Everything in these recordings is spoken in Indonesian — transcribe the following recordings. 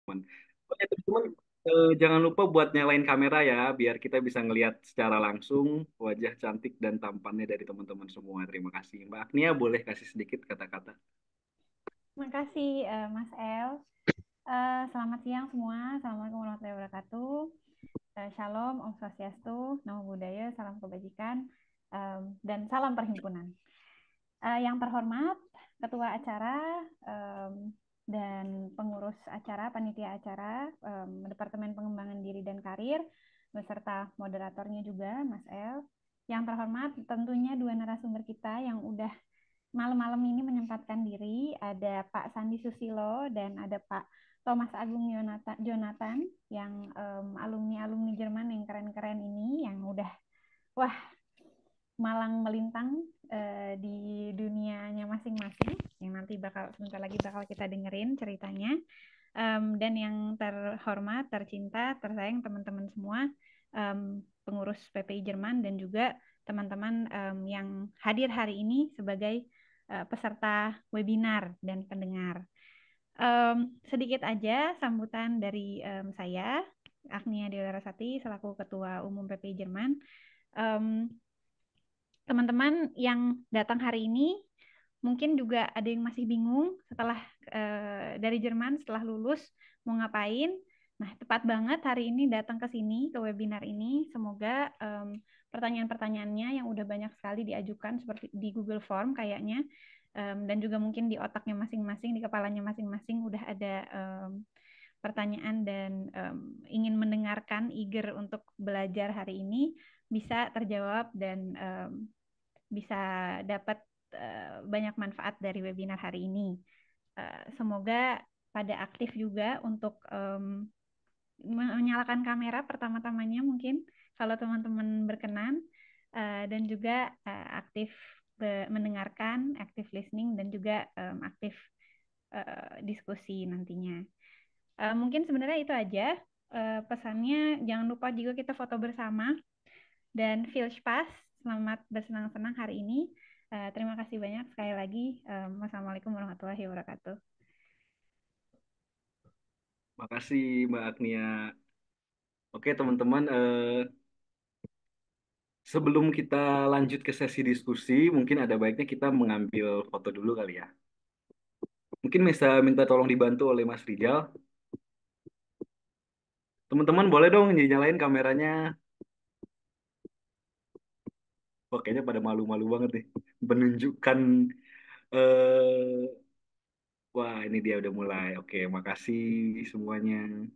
Oke, teman-teman, jangan lupa buat nyalain kamera ya, biar kita bisa ngelihat secara langsung wajah cantik dan tampannya dari teman-teman semua. Terima kasih. Mbak Agnia, boleh kasih sedikit kata-kata? Makasih Mas El. Selamat siang semua. Assalamualaikum warahmatullahi wabarakatuh. Shalom, Om Swastiastu, Namo Buddhaya, salam kebajikan, dan salam perhimpunan. Yang terhormat Ketua Acara dan pengurus acara, panitia acara, Departemen Pengembangan Diri dan Karir, beserta moderatornya juga, Mas El. Yang terhormat tentunya dua narasumber kita yang udah malam-malam ini menyempatkan diri, ada Pak Sandi Susilo dan ada Pak Thomas Agung Jonathan yang alumni-alumni Jerman yang keren-keren ini, yang udah wah malang melintang di dunianya masing-masing, yang nanti sebentar lagi bakal kita dengerin ceritanya. Dan yang terhormat, tercinta, tersayang teman-teman semua, pengurus PPI Jerman dan juga teman-teman yang hadir hari ini sebagai peserta webinar dan pendengar. Sedikit aja sambutan dari saya, Agnia Dewi Larasati, selaku Ketua Umum PPI Jerman. Teman-teman yang datang hari ini mungkin juga ada yang masih bingung setelah dari Jerman, setelah lulus mau ngapain. Nah, tepat banget hari ini datang ke sini, ke webinar ini. Semoga pertanyaan-pertanyaannya yang udah banyak sekali diajukan seperti di Google Form kayaknya, dan juga mungkin di otaknya masing-masing, di kepalanya masing-masing udah ada pertanyaan dan ingin mendengarkan, eager untuk belajar hari ini, bisa terjawab dan bisa dapat banyak manfaat dari webinar hari ini. Semoga pada aktif juga untuk menyalakan kamera pertama-tamanya mungkin kalau teman-teman berkenan, dan juga aktif mendengarkan, aktif listening, dan juga aktif diskusi nantinya. Mungkin sebenarnya itu aja pesannya. Jangan lupa juga kita foto bersama dan feel Spaß. Selamat bersenang-senang hari ini. Terima kasih banyak sekali lagi. Wassalamualaikum warahmatullahi wabarakatuh. Makasih Mbak Agnia. Oke teman-teman, sebelum kita lanjut ke sesi diskusi, mungkin ada baiknya kita mengambil foto dulu kali ya. Mungkin bisa minta tolong dibantu oleh Mas Rijal. Teman-teman boleh dong nyalain kameranya. Wah, kayaknya pada malu-malu banget nih. Menunjukkan, eh wah ini dia udah mulai. Oke, makasih semuanya.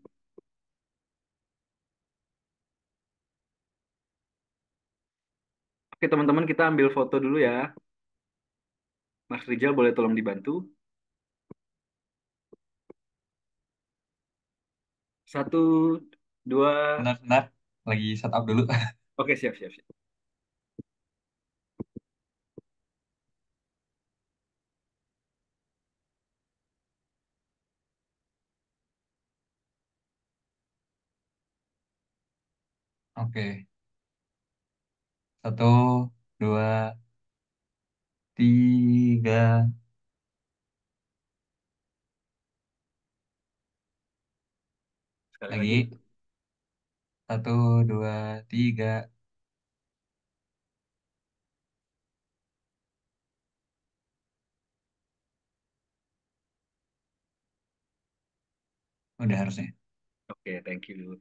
Oke teman-teman, kita ambil foto dulu ya. Mas Rijal boleh tolong dibantu. Satu, dua. Benar-benar lagi setup dulu. Oke, siap, siap, siap. Oke, satu, dua, tiga, Sekali lagi. lagi, satu, dua, tiga, udah harusnya. Oke, thank you.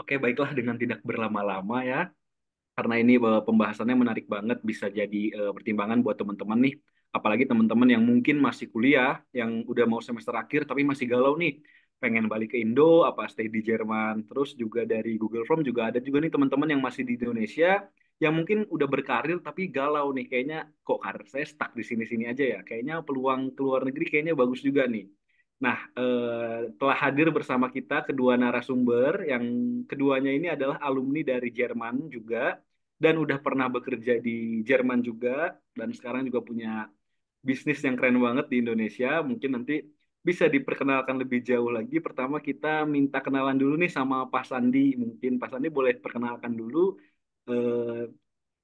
Oke, baiklah dengan tidak berlama-lama ya. Karena ini pembahasannya menarik banget, bisa jadi pertimbangan buat teman-teman nih. Apalagi teman-teman yang mungkin masih kuliah, yang udah mau semester akhir tapi masih galau nih, pengen balik ke Indo, apa stay di Jerman. Terus juga dari Google Form juga ada juga nih teman-teman yang masih di Indonesia, yang mungkin udah berkarir tapi galau nih, kayaknya kok karir saya stuck di sini-sini aja ya. Kayaknya peluang ke luar negeri kayaknya bagus juga nih. Nah, telah hadir bersama kita kedua narasumber, yang keduanya ini adalah alumni dari Jerman juga, dan udah pernah bekerja di Jerman juga, dan sekarang juga punya bisnis yang keren banget di Indonesia. Mungkin nanti bisa diperkenalkan lebih jauh lagi. Pertama kita minta kenalan dulu nih sama Pak Sandi. Mungkin Pak Sandi boleh perkenalkan dulu, eh,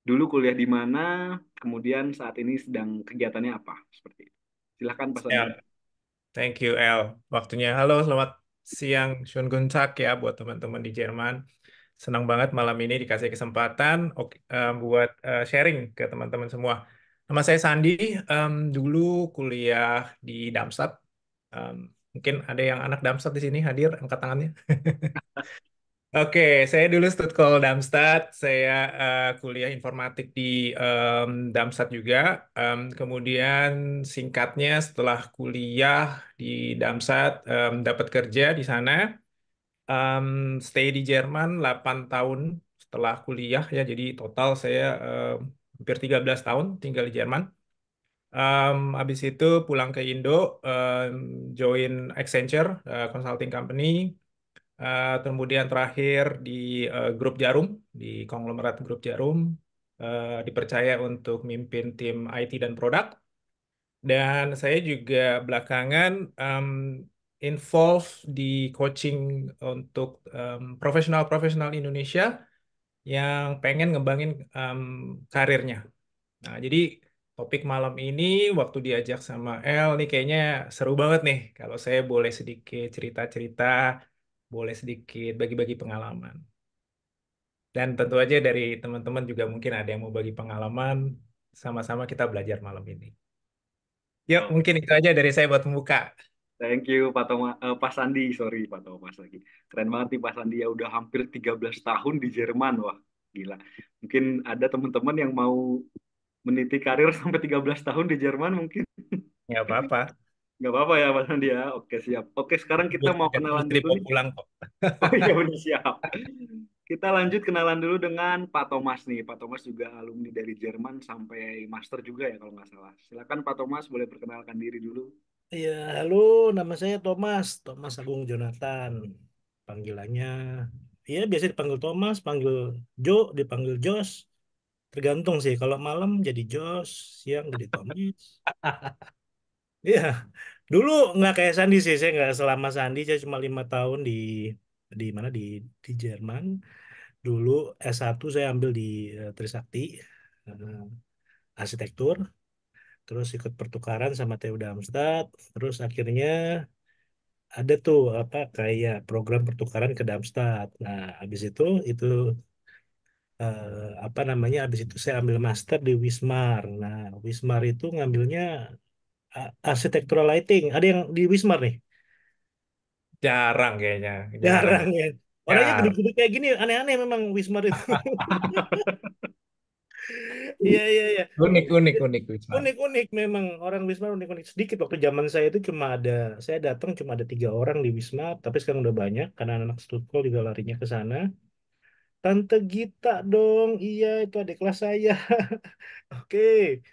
dulu kuliah di mana, kemudian saat ini sedang kegiatannya apa, seperti itu. Silahkan Pak Sandi. Siap. Thank you, El. Waktunya. Halo, selamat siang Schönen guten Tag ya buat teman-teman di Jerman. Senang banget malam ini dikasih kesempatan buat sharing ke teman-teman semua. Nama saya Sandi, dulu kuliah di Darmstadt. Em, Mungkin ada yang anak Darmstadt di sini hadir, angkat tangannya. Oke, saya dulu Stutkol Darmstadt. Saya kuliah informatik di Darmstadt juga. Kemudian singkatnya setelah kuliah di Darmstadt, dapat kerja di sana. Em, Stay di Jerman 8 tahun setelah kuliah ya. Jadi total saya hampir 13 tahun tinggal di Jerman. Habis itu pulang ke Indo, join Accenture, consulting company. Kemudian terakhir di grup Jarum, di konglomerat grup Jarum, dipercaya untuk mimpin tim IT dan produk. Dan saya juga belakangan involve di coaching untuk profesional-profesional Indonesia yang pengen ngembangin karirnya. Nah, jadi topik malam ini waktu diajak sama El nih kayaknya seru banget nih. Kalau saya boleh sedikit cerita-cerita, boleh sedikit bagi-bagi pengalaman. Dan tentu aja dari teman-teman juga mungkin ada yang mau bagi pengalaman, sama-sama kita belajar malam ini. Yuk, Oh, mungkin itu aja dari saya buat membuka. thank you Pak Sandi, sorry Pak Thomas lagi. Keren banget nih Pak Sandi ya udah hampir 13 tahun di Jerman. Wah, gila. Mungkin ada teman-teman yang mau meniti karir sampai 13 tahun di Jerman mungkin. Nggak apa-apa. Nggak apa-apa ya Pak Sandi ya. Oke, siap. Oke, sekarang kita mau kenalan Mesti dulu dibawa nih. pulang kok. Oh iya, udah siap. Kita lanjut kenalan dulu dengan Pak Thomas nih. Pak Thomas juga alumni dari Jerman sampai master juga ya kalau nggak salah. Silakan Pak Thomas, boleh perkenalkan diri dulu. Ya, halo, nama saya Thomas, Thomas Agung Jonathan. Panggilannya, ya biasa dipanggil Thomas, panggil Joe, dipanggil Jos. Tergantung sih, kalau malam jadi Jos, siang jadi Thomas. Iya, dulu nggak kayak Sandi sih, saya nggak selama Sandi, saya cuma 5 tahun di mana di Jerman. Dulu S1 saya ambil di Trisakti, eh, arsitektur, terus ikut pertukaran sama TU Darmstadt, terus akhirnya ada tuh apa kayak program pertukaran ke Darmstadt. Nah, habis itu apa namanya? Habis itu saya ambil master di Wismar. Nah, Wismar itu ngambilnya architectural lighting. Ada yang di Wismar nih? Jarang kayaknya, jarang. Jarang ya. Orangnya Jarang. gede-gede kayak gini, aneh-aneh memang Wismar itu. Iya, iya, iya. Unik, unik, unik, Wisman. Unik-unik memang orang Wismar unik-unik sedikit. Waktu zaman saya itu cuma ada, saya datang cuma ada 3 orang di Wismar, tapi sekarang udah banyak karena anak Stutkol juga larinya ke sana. Tante Gita dong, iya itu adik kelas saya. Oke,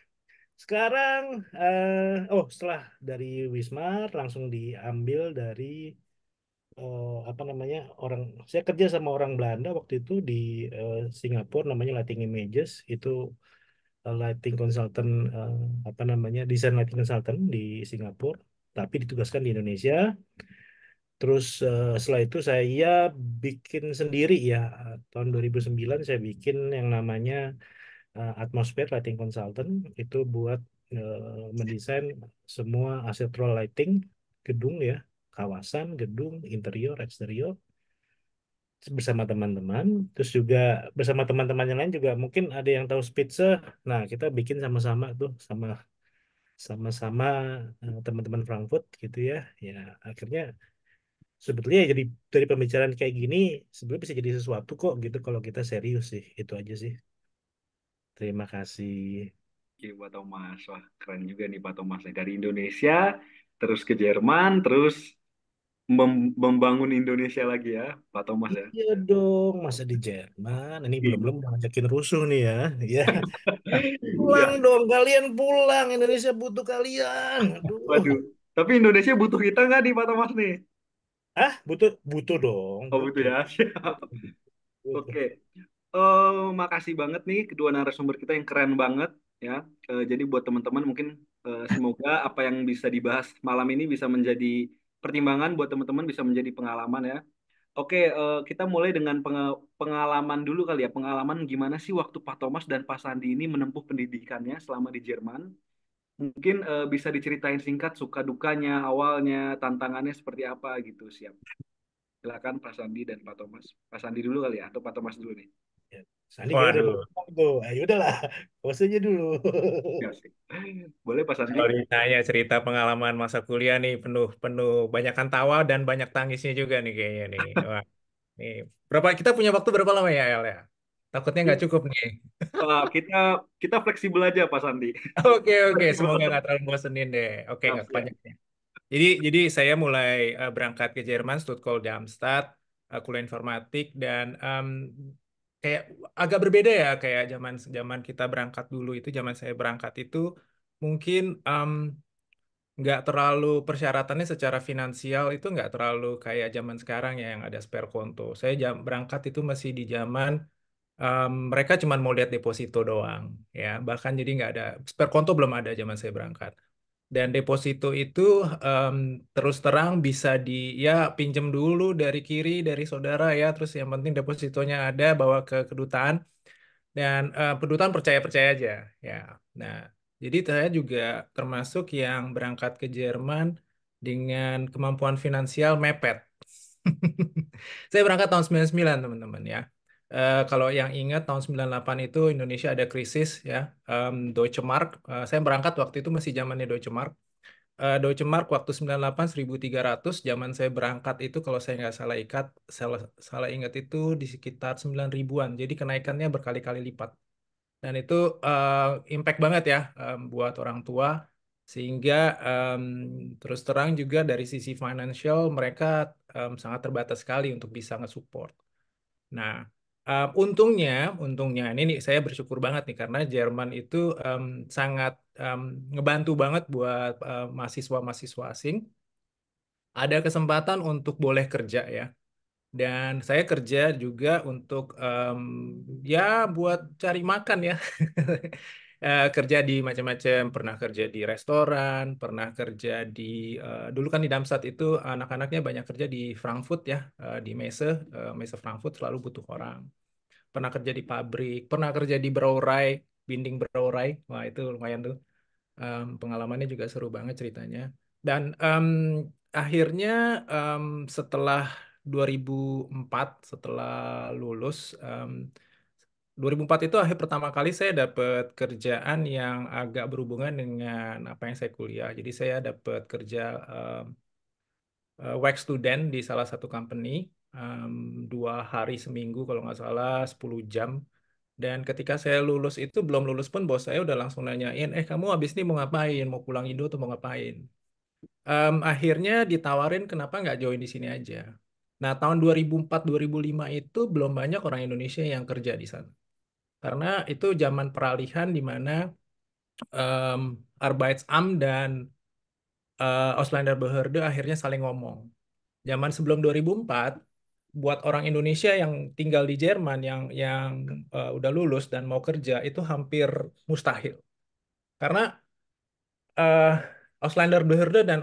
sekarang setelah dari Wismar langsung diambil dari apa namanya orang, saya kerja sama orang Belanda waktu itu di Singapura namanya Lighting Images itu lighting consultant apa namanya desain lighting consultant di Singapura, tapi ditugaskan di Indonesia. Terus setelah itu saya bikin sendiri ya. Tahun 2009 saya bikin yang namanya Atmosphere Lighting Consultant itu buat mendesain semua architectural lighting gedung ya, kawasan, gedung, interior, eksterior bersama teman-teman. Terus juga bersama teman-teman yang lain juga mungkin ada yang tahu Spitze. Nah, kita bikin sama-sama tuh sama-sama teman-teman Frankfurt gitu ya. Ya, akhirnya sebetulnya ya jadi dari pembicaraan kayak gini sebetulnya bisa jadi sesuatu kok gitu kalau kita serius sih. Itu aja sih. Terima kasih. Oke, Pak Thomas. Wah, keren juga nih Pak Thomas. Dari Indonesia, terus ke Jerman, terus membangun Indonesia lagi ya, Pak Thomas ya. Iya dong, masa di Jerman? Ini Iya. belum-belum udah ngajakin rusuh nih ya. Ya, pulang Iya. dong, kalian pulang. Indonesia butuh kalian. Aduh. Waduh. Tapi Indonesia butuh kita nggak nih Pak Thomas nih? Ah, butuh, butuh dong, Oh, butuh butuh. ya. Siap. Butuh. Oke. Makasih banget nih kedua narasumber kita yang keren banget ya. Jadi buat teman-teman mungkin semoga apa yang bisa dibahas malam ini bisa menjadi pertimbangan buat teman-teman, bisa menjadi pengalaman ya. Oke, kita mulai dengan pengalaman dulu kali ya. Pengalaman gimana sih waktu Pak Thomas dan Pak Sandi ini menempuh pendidikannya selama di Jerman? Mungkin bisa diceritain singkat suka dukanya, awalnya, tantangannya seperti apa gitu. Siap. Silakan Pak Sandi dan Pak Thomas. Pak Sandi dulu kali ya, atau Pak Thomas dulu nih? Ya, Sandi kayaknya udah mau Waduh, ngomong tuh. Ya udahlah, host aja dulu. Ya, sih. Boleh Pak Sandi? kalau ditanya cerita pengalaman masa kuliah nih penuh penuh banyakkan tawa dan banyak tangisnya juga nih kayaknya nih. Wah, nih berapa kita punya waktu berapa lama ya El ya? Takutnya nggak cukup nih. Kita kita fleksibel aja Pak Sandi. Oke oke, Fleksibel semoga banget. nggak terlalu bosenin deh. Oke Siap, nggak siap. kepanjang. Jadi saya mulai berangkat ke Jerman, Stuttgart, Darmstadt, kuliah informatik dan kayak agak berbeda ya kayak zaman zaman kita berangkat dulu itu zaman saya berangkat itu mungkin nggak terlalu persyaratannya secara finansial itu nggak terlalu kayak zaman sekarang ya yang ada spare konto. Saya berangkat itu masih di zaman mereka cuma mau lihat deposito doang ya bahkan jadi nggak ada spare konto belum ada zaman saya berangkat. Dan deposito itu em, terus terang bisa ya pinjem dulu dari kiri dari saudara ya. Terus yang penting depositonya ada bawa ke kedutaan dan kedutaan percaya-percaya aja ya. Nah, jadi saya juga termasuk yang berangkat ke Jerman dengan kemampuan finansial mepet. Saya berangkat tahun 99 teman-teman ya. Kalau yang ingat tahun 98 itu Indonesia ada krisis ya, Deutsche Mark. Saya berangkat waktu itu masih zamannya Deutsche Mark. Deutsche Mark waktu 98 1300 zaman saya berangkat itu kalau saya nggak salah ingat itu di sekitar 9 ribuan. Jadi kenaikannya berkali-kali lipat. Dan itu impact banget ya buat orang tua sehingga em, terus terang juga dari sisi financial mereka sangat terbatas sekali untuk bisa nge-support. Nah, untungnya, untungnya ini nih, saya bersyukur banget nih karena Jerman itu sangat em, ngebantu banget buat mahasiswa-mahasiswa asing ada kesempatan untuk boleh kerja ya. Dan saya kerja juga untuk ya buat cari makan ya. Kerja di macam-macam, pernah kerja di restoran, pernah kerja di dulu kan di Darmstadt itu anak-anaknya banyak kerja di Frankfurt ya, di Messe, Messe Frankfurt selalu butuh orang. Pernah kerja di pabrik, pernah kerja di Brauerei, Binding Brauerei. Wah, itu lumayan tuh. Pengalamannya juga seru banget ceritanya. Dan akhirnya em, setelah 2004, setelah lulus, 2004 itu akhir pertama kali saya dapat kerjaan yang agak berhubungan dengan apa yang saya kuliah. Jadi saya dapat kerja wax student di salah satu company, 2 hari seminggu kalau nggak salah, 10 jam. Dan ketika saya lulus itu belum lulus pun bos saya udah langsung nanyain, kamu habis ini mau ngapain? Mau pulang Indo atau mau ngapain? Akhirnya ditawarin kenapa nggak join di sini aja. Nah tahun 2004-2005 itu belum banyak orang Indonesia yang kerja di sana. Karena itu zaman peralihan di mana Arbeitsamt dan Ausländerbehörde akhirnya saling ngomong. Zaman sebelum 2004, buat orang Indonesia yang tinggal di Jerman yang udah lulus dan mau kerja itu hampir mustahil. Karena eh Ausländerbehörde dan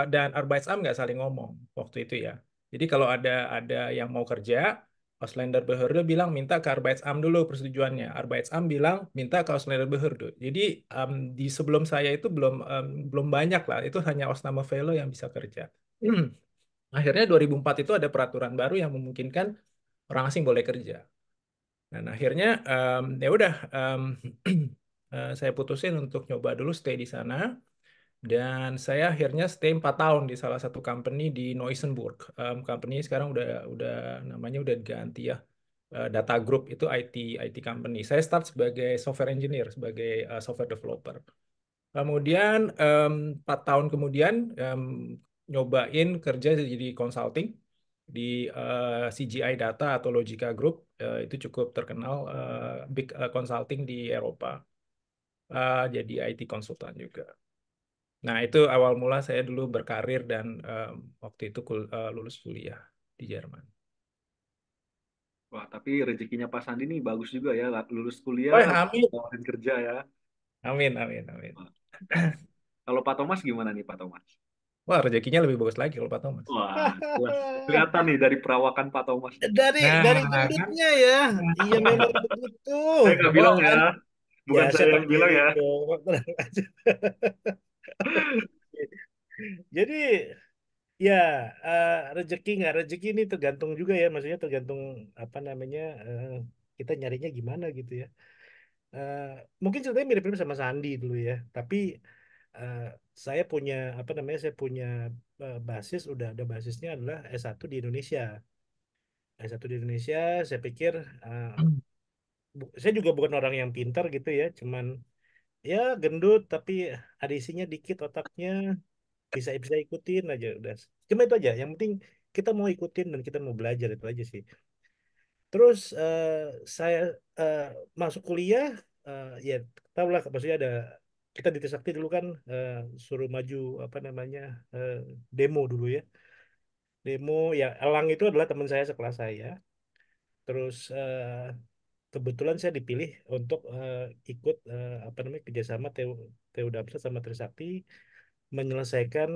dan Arbeitsamt nggak saling ngomong waktu itu ya. Jadi kalau ada yang mau kerja, Ausländerbehörde bilang minta ke Arbeitsamt dulu persetujuannya. Arbeitsamt bilang minta ke Ausländerbehörde. Jadi di sebelum saya itu belum banyak lah. Itu hanya Ausnahmefälle yang bisa kerja. Akhirnya 2004 itu ada peraturan baru yang memungkinkan orang asing boleh kerja. Dan akhirnya ya udah saya putusin untuk nyoba dulu stay di sana. Dan saya akhirnya stay 4 tahun di salah satu company di Noisenburg. Company sekarang udah namanya udah diganti ya. Data Group itu IT company. Saya start sebagai software engineer, sebagai software developer. Kemudian 4 tahun kemudian nyobain kerja jadi consulting di CGI Data atau Logica Group. Itu cukup terkenal big consulting di Eropa. Jadi IT konsultan juga. Nah, itu awal mula saya dulu berkarir dan waktu itu lulus kuliah di Jerman. Wah, tapi rezekinya Pak Sandi nih bagus juga ya, lulus kuliah Wah, langsung amin. tawarin kerja ya. Amin, amin, amin. Wah. Kalau Pak Thomas gimana nih Pak Thomas? Wah, rezekinya lebih bagus lagi kalau Pak Thomas. Wah, jelas. Kelihatan nih dari perawakan Pak Thomas nih. Dari Nah, kan? gendutnya ya. Iya memang begitu. Saya nggak bilang ya. Bawaan Ya, Bukan saya saya tahu yang bilang diri ya. dong. Tenang aja. Jadi ya, rezeki nggak rezeki ini tergantung juga ya, maksudnya tergantung apa namanya, kita nyarinya gimana gitu ya. Eh, Mungkin ceritanya mirip-mirip sama Sandi dulu ya, tapi eh, saya punya apa namanya, saya punya basis, udah ada basisnya adalah S1 di Indonesia. S1 di Indonesia, saya pikir eh, saya juga bukan orang yang pintar gitu ya, cuman ya gendut tapi ada isinya dikit otaknya, bisa bisa ikutin aja udah. Cuma itu aja, yang penting kita mau ikutin dan kita mau belajar, itu aja sih. Terus saya eh, masuk kuliah, ya tau lah maksudnya ada, kita di Trisakti dulu kan suruh maju apa namanya, eh, demo dulu ya, demo ya. Elang itu adalah teman saya sekelas saya. Terus kebetulan saya dipilih untuk ikut apa namanya, kerjasama TU Damsat sama Trisakti menyelesaikan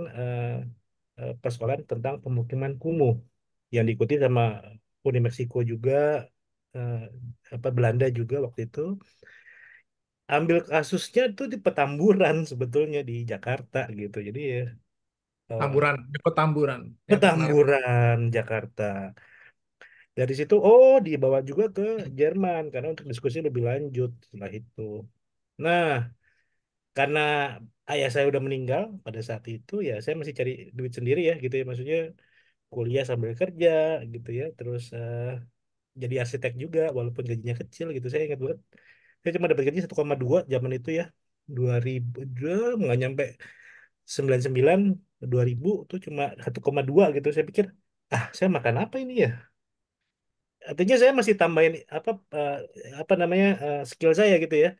persoalan tentang pemukiman kumuh yang diikuti sama Uni Meksiko juga, eh, apa Belanda juga waktu itu. Ambil kasusnya tuh di Petamburan sebetulnya di Jakarta gitu. Jadi ya eh, Tamburan, di Petamburan yang terkenal. Petamburan Jakarta. Dari situ oh dibawa juga ke Jerman karena untuk diskusi lebih lanjut setelah itu. Nah, karena ayah saya udah meninggal pada saat itu, ya saya masih cari duit sendiri ya gitu ya, maksudnya kuliah sambil kerja gitu ya. Terus jadi arsitek juga walaupun gajinya kecil gitu. Saya ingat banget, saya cuma dapat gaji 1,2 zaman itu ya, 2000, nggak nyampe 99, 2000 tuh cuma 1,2 gitu. Saya pikir, ah saya makan apa ini ya, artinya saya masih tambahin apa namanya, skill saya gitu ya,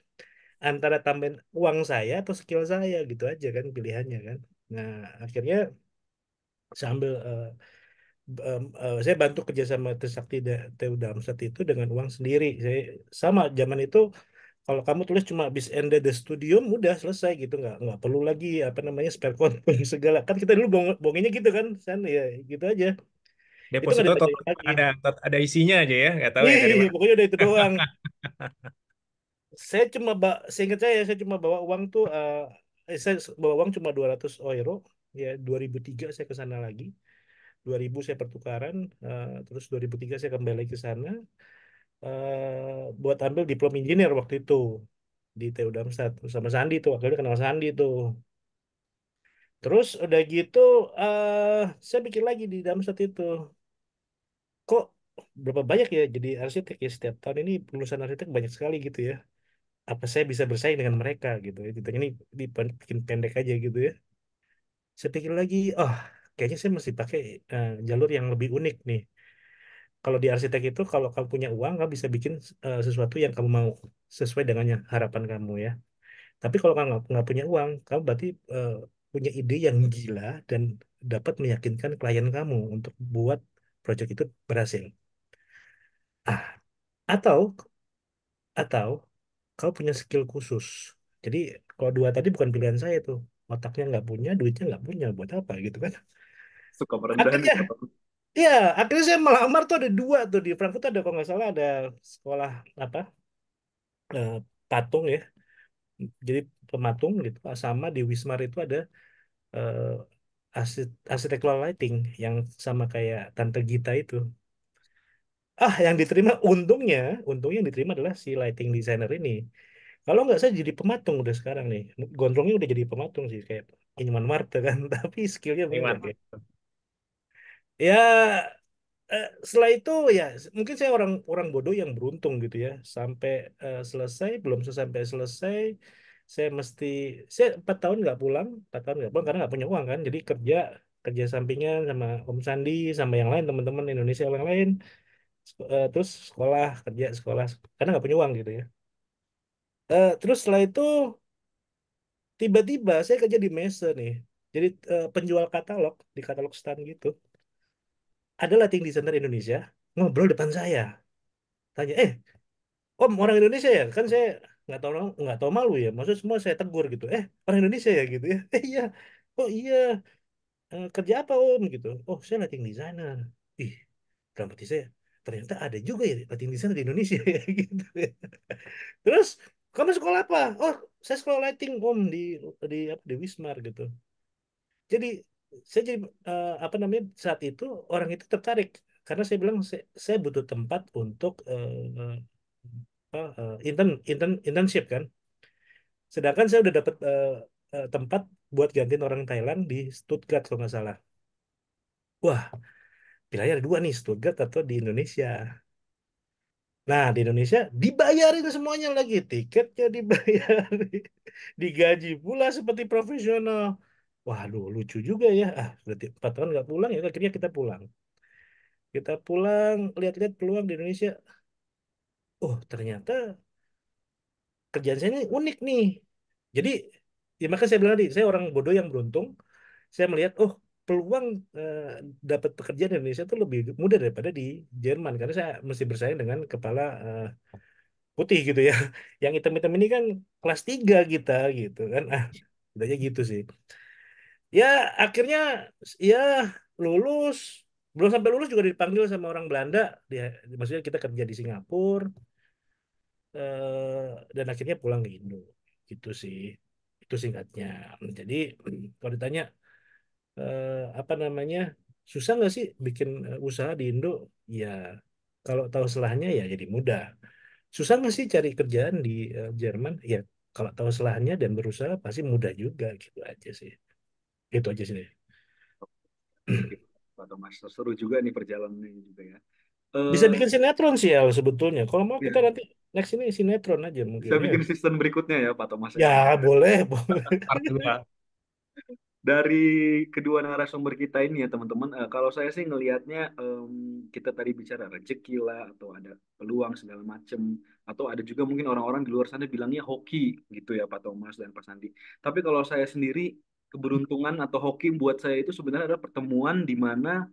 antara tambahin uang saya atau skill saya gitu aja kan pilihannya kan. Nah akhirnya saya ambil saya bantu kerjasama Trisakti TU Damsat itu dengan uang sendiri. Saya sama zaman itu, kalau kamu tulis cuma bis ende de studium udah selesai gitu, nggak perlu lagi apa namanya spare content segala, kan kita dulu bohonginnya gitu kan ya gitu aja, itu nggak Deposito dibacain total lagi. ada isinya aja ya, nggak tahu ya dari Ih, mana. pokoknya udah itu doang. Seingat saya cuma bawa uang tuh saya bawa uang cuma 200 euro ya. 2003 saya ke sana lagi, 2000 saya pertukaran, terus 2003 saya kembali ke sana buat ambil diplom engineer waktu itu di TU Damsat sama Sandi tuh, akhirnya kenal Sandi tuh. Terus udah gitu saya pikir lagi di Damsat itu, kok berapa banyak ya jadi arsitek ya, setiap tahun ini lulusan arsitek banyak sekali gitu ya, apa saya bisa bersaing dengan mereka gitu ya gitu. Ini bikin pendek aja gitu ya. Saya pikir lagi, oh kayaknya saya mesti pakai jalur yang lebih unik nih. Kalau di arsitek itu kalau kamu punya uang kamu bisa bikin sesuatu yang kamu mau sesuai dengan harapan kamu ya. Tapi kalau kamu nggak punya uang, kamu berarti punya ide yang gila dan dapat meyakinkan klien kamu untuk buat proyek itu berhasil. Ah, atau atau kau punya skill khusus. Jadi kalau dua tadi bukan pilihan saya tuh. Otaknya nggak punya, duitnya nggak punya, buat apa gitu kan? Suka merendah nih Akhirnya, Bapak. ya akhirnya saya melamar tuh ada dua tuh di Frankfurt, ada kalau nggak salah ada sekolah apa eh, patung ya. Jadi pematung gitu. Sama di Wismar itu ada eh, architectural lighting yang sama kayak Tante Gita itu. Yang diterima untungnya yang diterima adalah si lighting designer ini. Kalau nggak saya jadi pematung udah sekarang nih. Gondrongnya udah jadi pematung sih kayak Inyman Marta kan, tapi skillnya beda Gimana? kayak. Ya setelah itu ya mungkin saya orang orang bodoh yang beruntung gitu ya. Sampai selesai, belum sampai selesai saya mesti, saya 4 tahun nggak pulang, 4 tahun nggak pulang karena nggak punya uang kan. Jadi kerja kerja sampingan sama Om Sandi sama yang lain, teman-teman Indonesia yang lain. Terus sekolah kerja sekolah karena nggak punya uang gitu ya. Terus setelah itu tiba-tiba saya kerja di Mese nih. Jadi penjual katalog di katalog stand gitu. Ada lighting designer Indonesia ngobrol depan saya. Tanya, Om orang Indonesia ya? Kan saya nggak tahu malu ya. Maksud semua saya tegur gitu. Orang Indonesia ya gitu ya. Iya. Oh iya. Kerja apa Om gitu? Oh saya lighting designer. Ih, dalam hati saya ternyata ada juga ya lighting designer di Indonesia ya gitu ya. Terus Kamu sekolah apa? Oh, saya sekolah lighting om di Wismar gitu. Jadi saya jadi apa namanya saat itu orang itu tertarik karena saya bilang saya butuh tempat untuk internship kan. Sedangkan saya udah dapat tempat buat gantiin orang Thailand di Stuttgart kalau nggak salah. Wah, pilihannya ada dua nih, Stuttgart atau di Indonesia. Nah, di Indonesia dibayarin semuanya lagi, tiketnya dibayar, digaji pula seperti profesional. Waduh, lucu juga ya. Ah, berarti 4 tahun nggak pulang ya, akhirnya kita pulang. Kita pulang, lihat-lihat peluang di Indonesia. Oh, ternyata kerjaan saya ini unik nih. Jadi, ya maka saya bilang tadi, saya orang bodoh yang beruntung. Saya melihat, oh, peluang eh, dapat pekerjaan di Indonesia itu lebih mudah daripada di Jerman. Karena saya mesti bersaing dengan kepala putih gitu ya. Yang hitam-hitam ini kan kelas 3 kita gitu kan. Ah, udahnya gitu sih. Ya, akhirnya ya lulus. Belum sampai lulus juga dipanggil sama orang Belanda. Dia, maksudnya kita kerja di Singapura dan akhirnya pulang ke Indo. Gitu sih. Itu singkatnya. Jadi kalau ditanya apa namanya susah nggak sih bikin usaha di Indo? Ya, kalau tahu selahnya ya jadi mudah. Susah nggak sih cari kerjaan di Jerman? Ya, kalau tahu selahnya dan berusaha pasti mudah juga gitu aja sih. Itu aja sih. Thank you, Pak Thomas. Seru juga nih perjalanannya juga ya. Bisa Eh, bikin sinetron sih Al sebetulnya. Kalau mau kita ya, nanti next ini sinetron aja mungkin bisa ya. bikin season berikutnya ya, Pak Thomas ya. Ya boleh, boleh. Part 2. Dari kedua narasumber kita ini ya teman-teman, kalau saya sih ngelihatnya kita tadi bicara rezeki lah atau ada peluang segala macem, atau ada juga mungkin orang-orang di luar sana bilangnya hoki gitu ya Pak Thomas dan Pak Sandi. Tapi kalau saya sendiri keberuntungan atau hoki buat saya itu sebenarnya adalah pertemuan di mana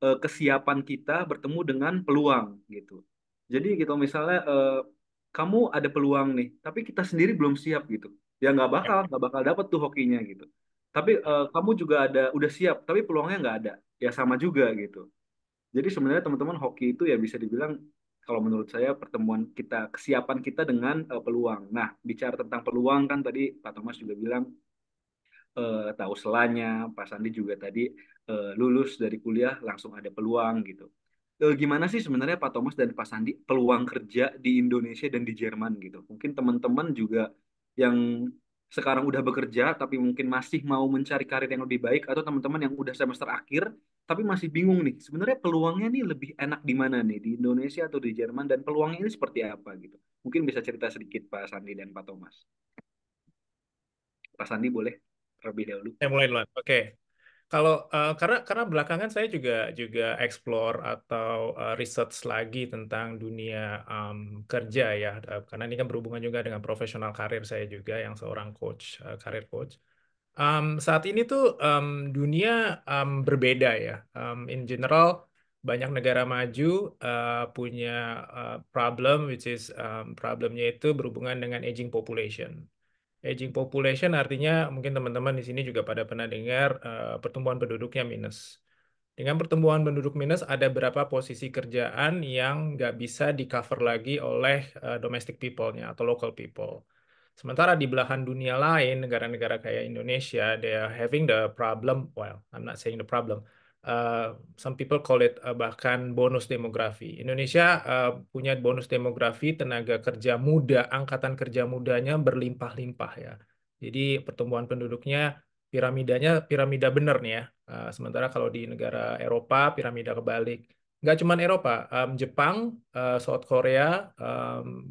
kesiapan kita bertemu dengan peluang gitu. Jadi gitu misalnya kamu ada peluang nih, tapi kita sendiri belum siap gitu. Ya nggak bakal dapet tuh hokinya gitu. Tapi kamu juga udah siap, tapi peluangnya nggak ada. Ya sama juga gitu. Jadi sebenarnya teman-teman hoki itu ya bisa dibilang kalau menurut saya pertemuan kita, kesiapan kita dengan peluang. Nah, bicara tentang peluang kan tadi Pak Thomas juga bilang tahu selanya, Pak Sandi juga tadi lulus dari kuliah langsung ada peluang gitu. Gimana sih sebenarnya Pak Thomas dan Pak Sandi peluang kerja di Indonesia dan di Jerman gitu? Mungkin teman-teman juga yang sekarang udah bekerja tapi mungkin masih mau mencari karir yang lebih baik atau teman-teman yang udah semester akhir tapi masih bingung nih sebenarnya peluangnya nih lebih enak di mana nih di Indonesia atau di Jerman dan peluangnya ini seperti apa gitu? Mungkin bisa cerita sedikit Pak Sandi dan Pak Thomas. Pak Sandi boleh terlebih dahulu. Saya mulai duluan. Oke. Kalau karena belakangan saya juga juga explore atau research lagi tentang dunia kerja ya, karena ini kan berhubungan juga dengan profesional karir saya juga yang seorang coach, karir coach. Saat ini tuh dunia berbeda ya. In general, banyak negara maju punya problem, which is problemnya itu berhubungan dengan aging population. Aging population artinya mungkin teman-teman di sini juga pada pernah dengar pertumbuhan penduduknya minus. Dengan pertumbuhan penduduk minus ada berapa posisi kerjaan yang nggak bisa di cover lagi oleh domestic people-nya atau local people. Sementara di belahan dunia lain, negara-negara kayak Indonesia, they are having the problem. Well, I'm not saying the problem. Some people call it bahkan bonus demografi. Indonesia punya bonus demografi tenaga kerja muda, angkatan kerja mudanya berlimpah-limpah ya. Jadi pertumbuhan penduduknya piramidanya piramida benar nih ya. Sementara kalau di negara Eropa piramida kebalik. Nggak cuma Eropa, Jepang, South Korea,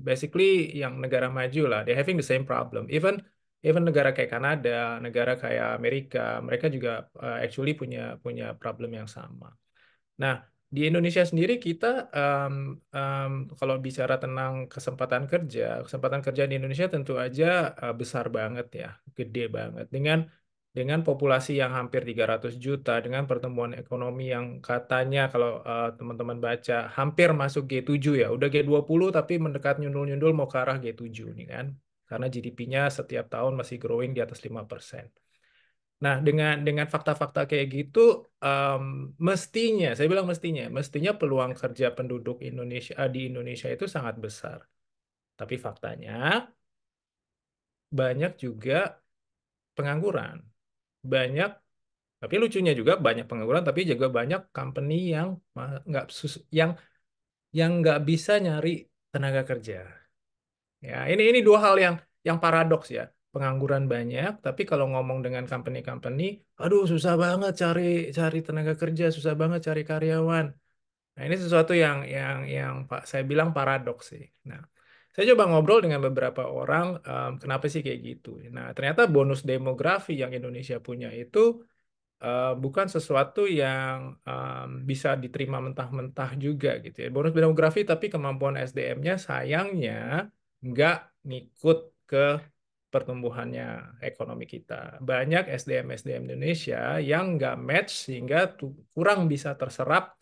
basically yang negara maju lah, they having the same problem. Even even negara kayak Kanada, negara kayak Amerika, mereka juga actually punya punya problem yang sama. Nah, di Indonesia sendiri kita kalau bicara tentang kesempatan kerja di Indonesia tentu aja besar banget ya, gede banget. Dengan populasi yang hampir 300 juta, dengan pertumbuhan ekonomi yang katanya kalau teman-teman baca hampir masuk G7 ya, udah G20 tapi mendekat nyundul-nyundul mau ke arah G7 nih kan. Karena GDP-nya setiap tahun masih growing di atas 5%. Nah, dengan fakta-fakta kayak gitu, saya bilang mestinya peluang kerja penduduk Indonesia di Indonesia itu sangat besar. Tapi faktanya, banyak juga pengangguran. Banyak, tapi lucunya juga banyak pengangguran, tapi juga banyak company yang nggak yang nggak bisa nyari tenaga kerja. Ya, ini dua hal yang paradoks ya. Pengangguran banyak, tapi kalau ngomong dengan company-company, aduh susah banget cari cari tenaga kerja, susah banget cari karyawan. Nah, ini sesuatu yang Pak saya bilang paradoks sih. Nah, saya coba ngobrol dengan beberapa orang, kenapa sih kayak gitu. Nah, ternyata bonus demografi yang Indonesia punya itu bukan sesuatu yang bisa diterima mentah-mentah juga gitu ya. Bonus demografi tapi kemampuan SDM-nya sayangnya nggak ngikut ke pertumbuhannya ekonomi kita. Banyak SDM-SDM Indonesia yang nggak match sehingga kurang bisa terserap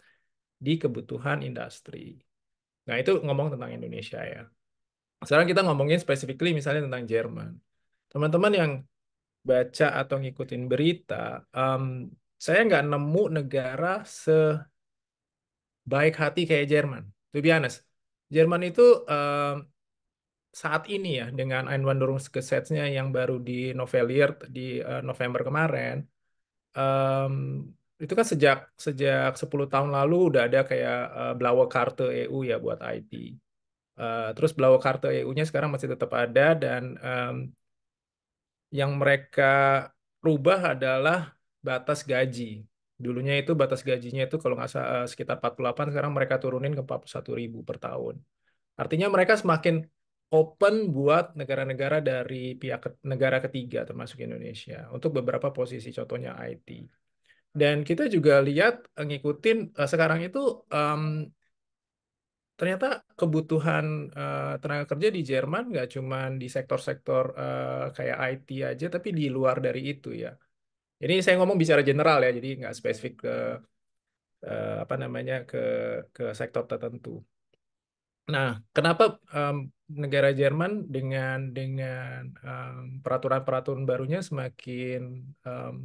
di kebutuhan industri. Nah, itu ngomong tentang Indonesia ya. Sekarang kita ngomongin specifically misalnya tentang Jerman. Teman-teman yang baca atau ngikutin berita, em, saya nggak nemu negara sebaik hati kayak Jerman. To be honest. Jerman itu saat ini ya, dengan Einwanderungsgesetznya yang baru dinovelir di November kemarin, em, itu kan sejak sejak 10 tahun lalu udah ada kayak Blauwe Karte EU ya buat IT. Terus Blauwe Karte EU-nya sekarang masih tetap ada dan yang mereka rubah adalah batas gaji. Dulunya itu batas gajinya itu kalau nggak salah sekitar 48, sekarang mereka turunin ke 41.000 per tahun. Artinya mereka semakin open buat negara-negara dari pihak negara ketiga termasuk Indonesia untuk beberapa posisi contohnya IT. Dan kita juga lihat ngikutin sekarang itu em, ternyata kebutuhan tenaga kerja di Jerman nggak cuma di sektor-sektor kayak IT aja, tapi di luar dari itu ya. Jadi saya ngomong bicara general ya, jadi nggak spesifik ke apa namanya ke sektor tertentu. Nah, kenapa negara Jerman dengan peraturan-peraturan barunya semakin em,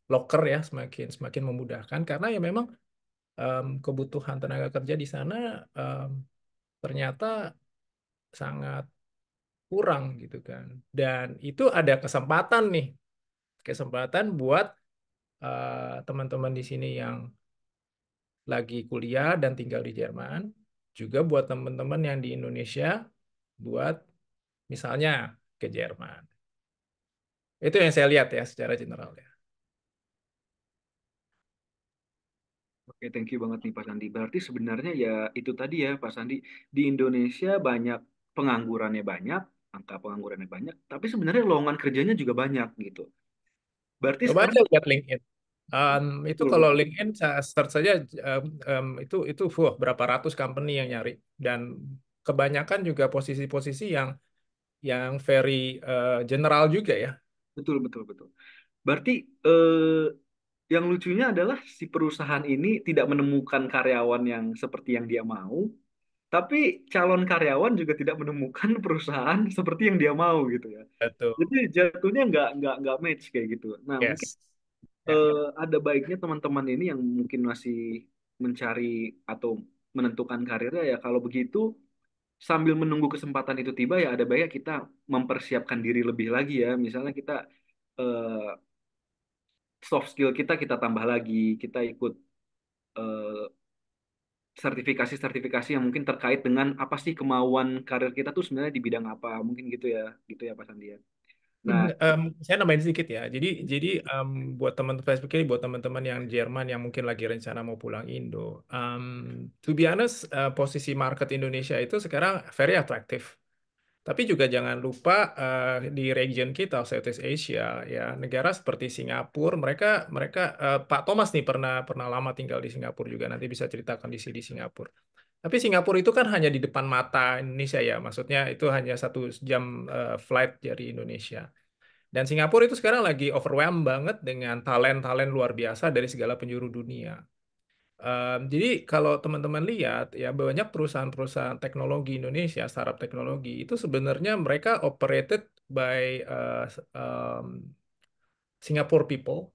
loker ya, semakin semakin memudahkan karena ya memang kebutuhan tenaga kerja di sana em, ternyata sangat kurang gitu kan. Dan itu ada kesempatan nih, kesempatan buat teman-teman di sini yang lagi kuliah dan tinggal di Jerman, juga buat teman-teman yang di Indonesia, buat misalnya ke Jerman. Itu yang saya lihat ya secara general ya. Oke, thank you banget nih Pak Sandi. Berarti sebenarnya ya itu tadi ya Pak Sandi, di Indonesia banyak penganggurannya banyak, angka penganggurannya banyak, tapi sebenarnya lowongan kerjanya juga banyak gitu. Berarti Coba sekarang aja lihat LinkedIn. Itu betul kalau betul. LinkedIn saya search saja itu berapa ratus company yang nyari dan kebanyakan juga posisi-posisi yang very general juga ya. Betul betul betul. Berarti eh, yang lucunya adalah si perusahaan ini tidak menemukan karyawan yang seperti yang dia mau, tapi calon karyawan juga tidak menemukan perusahaan seperti yang dia mau gitu ya. Betul. Jadi jatuhnya nggak match kayak gitu. Nah mungkin Yes. Ya. ada baiknya teman-teman ini yang mungkin masih mencari atau menentukan karirnya ya kalau begitu sambil menunggu kesempatan itu tiba ya ada baiknya kita mempersiapkan diri lebih lagi ya. Misalnya kita eh, soft skill kita tambah lagi, kita ikut eh, sertifikasi-sertifikasi yang mungkin terkait dengan apa sih kemauan karir kita tuh sebenarnya di bidang apa, mungkin gitu ya Pak Sandi ya. Nah, Saya nambahin sedikit ya. Jadi buat teman-teman Facebook ini, buat teman-teman yang Jerman yang mungkin lagi rencana mau pulang Indo, to be honest, posisi market Indonesia itu sekarang very attractive. Tapi juga jangan lupa di region kita, Southeast Asia, ya negara seperti Singapura, mereka mereka Pak Thomas nih pernah pernah lama tinggal di Singapura juga, nanti bisa cerita kondisi di Singapura. Tapi Singapura itu kan hanya di depan mata Indonesia ya, maksudnya itu hanya 1 jam flight dari Indonesia. Dan Singapura itu sekarang lagi overwhelmed banget dengan talent-talent luar biasa dari segala penjuru dunia. Jadi kalau teman-teman lihat ya banyak perusahaan-perusahaan teknologi Indonesia, startup teknologi itu sebenarnya mereka operated by um, Singapore people.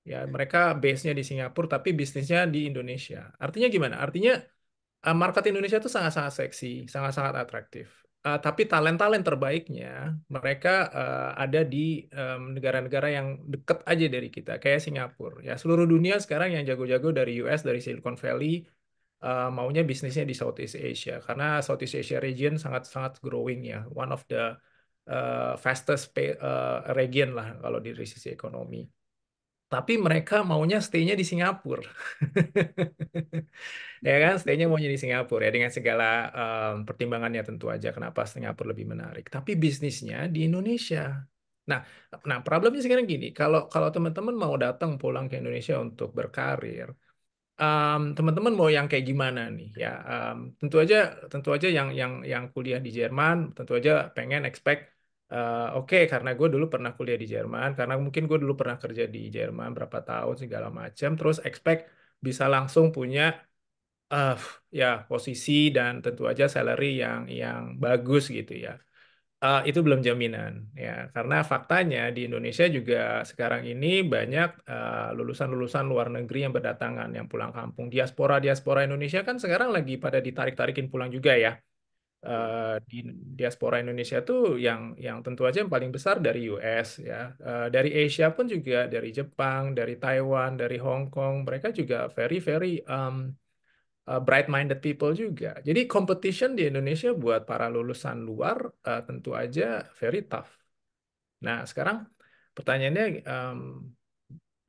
Ya, mereka base-nya di Singapura tapi bisnisnya di Indonesia. Artinya gimana? Artinya market Indonesia itu sangat-sangat seksi, sangat-sangat atraktif. Tapi talent-talent terbaiknya mereka ada di negara-negara yang dekat aja dari kita, kayak Singapura. Ya, seluruh dunia sekarang yang jago-jago dari US, dari Silicon Valley, maunya bisnisnya di Southeast Asia karena Southeast Asia region sangat-sangat growing ya, one of the fastest region lah kalau dari sisi ekonomi. Tapi mereka maunya stay-nya di Singapura. Ya kan, stay-nya maunya di Singapura ya dengan segala pertimbangannya tentu aja kenapa Singapura lebih menarik. Tapi bisnisnya di Indonesia. Nah, problemnya sekarang gini, kalau kalau teman-teman mau datang pulang ke Indonesia untuk berkarir, teman-teman mau yang kayak gimana nih ya? Tentu aja yang kuliah di Jerman, tentu aja pengen expect oke, karena gue dulu pernah kuliah di Jerman, karena mungkin gue dulu pernah kerja di Jerman berapa tahun segala macam, terus expect bisa langsung punya eh ya posisi dan tentu aja salary yang bagus gitu ya. Itu belum jaminan ya, karena faktanya di Indonesia juga sekarang ini banyak lulusan-lulusan luar negeri yang berdatangan yang pulang kampung. Diaspora Indonesia kan sekarang lagi pada ditarik-tarikin pulang juga ya. Di diaspora Indonesia tuh yang tentu aja yang paling besar dari US ya. Dari Asia pun juga dari Jepang, dari Taiwan, dari Hong Kong, mereka juga very very bright-minded people juga. Jadi competition di Indonesia buat para lulusan luar tentu aja very tough. Nah, sekarang pertanyaannya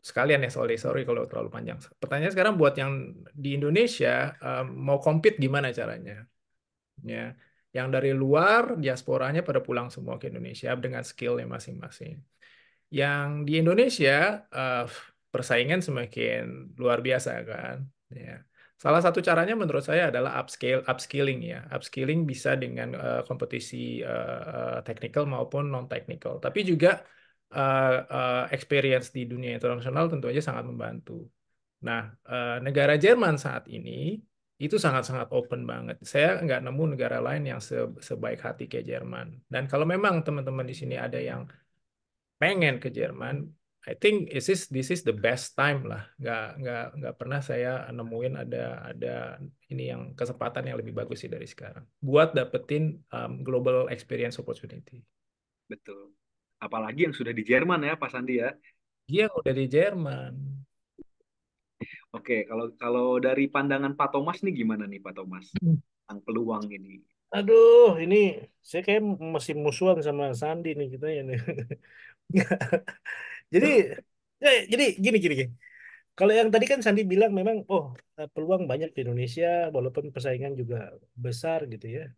sekalian ya, sorry kalau terlalu panjang. Pertanyaannya sekarang buat yang di Indonesia mau compete gimana caranya? Ya, yang dari luar diasporanya pada pulang semua ke Indonesia dengan skillnya masing-masing. Yang di Indonesia eh, persaingan semakin luar biasa kan. Ya. Salah satu caranya menurut saya adalah upskilling ya. Upskilling bisa dengan kompetisi technical maupun non technical. Tapi juga experience di dunia internasional tentu aja sangat membantu. Nah, negara Jerman saat ini itu sangat-sangat open banget. Saya nggak nemu negara lain yang sebaik hati kayak Jerman. Dan kalau memang teman-teman di sini ada yang pengen ke Jerman, I think this is the best time lah. Nggak pernah saya nemuin ada ini yang kesempatan yang lebih bagus sih dari sekarang buat dapetin global experience opportunity. Betul. Apalagi yang sudah di Jerman ya, Pak Sandi ya. Dia yang udah di Jerman. Oke, kalau kalau dari pandangan Pak Thomas nih gimana nih Pak Thomas tentang peluang ini? Aduh, ini saya kayak masih musuhan sama Sandi nih kita ya nih. Jadi, jadi gini gini gini. Kalau yang tadi kan Sandi bilang memang, oh peluang banyak di Indonesia, walaupun persaingan juga besar gitu ya.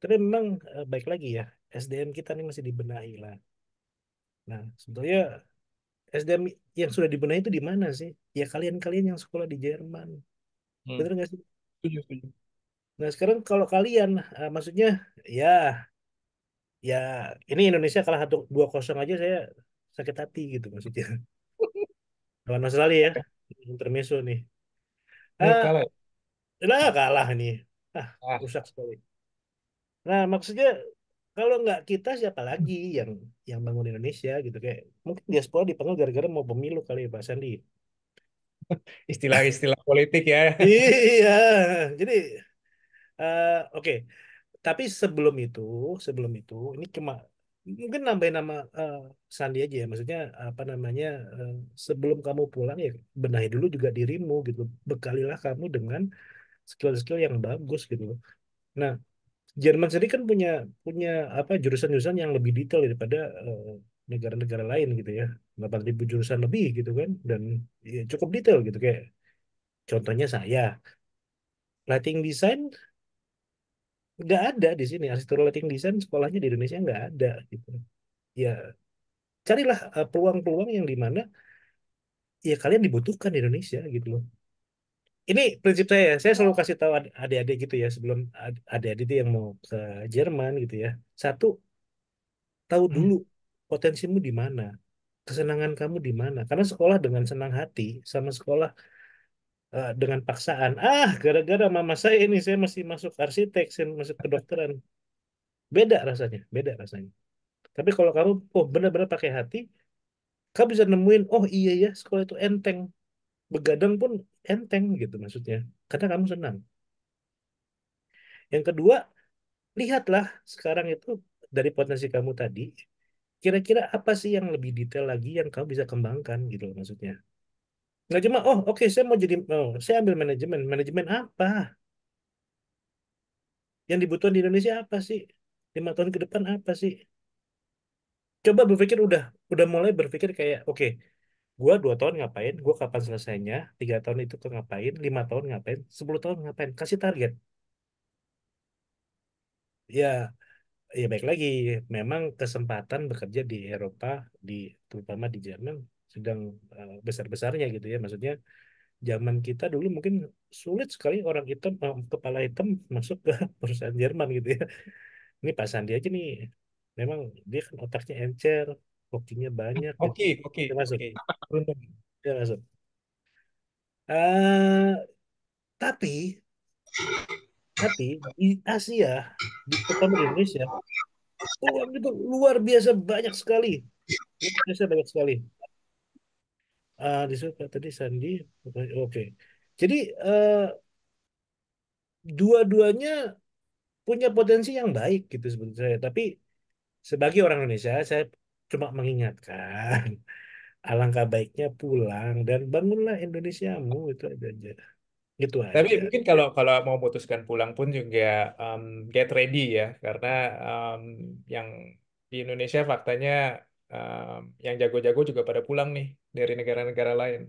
Tapi memang baik lagi ya, SDM kita ini masih dibenahi lah. Nah, sebetulnya SDM yang sudah dibenahi itu di mana sih? Ya kalian-kalian yang sekolah di Jerman, Hmm. bener nggak sih? Setuju, setuju. Nah, sekarang kalau kalian, maksudnya ya, ya ini Indonesia kalah 2-0 aja saya sakit hati gitu maksudnya. Lawan Australia ya, intermezzo nih. Oh, Ah, kalah. Lah kalah nih. Ah, Ah, rusak sekali. Nah, maksudnya kalau nggak kita siapa lagi yang bangun Indonesia gitu kayak mungkin diaspora dipanggil gara-gara mau pemilu kali ya Pak Sandi. istilah-istilah politik ya. Iya, jadi oke. Tapi sebelum itu ini cuma mungkin nambahin nama Sandi aja ya. Maksudnya apa namanya sebelum kamu pulang ya benahi dulu juga dirimu gitu. Bekalilah kamu dengan skill-skill yang bagus gitu loh. Nah, Jerman sendiri kan punya punya apa jurusan-jurusan yang lebih detail daripada negara-negara lain gitu ya. 8.000 jurusan lebih gitu kan dan ya, cukup detail gitu kayak contohnya saya lighting design nggak ada di sini arsitektur lighting design sekolahnya di Indonesia nggak ada gitu. Ya carilah peluang-peluang yang di mana ya kalian dibutuhkan di Indonesia gitu loh. Ini prinsip saya selalu kasih tahu adik-adik gitu ya sebelum adik-adik itu yang mau ke Jerman gitu ya. Satu, tahu dulu potensimu di mana, kesenangan kamu di mana. Karena sekolah dengan senang hati sama sekolah dengan paksaan. Gara-gara mama saya ini saya masih masuk arsitek, saya masuk kedokteran. Beda rasanya. Tapi kalau kamu oh benar-benar pakai hati, kamu bisa nemuin oh iya ya sekolah itu enteng, begadang pun enteng gitu maksudnya. Karena kamu senang. Yang kedua, Lihatlah sekarang itu dari potensi kamu tadi, kira-kira apa sih yang lebih detail lagi yang kamu bisa kembangkan gitu loh maksudnya. Nggak cuma, oh oke saya mau jadi, oh, saya ambil manajemen. Manajemen apa? Yang dibutuhkan di Indonesia apa sih? 5 tahun ke depan apa sih? Coba berpikir udah mulai berpikir kayak, oke, gua 2 tahun ngapain? Gua kapan selesainya? 3 tahun itu ke ngapain? 5 tahun ngapain? 10 tahun ngapain? Kasih target. Ya, ya baik lagi. Memang kesempatan bekerja di Eropa, di terutama di Jerman, sedang besar-besarnya gitu ya. Maksudnya zaman kita dulu mungkin sulit sekali orang hitam, kepala hitam masuk ke perusahaan Jerman gitu ya. Ini Pak Sandi aja nih, memang dia kan otaknya encer, hokinya banyak gitu. Oke, oke, Dia masuk, oke. beruntung dia masuk. Eh, tapi tapi di Asia, terutama di Indonesia, peluang itu luar biasa banyak sekali. Luar biasa banyak sekali. Di situ tadi Sandi, oke. Jadi eh, dua-duanya punya potensi yang baik gitu sebenarnya saya. Tapi sebagai orang Indonesia, saya cuma mengingatkan alangkah baiknya pulang dan bangunlah Indonesiamu itu aja. Itu Tapi aja. mungkin kalau kalau mau memutuskan pulang pun juga get ready ya, karena um, yang di Indonesia faktanya yang jago-jago juga pada pulang nih dari negara-negara lain.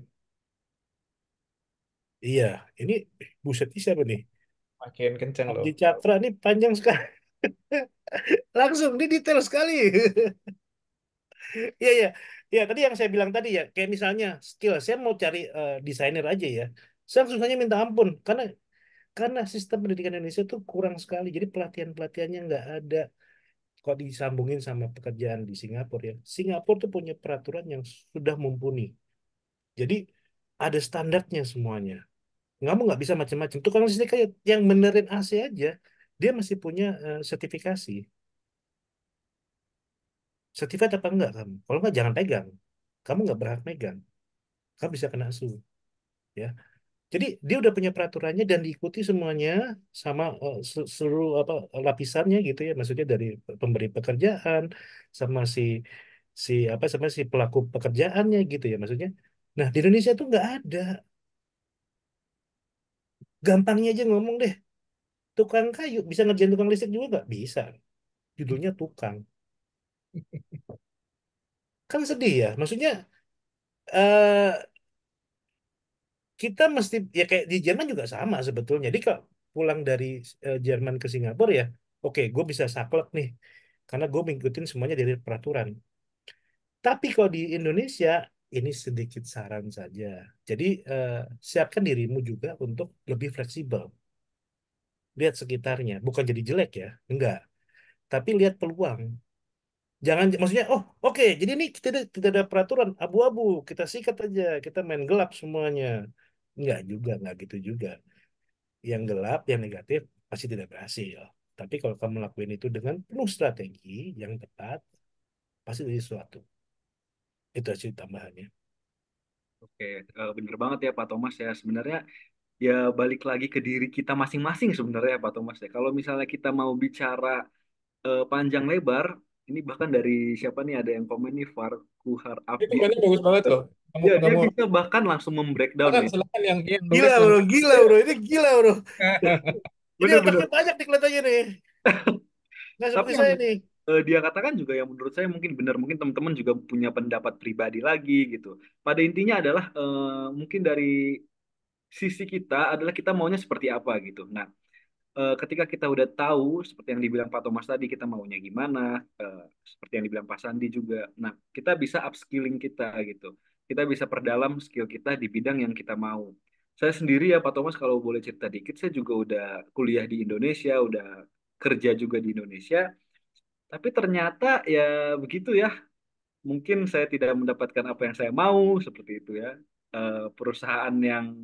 Iya, ini buset ini siapa nih? Makin kenceng loh. Abdi Cakra ini panjang sekali. Langsung, ini detail sekali. Iya, iya. Ya, tadi yang saya bilang tadi ya, kayak misalnya skill, saya mau cari desainer aja ya. Saya langsung saja minta ampun, karena sistem pendidikan Indonesia tuh kurang sekali. Jadi pelatihan-pelatihannya nggak ada. Kok disambungin sama pekerjaan di Singapura ya. Singapura tuh punya peraturan yang sudah mumpuni. Jadi ada standarnya semuanya. Kamu nggak bisa macam-macam. Tukang listrik kayak yang benerin AC aja, dia masih punya sertifikasi. Sertifikat apa enggak kamu? Kalau enggak jangan pegang. Kamu nggak berhak megang. Kamu bisa kena su. Ya. Jadi dia udah punya peraturannya dan diikuti semuanya sama seluruh apa lapisannya gitu ya. Maksudnya dari pemberi pekerjaan sama sama si pelaku pekerjaannya gitu ya maksudnya. Nah, di Indonesia tuh nggak ada. Gampangnya aja ngomong deh. Tukang kayu bisa ngerjain tukang listrik juga nggak bisa. Judulnya tukang. Kan sedih ya. Maksudnya eh kita mesti ya kayak di Jerman juga sama sebetulnya. Jadi kalau pulang dari Jerman ke Singapura ya, oke, gue bisa saklek nih karena gue mengikutin semuanya dari peraturan. Tapi kalau di Indonesia ini sedikit saran saja. Jadi siapkan dirimu juga untuk lebih fleksibel. Lihat sekitarnya, bukan jadi jelek ya, enggak. Tapi lihat peluang. Jangan maksudnya, oh oke, jadi ini kita tidak ada peraturan abu-abu, kita sikat aja, kita main gelap semuanya. Enggak juga, enggak gitu juga. Yang gelap, yang negatif pasti tidak berhasil. Tapi kalau kamu lakuin itu dengan penuh strategi yang tepat, pasti jadi sesuatu. Itu aja tambahannya. Oke, bener banget ya Pak Thomas ya. Sebenarnya ya balik lagi ke diri kita masing-masing sebenarnya Pak Thomas ya. Kalau misalnya kita mau bicara panjang lebar, ini bahkan dari siapa nih ada yang komen nih Farkuhar Ini Abdi. komennya bagus banget loh. Kamu Ya dia kamu bisa bahkan langsung membreakdown silakan nih. silakan yang nulis Gila bro, langsung. gila bro, ini gila bro. Ini otaknya Bener-bener. banyak nih kelihatannya nih. Nggak Tapi seperti yang saya nih. dia katakan juga yang menurut saya mungkin benar, mungkin teman-teman juga punya pendapat pribadi lagi gitu. Pada intinya adalah mungkin dari sisi kita adalah kita maunya seperti apa gitu. Nah, ketika kita udah tahu seperti yang dibilang Pak Thomas tadi kita maunya gimana, seperti yang dibilang Pak Sandi juga. Nah, kita bisa upskilling kita gitu. Kita bisa perdalam skill kita di bidang yang kita mau. Saya sendiri ya Pak Thomas kalau boleh cerita dikit, saya juga udah kuliah di Indonesia, udah kerja juga di Indonesia. Tapi ternyata ya begitu ya. Mungkin saya tidak mendapatkan apa yang saya mau seperti itu ya. Perusahaan yang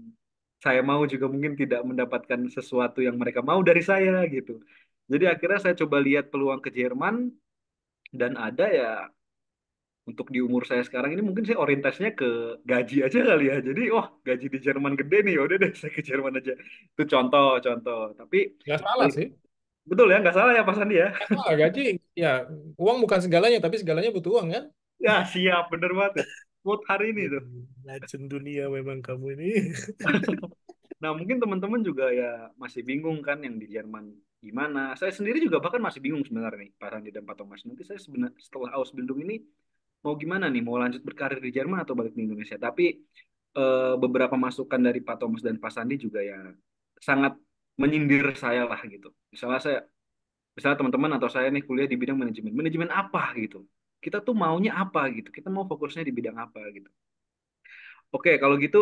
saya mau juga mungkin tidak mendapatkan sesuatu yang mereka mau dari saya gitu. Jadi akhirnya saya coba lihat peluang ke Jerman dan ada ya untuk di umur saya sekarang ini mungkin saya orientasinya ke gaji aja kali ya. Jadi oh gaji di Jerman gede nih, ya udah deh saya ke Jerman aja. Itu contoh-contoh. Tapi Nggak salah balik sih. Betul ya, nggak salah ya Pak Sandi ya? Gaji, ya uang bukan segalanya, tapi segalanya butuh uang kan? Ya siap, bener banget tuh. Quote hari ini tuh. Racun dunia memang kamu ini. Nah, mungkin teman-teman juga ya masih bingung kan yang di Jerman gimana. Saya sendiri juga bahkan masih bingung sebenarnya nih, Pak Randi dan Pak Thomas. Nanti saya sebenarnya setelah Ausbildung ini mau gimana nih? Mau lanjut berkarir di Jerman atau balik di Indonesia? Tapi beberapa masukan dari Pak Thomas dan Pak Sandi juga ya sangat menyindir saya lah gitu. Misalnya teman-teman atau saya nih kuliah di bidang manajemen. Manajemen apa gitu? Kita tuh maunya apa gitu? Kita mau fokusnya di bidang apa gitu? Oke, kalau gitu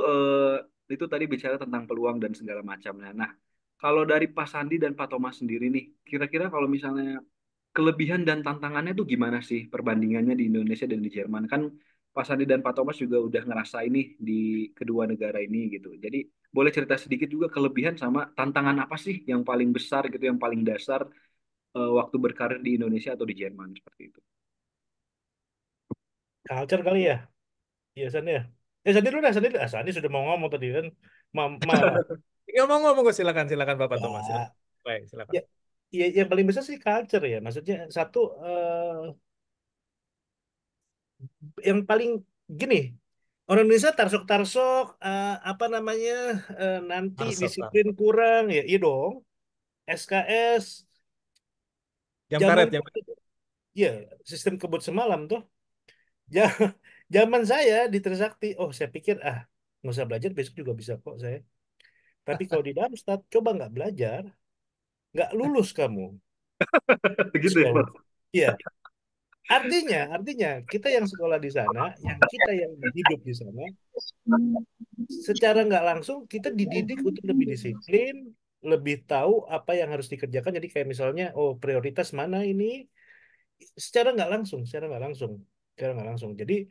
itu tadi bicara tentang peluang dan segala macamnya. Nah, kalau dari Pak Sandi dan Pak Thomas sendiri nih, kira-kira kalau misalnya kelebihan dan tantangannya tuh gimana sih perbandingannya di Indonesia dan di Jerman? Kan Pak Sandi dan Pak Thomas juga udah ngerasain nih di kedua negara ini gitu. Jadi boleh cerita sedikit juga kelebihan sama tantangan apa sih yang paling besar gitu, yang paling dasar waktu berkarir di Indonesia atau di Jerman seperti itu. Culture kali ya. Iya, San ya. Sandi dulu dah, Sandi dulu. Sandi sudah mau ngomong tadi kan. Marah. Ngomong-ngomong, silakan, silakan Bapak Thomas, silakan. Ya, Baik, silakan. ya, ya, yang paling besar sih culture ya. Maksudnya satu, yang paling gini, orang Indonesia tarsok-tarsok, apa namanya, nanti Marsok, Pak. disiplin kurang, ya iya dong. SKS, Jam zaman karet, jam ya sistem kebut semalam tuh. Ja- Zaman saya di Trisakti, oh saya pikir nggak usah belajar besok juga bisa kok saya. Tapi kalau di Darmstadt coba nggak belajar, nggak lulus kamu Begitu ya, sekolah. Pak? Iya, artinya kita yang sekolah di sana, yang kita yang hidup di sana, secara nggak langsung kita dididik untuk lebih disiplin, lebih tahu apa yang harus dikerjakan. Jadi kayak misalnya, oh prioritas mana ini, secara nggak langsung. Jadi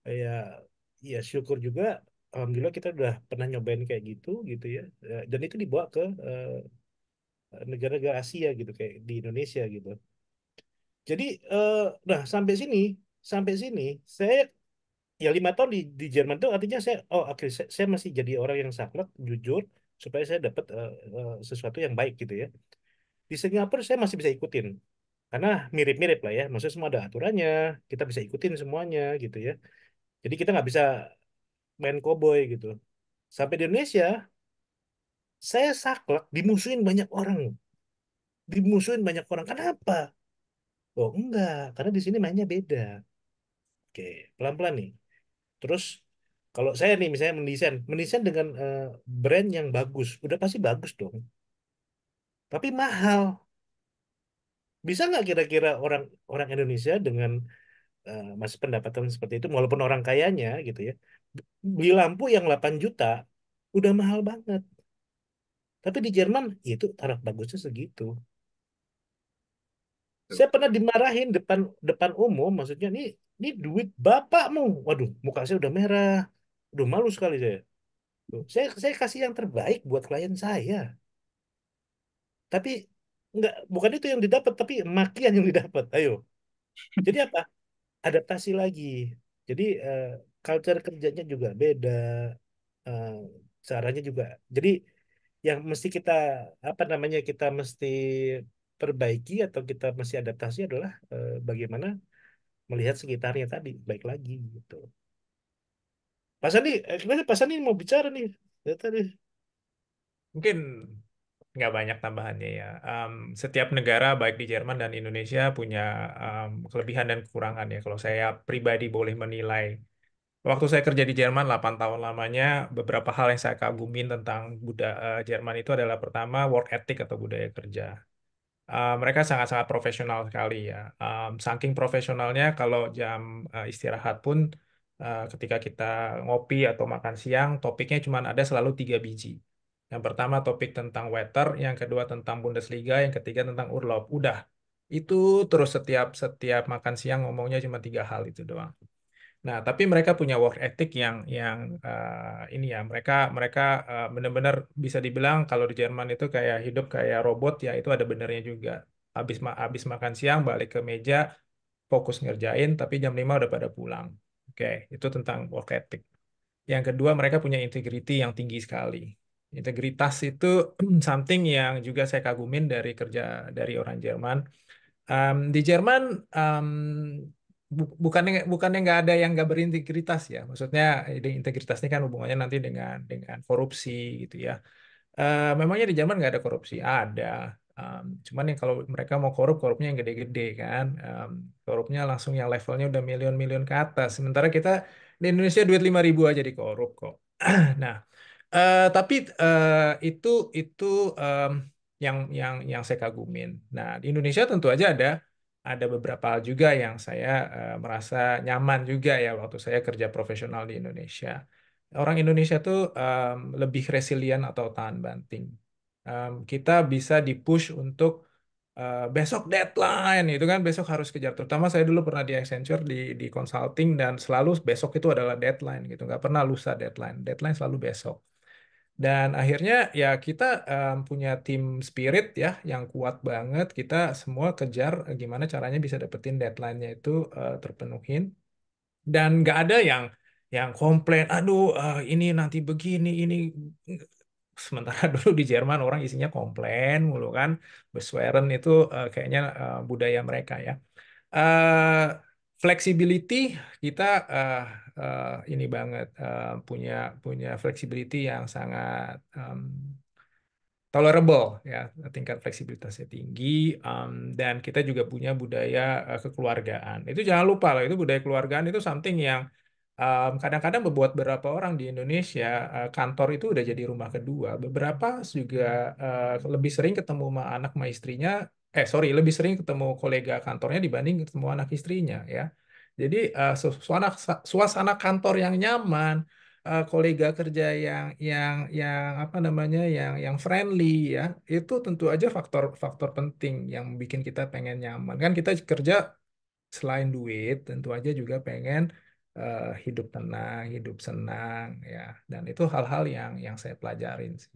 ya, ya syukur juga, alhamdulillah kita udah pernah nyobain kayak gitu, gitu ya. Dan itu dibawa ke negara-negara Asia gitu, kayak di Indonesia gitu. Jadi, nah sampai sini, saya ya 5 tahun di Jerman tuh artinya saya, oh oke, saya masih jadi orang yang saklek, jujur, supaya saya dapat sesuatu yang baik gitu ya. Di Singapura saya masih bisa ikutin, karena mirip-mirip lah ya, maksudnya semua ada aturannya, kita bisa ikutin semuanya gitu ya. Jadi kita nggak bisa main koboi gitu. Sampai di Indonesia, saya saklek, dimusuhin banyak orang. Kenapa? Oh enggak, karena di sini mainnya beda. Oke, pelan-pelan nih. Terus kalau saya nih misalnya mendesain dengan brand yang bagus, udah pasti bagus dong. Tapi mahal. Bisa nggak kira-kira orang orang Indonesia dengan masih pendapatan seperti itu, walaupun orang kayanya gitu ya, beli lampu yang 8 juta udah mahal banget. Tapi di Jerman itu taraf bagusnya segitu. Saya pernah dimarahin depan depan umum, maksudnya ini duit bapakmu. Waduh, muka saya udah merah. Udah malu sekali saya. Tuh, saya kasih yang terbaik buat klien saya. Tapi bukan itu yang didapat, tapi makian yang didapat. Ayo. Jadi apa? Adaptasi lagi. Jadi culture kerjanya juga beda, eh, caranya juga. Jadi yang mesti kita apa namanya kita mesti perbaiki atau kita mesti adaptasi adalah bagaimana melihat sekitarnya tadi baik lagi gitu. Pak Sandi, gimana Pak Sandi mau bicara nih? Ya, tadi. mungkin nggak banyak tambahannya ya. Setiap negara baik di Jerman dan Indonesia punya kelebihan dan kekurangan ya. Kalau saya pribadi boleh menilai, waktu saya kerja di Jerman 8 tahun lamanya, beberapa hal yang saya kagumin tentang budaya Jerman itu adalah pertama work ethic atau budaya kerja. Mereka sangat-sangat profesional sekali ya. Saking profesionalnya kalau jam istirahat pun ketika kita ngopi atau makan siang, topiknya cuma ada selalu 3 biji. Yang pertama topik tentang weather, yang kedua tentang Bundesliga, yang ketiga tentang Urlaub. Udah, itu terus setiap setiap makan siang ngomongnya cuma 3 hal itu doang. Nah, tapi mereka punya work ethic yang ini ya, mereka mereka benar-benar bisa dibilang kalau di Jerman itu kayak hidup kayak robot ya, itu ada benernya juga. Habis makan siang balik ke meja, fokus ngerjain, tapi jam 5 udah pada pulang. Oke, itu tentang work ethic. Yang kedua, mereka punya integrity yang tinggi sekali. Integritas itu something yang juga saya kagumin dari kerja dari orang Jerman. Di Jerman em, bukannya nggak ada yang nggak berintegritas ya. Maksudnya integritas ini kan hubungannya nanti dengan korupsi gitu ya. Memangnya di Jerman nggak ada korupsi? Ada. Cuman yang kalau mereka mau korup, korupnya yang gede-gede kan. Korupnya langsung yang levelnya udah miliun-miliun ke atas. Sementara kita di Indonesia duit 5.000 aja dikorup kok. Nah, tapi itu em, yang saya kagumin. Nah, di Indonesia tentu aja ada beberapa hal juga yang saya merasa nyaman juga ya waktu saya kerja profesional di Indonesia. Orang Indonesia tuh lebih resilient atau tahan banting. Kita bisa di-push untuk besok deadline itu kan besok harus kejar. Terutama saya dulu pernah di Accenture di consulting dan selalu besok itu adalah deadline gitu. Nggak pernah lusa deadline. Deadline selalu besok. Dan akhirnya ya kita punya tim spirit ya yang kuat banget. Kita semua kejar gimana caranya bisa dapetin deadline-nya itu terpenuhin. Dan nggak ada yang komplain, aduh ini nanti begini, ini. Sementara dulu di Jerman orang isinya komplain mulu kan. Bersweren itu kayaknya budaya mereka ya. Eh Flexibility kita ini banget punya punya flexibility yang sangat tolerable ya, tingkat fleksibilitasnya tinggi, dan kita juga punya budaya kekeluargaan. Itu jangan lupa loh, itu budaya kekeluargaan itu something yang kadang-kadang membuat beberapa orang di Indonesia kantor itu udah jadi rumah kedua. Beberapa juga lebih sering ketemu sama anak sama istrinya, sorry, lebih sering ketemu kolega kantornya dibanding ketemu anak istrinya ya. Jadi suasana kantor yang nyaman, kolega kerja yang apa namanya yang friendly ya, itu tentu aja faktor-faktor penting yang bikin kita pengen nyaman. Kan kita kerja selain duit tentu aja juga pengen hidup tenang, hidup senang ya. Dan itu hal-hal yang saya pelajarin sih.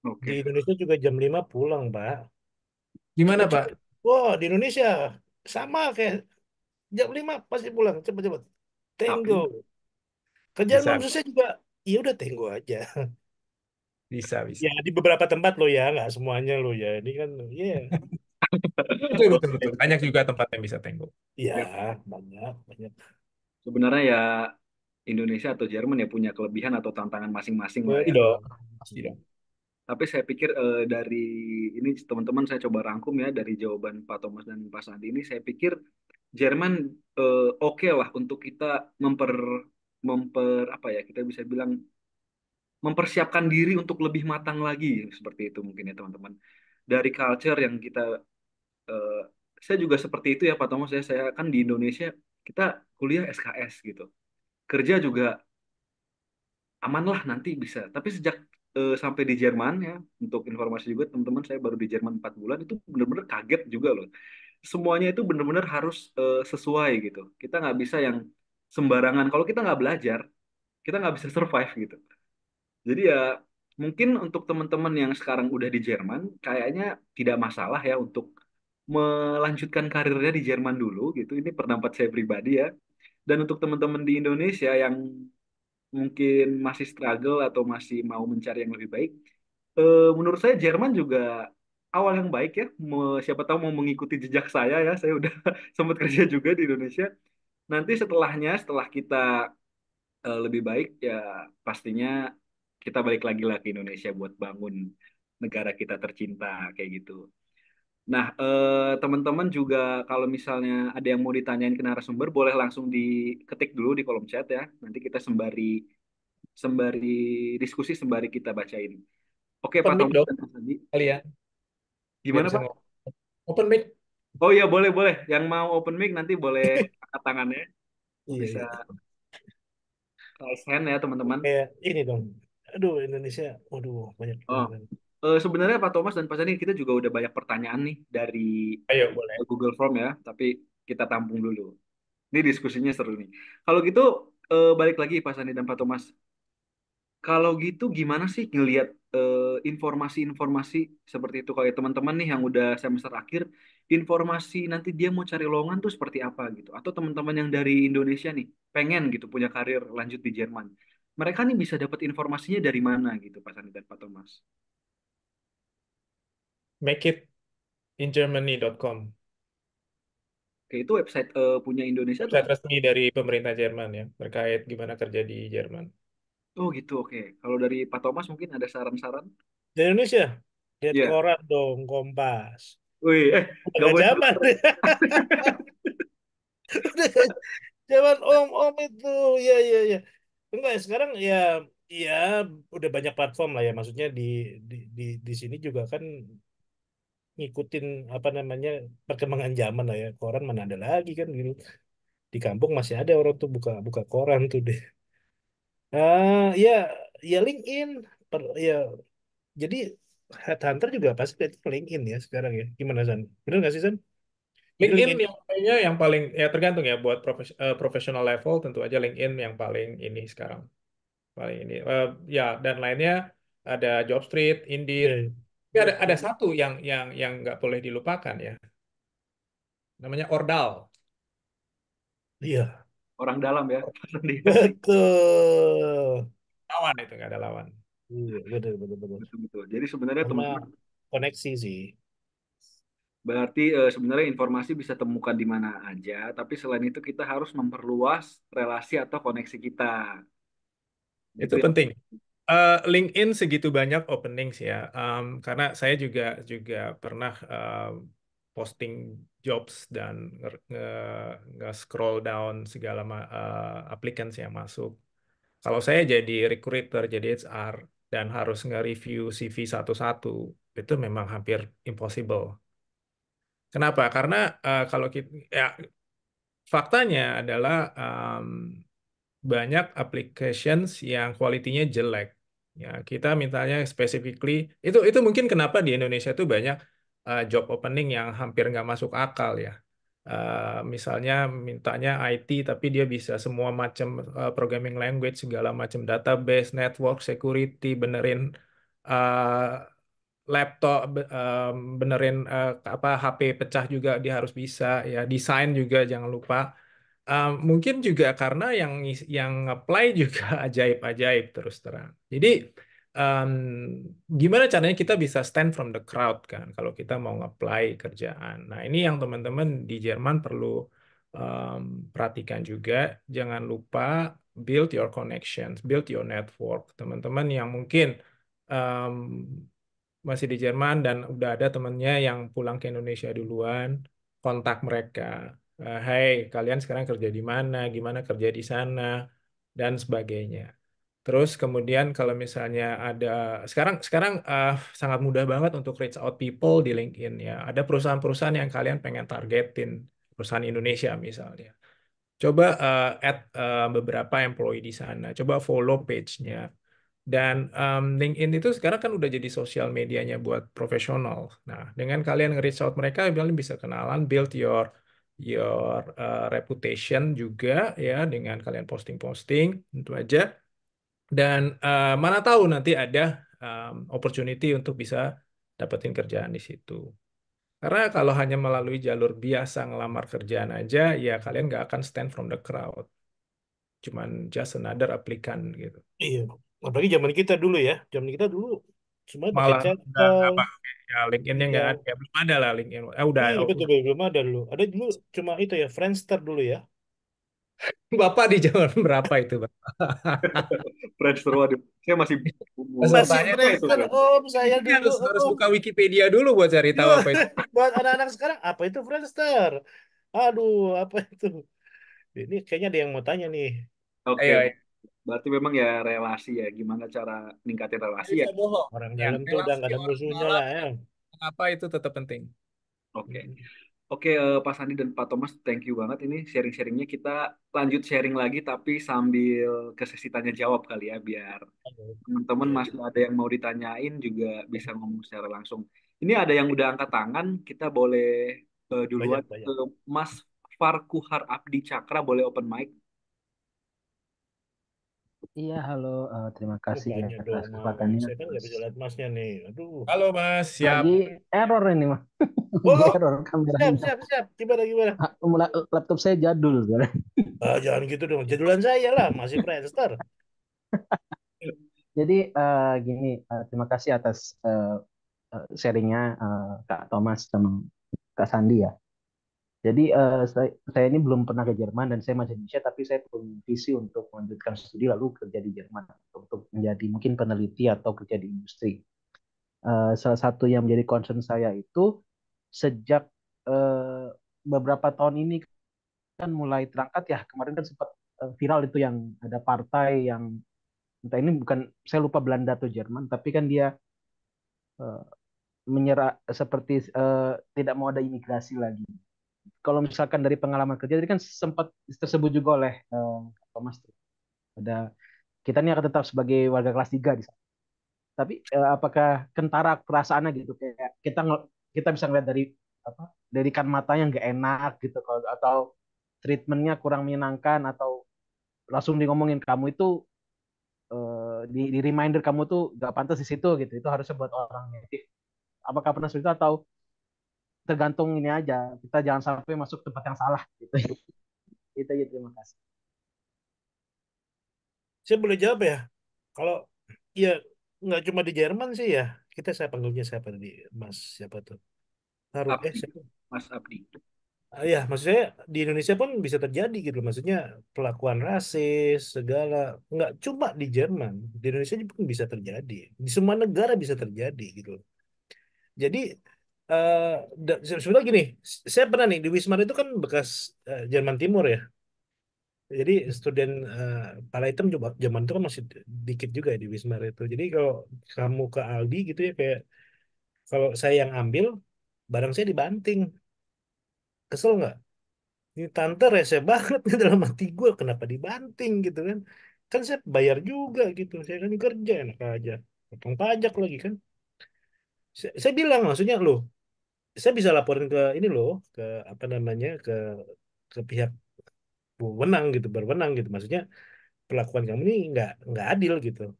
Di Oke. Indonesia juga jam 5 pulang, Pak. Gimana Pak? Cepet-cepet. Wah, di Indonesia sama kayak jam 5 pasti pulang. Cepet-cepet. Tenggo. Tapi Kerjaan belum Bisa, selesai juga. Ya udah tenggo aja. bisa. Ya di beberapa tempat lo ya, nggak semuanya lo ya. Ini kan, ya, Betul. Banyak juga tempat yang bisa tengok. ya ya, banyak, banyak. sebenarnya ya Indonesia atau Jerman ya punya kelebihan atau tantangan masing-masing lah Pasti ya. dong. Pasti dong. Tapi saya pikir dari ini teman-teman saya coba rangkum ya dari jawaban Pak Thomas dan Pak Sandi ini, saya pikir Jerman oke lah untuk kita memper memper apa ya, kita bisa bilang mempersiapkan diri untuk lebih matang lagi seperti itu mungkin ya teman-teman. Dari culture yang kita eh, saya juga seperti itu ya Pak Thomas ya, saya kan di Indonesia kita kuliah SKS gitu. Kerja juga aman lah nanti bisa. Tapi sejak sampai di Jerman ya, untuk informasi juga teman-teman, saya baru di Jerman 4 bulan, itu benar-benar kaget juga loh. Semuanya itu benar-benar harus sesuai gitu. Kita nggak bisa yang sembarangan. Kalau kita nggak belajar, kita nggak bisa survive gitu. Jadi ya mungkin untuk teman-teman yang sekarang udah di Jerman, kayaknya tidak masalah ya untuk melanjutkan karirnya di Jerman dulu gitu. Ini pendapat saya pribadi ya. Dan untuk teman-teman di Indonesia yang mungkin masih struggle atau masih mau mencari yang lebih baik, menurut saya Jerman juga awal yang baik ya. Siapa tahu mau mengikuti jejak ya. Saya udah sempat kerja juga di Indonesia. Nanti setelahnya, setelah kita lebih baik ya, pastinya kita balik lagi lah ke Indonesia buat bangun negara kita tercinta kayak gitu. Nah, teman-teman juga kalau misalnya ada yang mau ditanyain ke narasumber, boleh langsung diketik dulu di kolom chat ya. Nanti kita sembari sembari diskusi, sembari kita bacain. Oke, Pak Open mic Thomas dong dan Mas Andi. kalian biar Gimana, bisa Pak? ngomong. Open mic. Oh iya, boleh, boleh. Yang mau open mic nanti boleh angkat tangannya. Iya, Bisa iya. raise hand ya, teman-teman. Kayak ini dong. Aduh, Indonesia. Waduh, banyak Oh, banget. sebenarnya Pak Thomas dan Pak Sandi, kita juga udah banyak pertanyaan nih dari Ayo, boleh. Google Form ya, tapi kita tampung dulu. Ini diskusinya seru nih. Kalau gitu, balik lagi Pak Sandi dan Pak Thomas. Kalau gitu gimana sih ngelihat informasi-informasi seperti itu, kayak teman-teman nih yang udah semester akhir, informasi nanti dia mau cari lowongan tuh seperti apa gitu, atau teman-teman yang dari Indonesia nih pengen gitu punya karir lanjut di Jerman. mereka nih bisa dapat informasinya dari mana gitu Pak Sandi dan Pak Thomas? Makeitingermany.com. Oke, itu website punya Indonesia atau Website resmi dari pemerintah Jerman ya, terkait gimana kerja di Jerman. oh gitu, oke. Kalau dari Pak Thomas mungkin ada saran-saran? Di Indonesia, lihat Iya. koran dong, Kompas. Wih, Udah nggak gak boleh. zaman. Udah gak zaman om-om itu. Ya, ya, ya. Enggak, sekarang ya, ya udah banyak platform lah ya. Maksudnya di sini juga kan ngikutin apa namanya perkembangan zaman lah ya. Koran mana ada lagi kan gitu. Di kampung masih ada orang tuh buka buka koran tuh deh. Ya, ya LinkedIn. Ya, jadi headhunter juga pasti lihat LinkedIn ya sekarang ya. Gimana San? Bener nggak sih San? Jadi LinkedIn LinkedIn. yang kayaknya yang paling ya tergantung ya buat professional level tentu aja LinkedIn yang paling ini sekarang paling ini. Ya dan lainnya ada Jobstreet, Indeed. Ya, Tapi ya. ada satu yang nggak boleh dilupakan ya, namanya Ordal. Iya, Orang dalam ya, Pak Sandi. betul. Lawan itu nggak ada lawan. Iya, betul, betul, betul. Betul, betul. Jadi sebenarnya Karena teman-teman koneksi sih. berarti sebenarnya informasi bisa temukan di mana aja, tapi selain itu kita harus memperluas relasi atau koneksi kita. Gitu Itu ya. penting. LinkedIn segitu banyak openings ya, karena saya juga pernah posting jobs dan nge-scroll down segala applicants yang masuk. Kalau saya jadi recruiter, jadi HR, dan harus nge-review CV satu-satu, itu memang hampir impossible. Kenapa? Karena kalau kita, ya faktanya adalah banyak applications yang kualitinya jelek. Ya, kita mintanya specifically itu mungkin kenapa di Indonesia itu banyak job opening yang hampir nggak masuk akal ya. Misalnya mintanya IT tapi dia bisa semua macam programming language, segala macam database, network, security, benerin uh, laptop, benerin apa HP pecah juga dia harus bisa ya, desain juga jangan lupa. Mungkin juga karena yang apply juga ajaib-ajaib terus terang. Jadi um, gimana caranya kita bisa stand from the crowd kan kalau kita mau apply kerjaan. Nah ini yang teman-teman di Jerman perlu perhatikan juga. Jangan lupa build your connections, build your network. Teman-teman yang mungkin um, masih di Jerman dan udah ada temennya yang pulang ke Indonesia duluan, kontak mereka. Hai, kalian sekarang kerja di mana? Gimana kerja di sana? Dan sebagainya. Terus kemudian kalau misalnya ada sekarang sekarang sangat mudah banget untuk reach out people di LinkedIn ya. Ada perusahaan-perusahaan yang kalian pengen targetin, perusahaan Indonesia misalnya. Coba add beberapa employee di sana. Coba follow page-nya. Dan LinkedIn itu sekarang kan udah jadi sosial medianya buat profesional. Nah, dengan kalian nge-reach out mereka, kalian bisa kenalan, build your reputation juga ya dengan kalian posting-posting, tentu aja. Dan mana tahu nanti ada opportunity untuk bisa dapetin kerjaan di situ. Karena kalau hanya melalui jalur biasa ngelamar kerjaan aja, ya kalian nggak akan stand from the crowd. Cuman just another applicant gitu. Iya. Apalagi zaman kita dulu ya. Zaman kita dulu semuanya pakai Malah nggak chatball. pakai ya LinkedIn-nya nggak Iya. ada, ya, belum ada lah LinkedIn. Udah, Iya, betul, betul. Belum ada dulu. Ada dulu cuma itu ya, Friendster dulu ya. Bapak di zaman berapa itu, Pak? Friendster, waduh, saya masih umur Masih Pesertanya berapa itu Friendster, Friends? om saya ini dulu. harus Om. buka Wikipedia dulu buat cari tahu Iya. apa itu. Buat anak-anak sekarang, apa itu Friendster? Aduh, apa itu? Ini kayaknya ada yang mau tanya nih. Oke, Ayo, ayo. berarti memang ya relasi ya, gimana cara ningkatin Nggak relasi ya. bisa bohong. Orang Ya, dalam tuh udah relasi nggak ada orang musuhnya dalam lah ya. apa itu tetap penting. Oke, oke, Pak Sandi dan Pak Thomas, thank you banget ini sharing-sharingnya. Kita lanjut sharing lagi, tapi sambil ke sesi tanya jawab kali ya, biar teman-teman Ya, masih ada yang mau ditanyain juga bisa ngomong secara langsung. Ini ada yang udah angkat tangan, kita boleh duluan banyak, ke banyak. Mas Farkuhar Abdi Cakra, boleh open mic. Iya, halo. Terima Oh, kasih ya banyak atas dong, Mas. kesempatannya. Saya kan nggak Terus bisa lihat Masnya nih. Aduh. Halo Mas, siap. lagi error ini, Mas. Oh, Lagi oh, error siap, kameranya. siap, siap. Gimana, gimana? Laptop saya jadul sebenarnya. Jangan gitu dong. Jadulan saya lah, masih Friendster. Jadi gini, terima kasih atas sharingnya Kak Thomas sama Kak Sandi ya. Jadi saya ini belum pernah ke Jerman dan saya masih Indonesia, tapi saya punya visi untuk melanjutkan studi lalu kerja di Jerman untuk menjadi mungkin peneliti atau kerja di industri. Salah satu yang menjadi concern saya itu sejak eh, beberapa tahun ini kan mulai terangkat ya. Kemarin kan sempat viral itu yang ada partai yang entah ini bukan saya lupa Belanda atau Jerman, tapi kan dia eh, menyerah seperti tidak mau ada imigrasi lagi. Kalau misalkan dari pengalaman kerja, tadi kan sempat tersebut juga oleh Thomas tuh. Ada kita ini akan tetap sebagai warga kelas 3 di sana. Tapi apakah kentara perasaannya gitu kayak kita bisa ngeliat dari apa dari kan matanya nggak enak gitu kalau atau treatmentnya kurang menyenangkan atau langsung di ngomongin kamu itu di reminder kamu tuh nggak pantas di situ gitu itu harusnya buat orang native apakah pernah seperti itu atau tergantung ini aja kita jangan sampai masuk tempat yang salah gitu itu aja terima kasih. Saya boleh jawab ya. Kalau ya nggak cuma di Jerman sih ya. Saya panggilnya siapa tadi? Mas siapa tuh? Abdi, Siapa? Mas Abdi. Ya, maksud saya di Indonesia pun bisa terjadi gitu. Maksudnya pelakuan rasis segala nggak cuma di Jerman, di Indonesia pun bisa terjadi. Di semua negara bisa terjadi gitu. Jadi eh sebenarnya gini, saya pernah nih di Wisma itu kan bekas Jerman Timur ya. Jadi student pala hitam juga zaman itu kan masih dikit juga ya di Wisma itu. Jadi kalau kamu ke Aldi gitu ya kayak kalau saya yang ambil barang saya dibanting, kesel nggak? Ini tante rese banget nih dalam hati gue kenapa dibanting gitu kan? Kan saya bayar juga gitu, saya kan kerja enak aja, potong pajak lagi kan? Saya bilang maksudnya loh, saya bisa laporin ke ini loh, ke apa namanya ke pihak berwenang gitu, berwenang gitu. Maksudnya perlakuan kamu ini nggak adil gitu.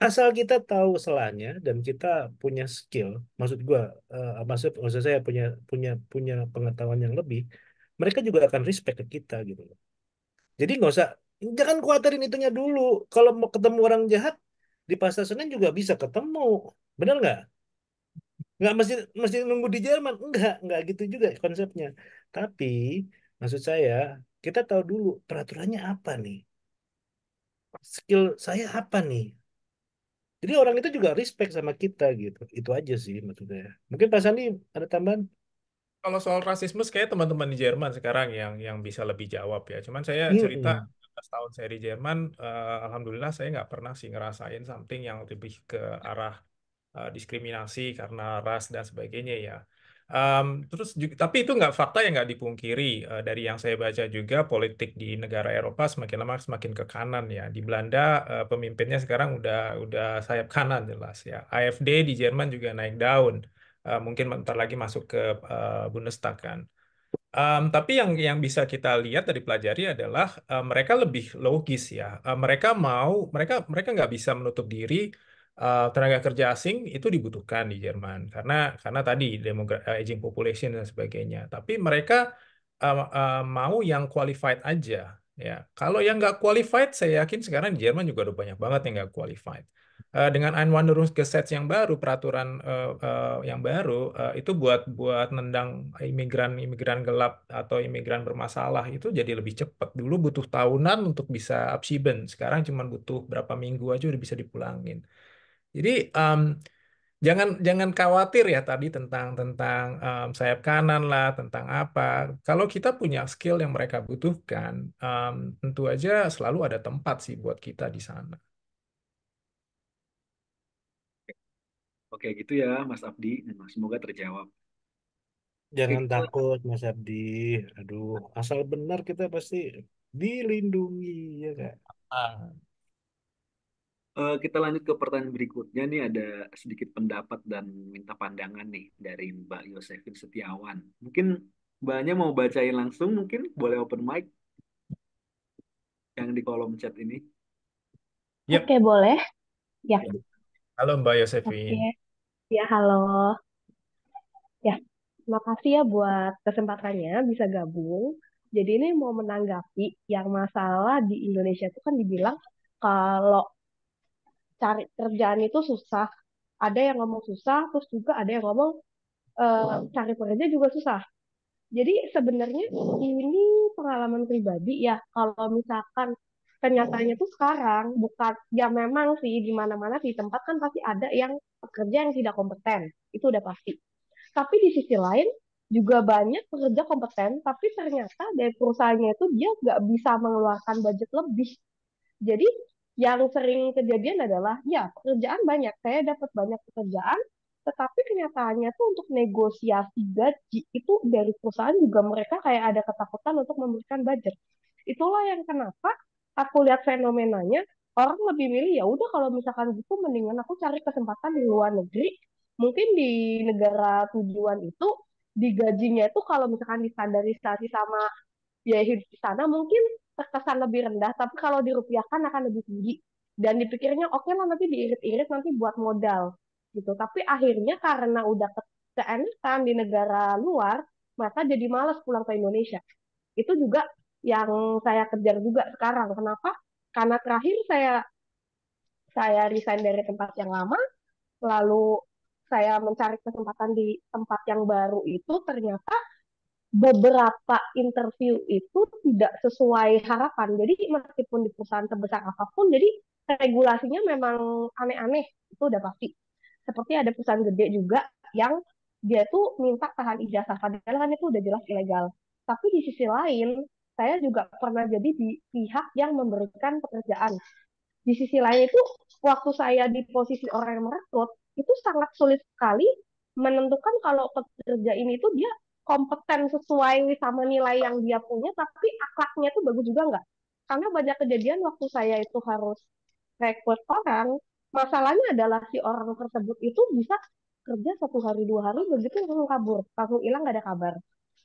Asal kita tahu salahnya dan kita punya skill, maksud gua, maksud saya punya punya punya pengetahuan yang lebih, mereka juga akan respect ke kita gitu loh. Jadi nggak usah, jangan khawatirin itunya dulu. Kalau mau ketemu orang jahat di Pasar Senen juga bisa ketemu, benar nggak? Nggak mesti mesti nunggu di Jerman, nggak gitu juga konsepnya. Tapi maksud saya kita tahu dulu peraturannya apa nih, skill saya apa nih. Jadi orang itu juga respect sama kita gitu. Itu aja sih maksudnya. Mungkin Pak Sandi ada tambahan? Kalau soal rasisme, kayak teman-teman di Jerman sekarang yang bisa lebih jawab ya. Cuman saya cerita Mm-mm. 15 tahun saya di Jerman, alhamdulillah saya nggak pernah sih ngerasain something yang lebih ke arah diskriminasi karena ras dan sebagainya ya. Terus juga, tapi itu nggak fakta yang nggak dipungkiri. Dari yang saya baca juga politik di negara Eropa semakin lama semakin ke kanan ya. Di Belanda pemimpinnya sekarang udah sayap kanan jelas ya. AfD di Jerman juga naik daun. Mungkin bentar lagi masuk ke Bundestag kan. Tapi yang bisa kita lihat dari pelajari adalah mereka lebih logis ya. Mereka nggak bisa menutup diri tenaga kerja asing itu dibutuhkan di Jerman karena tadi aging population dan sebagainya. Tapi mereka mau yang qualified aja ya. Kalau yang nggak qualified, saya yakin sekarang di Jerman juga udah banyak banget yang nggak qualified. Dengan Einwanderungsgesetz yang baru, peraturan yang baru itu buat buat nendang imigran gelap atau imigran bermasalah itu jadi lebih cepat. Dulu butuh tahunan untuk bisa abschieben, sekarang cuma butuh berapa minggu aja udah bisa dipulangin. Jadi jangan jangan khawatir ya tadi tentang tentang sayap kanan lah, tentang apa. Kalau kita punya skill yang mereka butuhkan, tentu aja selalu ada tempat sih buat kita di sana. Oke gitu ya Mas Abdi. Nah, semoga terjawab. Oke, Jangan takut Mas Abdi. Aduh, asal benar kita pasti dilindungi ya Kak. Ah. kita lanjut ke pertanyaan berikutnya nih ada sedikit pendapat dan minta pandangan nih dari Mbak Yosefin Setiawan. Mungkin Mbaknya mau bacain langsung mungkin boleh open mic yang di kolom chat ini. Yep. Oke, boleh. Ya, Halo Mbak Yosefin. oke. Ya, halo. Ya, terima kasih ya buat kesempatannya bisa gabung. Jadi ini mau menanggapi yang masalah di Indonesia itu kan dibilang kalau cari kerjaan itu susah. Ada yang ngomong susah, terus juga ada yang ngomong cari pekerja juga susah. Jadi sebenarnya ini pengalaman pribadi ya. Kalau misalkan kenyataannya tuh sekarang bukan ya memang sih di mana-mana di tempat kan pasti ada yang pekerja yang tidak kompeten. Itu udah pasti. Tapi di sisi lain juga banyak pekerja kompeten, tapi ternyata dari perusahaannya itu dia nggak bisa mengeluarkan budget lebih. Jadi yang sering kejadian adalah ya pekerjaan banyak, saya dapat banyak pekerjaan, tetapi kenyataannya tuh untuk negosiasi gaji itu dari perusahaan juga mereka kayak ada ketakutan untuk memberikan budget. Itulah yang kenapa aku lihat fenomenanya orang lebih milih ya udah kalau misalkan gitu mendingan aku cari kesempatan di luar negeri. Mungkin di negara tujuan itu di gajinya itu kalau misalkan distandarisasi sama biaya hidup di sana mungkin terkesan lebih rendah, tapi kalau dirupiahkan akan lebih tinggi. Dan dipikirnya oke lah nanti diirit-irit nanti buat modal gitu. Tapi akhirnya karena udah keenakan di negara luar, maka jadi malas pulang ke Indonesia. Itu juga yang saya kejar juga sekarang. Kenapa? Karena terakhir saya resign dari tempat yang lama, lalu saya mencari kesempatan di tempat yang baru itu ternyata beberapa interview itu tidak sesuai harapan. Jadi meskipun di perusahaan sebesar apapun, jadi regulasinya memang aneh-aneh, itu udah pasti. Seperti ada perusahaan gede juga yang dia tuh minta tahan ijazah, padahal kan itu udah jelas ilegal. Tapi di sisi lain, saya juga pernah jadi di pihak yang memberikan pekerjaan. Di sisi lain itu, waktu saya di posisi orang yang merekrut, itu sangat sulit sekali menentukan kalau pekerja ini tuh dia kompeten sesuai sama nilai yang dia punya, tapi akhlaknya tuh bagus juga nggak. Karena banyak kejadian waktu saya itu harus rekrut orang, masalahnya adalah si orang tersebut itu bisa kerja 1 hari 2 hari, begitu langsung kabur, langsung hilang nggak ada kabar.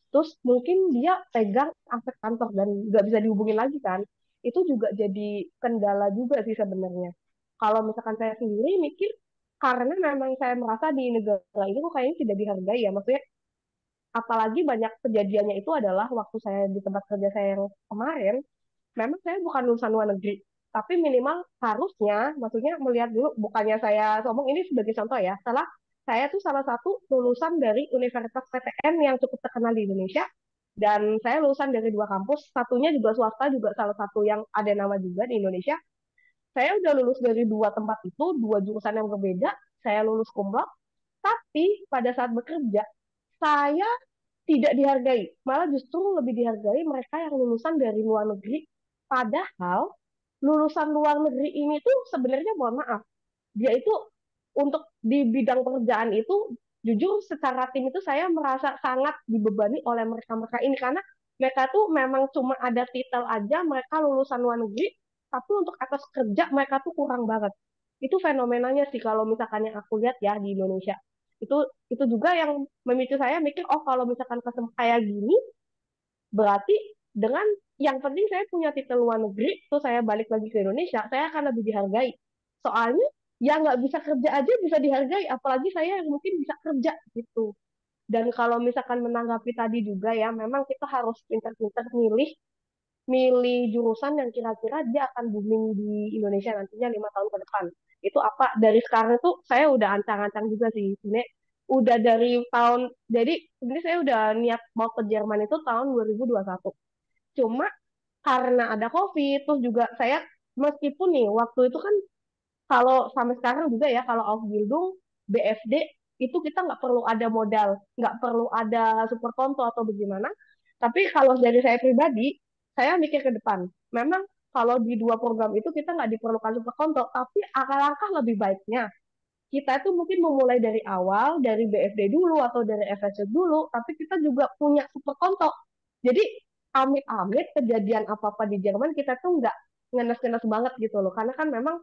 Terus mungkin dia pegang aset kantor dan nggak bisa dihubungin lagi kan. Itu juga jadi kendala juga sih sebenarnya. Kalau misalkan saya sendiri mikir, karena memang saya merasa di negara ini kok kayaknya tidak dihargai ya. Maksudnya apalagi banyak kejadiannya itu adalah waktu saya di tempat kerja saya yang kemarin, memang saya bukan lulusan luar negeri. Tapi minimal harusnya, maksudnya melihat dulu, bukannya saya ngomong ini sebagai contoh ya, salah saya tuh salah satu lulusan dari Universitas PTN yang cukup terkenal di Indonesia, dan saya lulusan dari 2 kampus, satunya juga swasta, juga salah satu yang ada nama juga di Indonesia. Saya udah lulus dari 2 tempat itu, 2 jurusan yang berbeda, saya lulus cum laude, tapi pada saat bekerja, saya tidak dihargai. Malah justru lebih dihargai mereka yang lulusan dari luar negeri. Padahal lulusan luar negeri ini tuh sebenarnya mohon maaf, dia itu untuk di bidang pekerjaan itu jujur secara tim itu saya merasa sangat dibebani oleh mereka-mereka ini karena mereka tuh memang cuma ada titel aja mereka lulusan luar negeri, tapi untuk atas kerja mereka tuh kurang banget. Itu fenomenanya sih kalau misalkan yang aku lihat ya di Indonesia. Itu juga yang memicu saya mikir oh kalau misalkan kesempatan kayak gini berarti dengan yang penting saya punya titel luar negeri, terus saya balik lagi ke Indonesia, saya akan lebih dihargai. Soalnya yang nggak bisa kerja aja bisa dihargai, apalagi saya yang mungkin bisa kerja gitu. Dan kalau misalkan menanggapi tadi juga ya, memang kita harus pintar-pintar milih milih jurusan yang kira-kira dia akan booming di Indonesia nantinya 5 tahun ke depan. Itu apa dari sekarang itu saya udah ancang-ancang juga sih. Sebenarnya udah dari tahun jadi sebenarnya saya udah niat mau ke Jerman itu tahun 2021. Cuma karena ada COVID terus juga saya meskipun nih waktu itu kan kalau sampai sekarang juga ya kalau Ausbildung BFD itu kita nggak perlu ada modal, nggak perlu ada super konto atau bagaimana. Tapi kalau dari saya pribadi, saya mikir ke depan. Memang kalau di 2 program itu kita nggak diperlukan super konto, tapi alangkah lebih baiknya kita itu mungkin memulai dari awal, dari BFD dulu atau dari FSC dulu, tapi kita juga punya super konto. Jadi amit-amit kejadian apa-apa di Jerman kita tuh nggak ngenes-ngenes banget gitu loh. Karena kan memang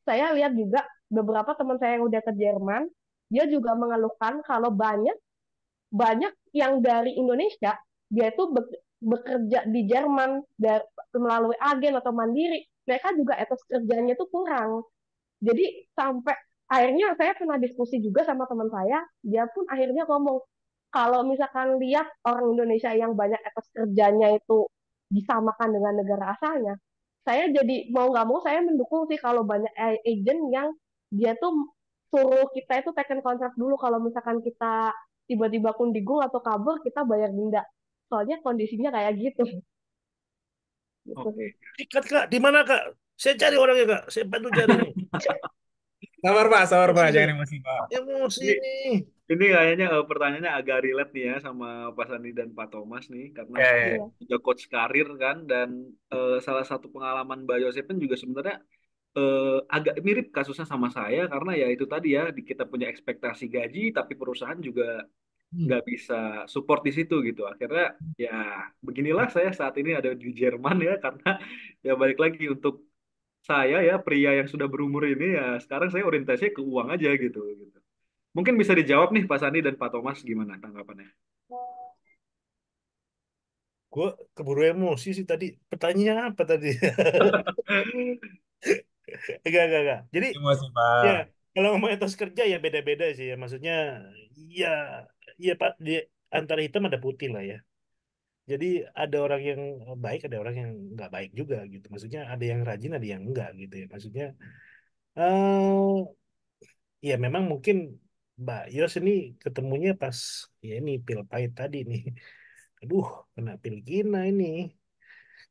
saya lihat juga beberapa teman saya yang udah ke Jerman, dia juga mengeluhkan kalau banyak banyak yang dari Indonesia dia itu bekerja di Jerman melalui agen atau mandiri, mereka juga etos kerjanya itu kurang. Jadi sampai akhirnya saya pernah diskusi juga sama teman saya, dia pun akhirnya ngomong, kalau misalkan lihat orang Indonesia yang banyak etos kerjanya itu disamakan dengan negara asalnya, saya jadi mau nggak mau saya mendukung sih kalau banyak agent yang dia tuh suruh kita itu taken kontrak dulu kalau misalkan kita tiba-tiba kundigung atau kabur kita bayar denda. Soalnya kondisinya kayak gitu. Gitu sih. Oke. Kak, Kak, di mana Kak? Saya cari orangnya Kak. Saya bantu cari nih. Sabar Pak, Emosi jangan nih. emosi Pak. Emosi Ini, nih. ini kayaknya pertanyaannya agak relate nih ya sama Pak Sandi dan Pak Thomas nih, karena Oke, Iya. juga coach karir kan, dan salah satu pengalaman Mbak Yosep kan juga sebenarnya agak mirip kasusnya sama saya, karena ya itu tadi ya, kita punya ekspektasi gaji, tapi perusahaan juga nggak bisa support di situ gitu. Akhirnya ya beginilah saya saat ini ada di Jerman ya, karena ya balik lagi untuk saya ya pria yang sudah berumur ini ya sekarang saya orientasinya ke uang aja gitu. Mungkin bisa dijawab nih Pak Sandi dan Pak Thomas gimana tanggapannya? Gue keburu emosi sih tadi. Pertanyaannya apa tadi? Enggak. Jadi emosi ya Pak. kalau ngomong etos kerja ya beda-beda sih ya. Maksudnya ya ya Pak di antara hitam ada putih lah ya. Jadi ada orang yang baik, ada orang yang nggak baik juga gitu. Maksudnya ada yang rajin, ada yang enggak gitu ya. Maksudnya ya memang mungkin Mbak Yos ini ketemunya pas ya ini pil pahit tadi nih. Aduh, kena pil gina ini.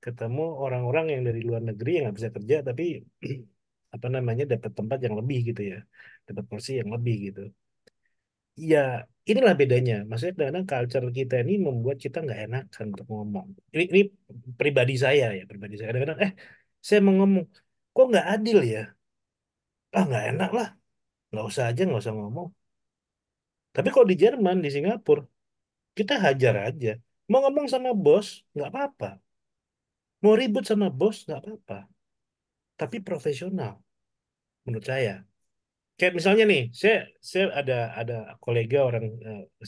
Ketemu orang-orang yang dari luar negeri yang nggak bisa kerja tapi apa namanya dapat tempat yang lebih gitu ya, dapat porsi yang lebih gitu. Ya inilah bedanya. Maksudnya kadang-kadang culture kita ini membuat kita nggak enakan untuk ngomong. Ini pribadi saya ya, pribadi saya. Kadang-kadang saya mau ngomong, kok nggak adil ya? Ah nggak enak lah, nggak usah aja, nggak usah ngomong. Tapi kalau di Jerman, di Singapura, kita hajar aja. Mau ngomong sama bos, nggak apa-apa. Mau ribut sama bos, nggak apa-apa. Tapi profesional, menurut saya. Kayak misalnya nih, saya ada kolega orang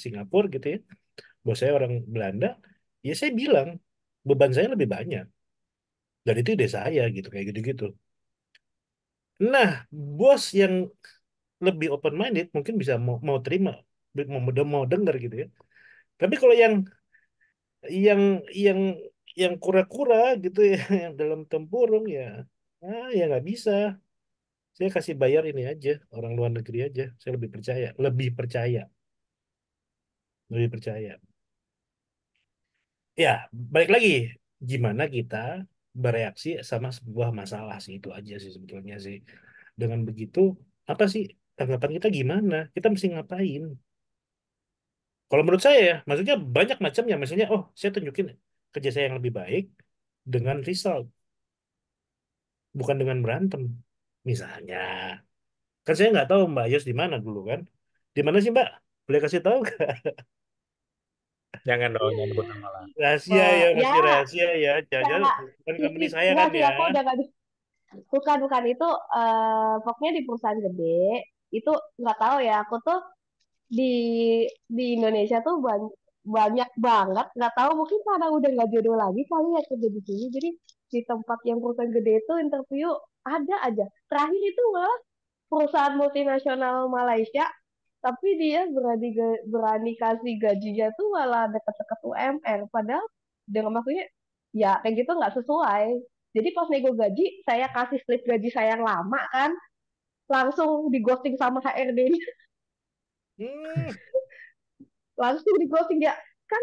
Singapura gitu ya, bos saya orang Belanda, ya saya bilang beban saya lebih banyak. Dan itu ide saya gitu, kayak gitu-gitu. Nah, bos yang lebih open minded mungkin bisa mau terima, mau dengar gitu ya. Tapi kalau yang yang yang kura-kura gitu ya, yang dalam tempurung ya, ya nggak bisa. Saya kasih bayar ini aja, orang luar negeri aja. Saya lebih percaya. Ya, balik lagi, gimana kita bereaksi sama sebuah masalah sih itu aja sih sebetulnya sih. Dengan begitu, apa sih tanggapan kita gimana? Kita mesti ngapain? Kalau menurut saya ya, maksudnya banyak macamnya. Misalnya, oh, saya tunjukin kerja saya yang lebih baik dengan result, bukan dengan berantem. Misalnya, kan saya nggak tahu Mbak Yos di mana dulu kan? Di mana sih Mbak? Boleh kasih tahu nggak? Jangan dong, jangan sebut nama lah. Rahasia ya, Ya, masih rahasia ya. Jangan-jangan kayak bukan company saya enggak kan sih ya. aku udah gak bukan itu pokoknya di perusahaan gede itu nggak tahu ya aku tuh di di Indonesia tuh banyak banget nggak tahu mungkin karena udah nggak jodoh lagi kali ya kerja di sini jadi di tempat yang perusahaan gede itu interview ada aja terakhir itu malah perusahaan multinasional Malaysia tapi dia berani kasih gajinya tuh malah deket-deket UMR padahal dengan maksudnya ya kayak gitu nggak sesuai jadi pas nego gaji saya kasih slip gaji saya yang lama kan langsung di ghosting sama HRD Hmm, langsung di ghosting ya kan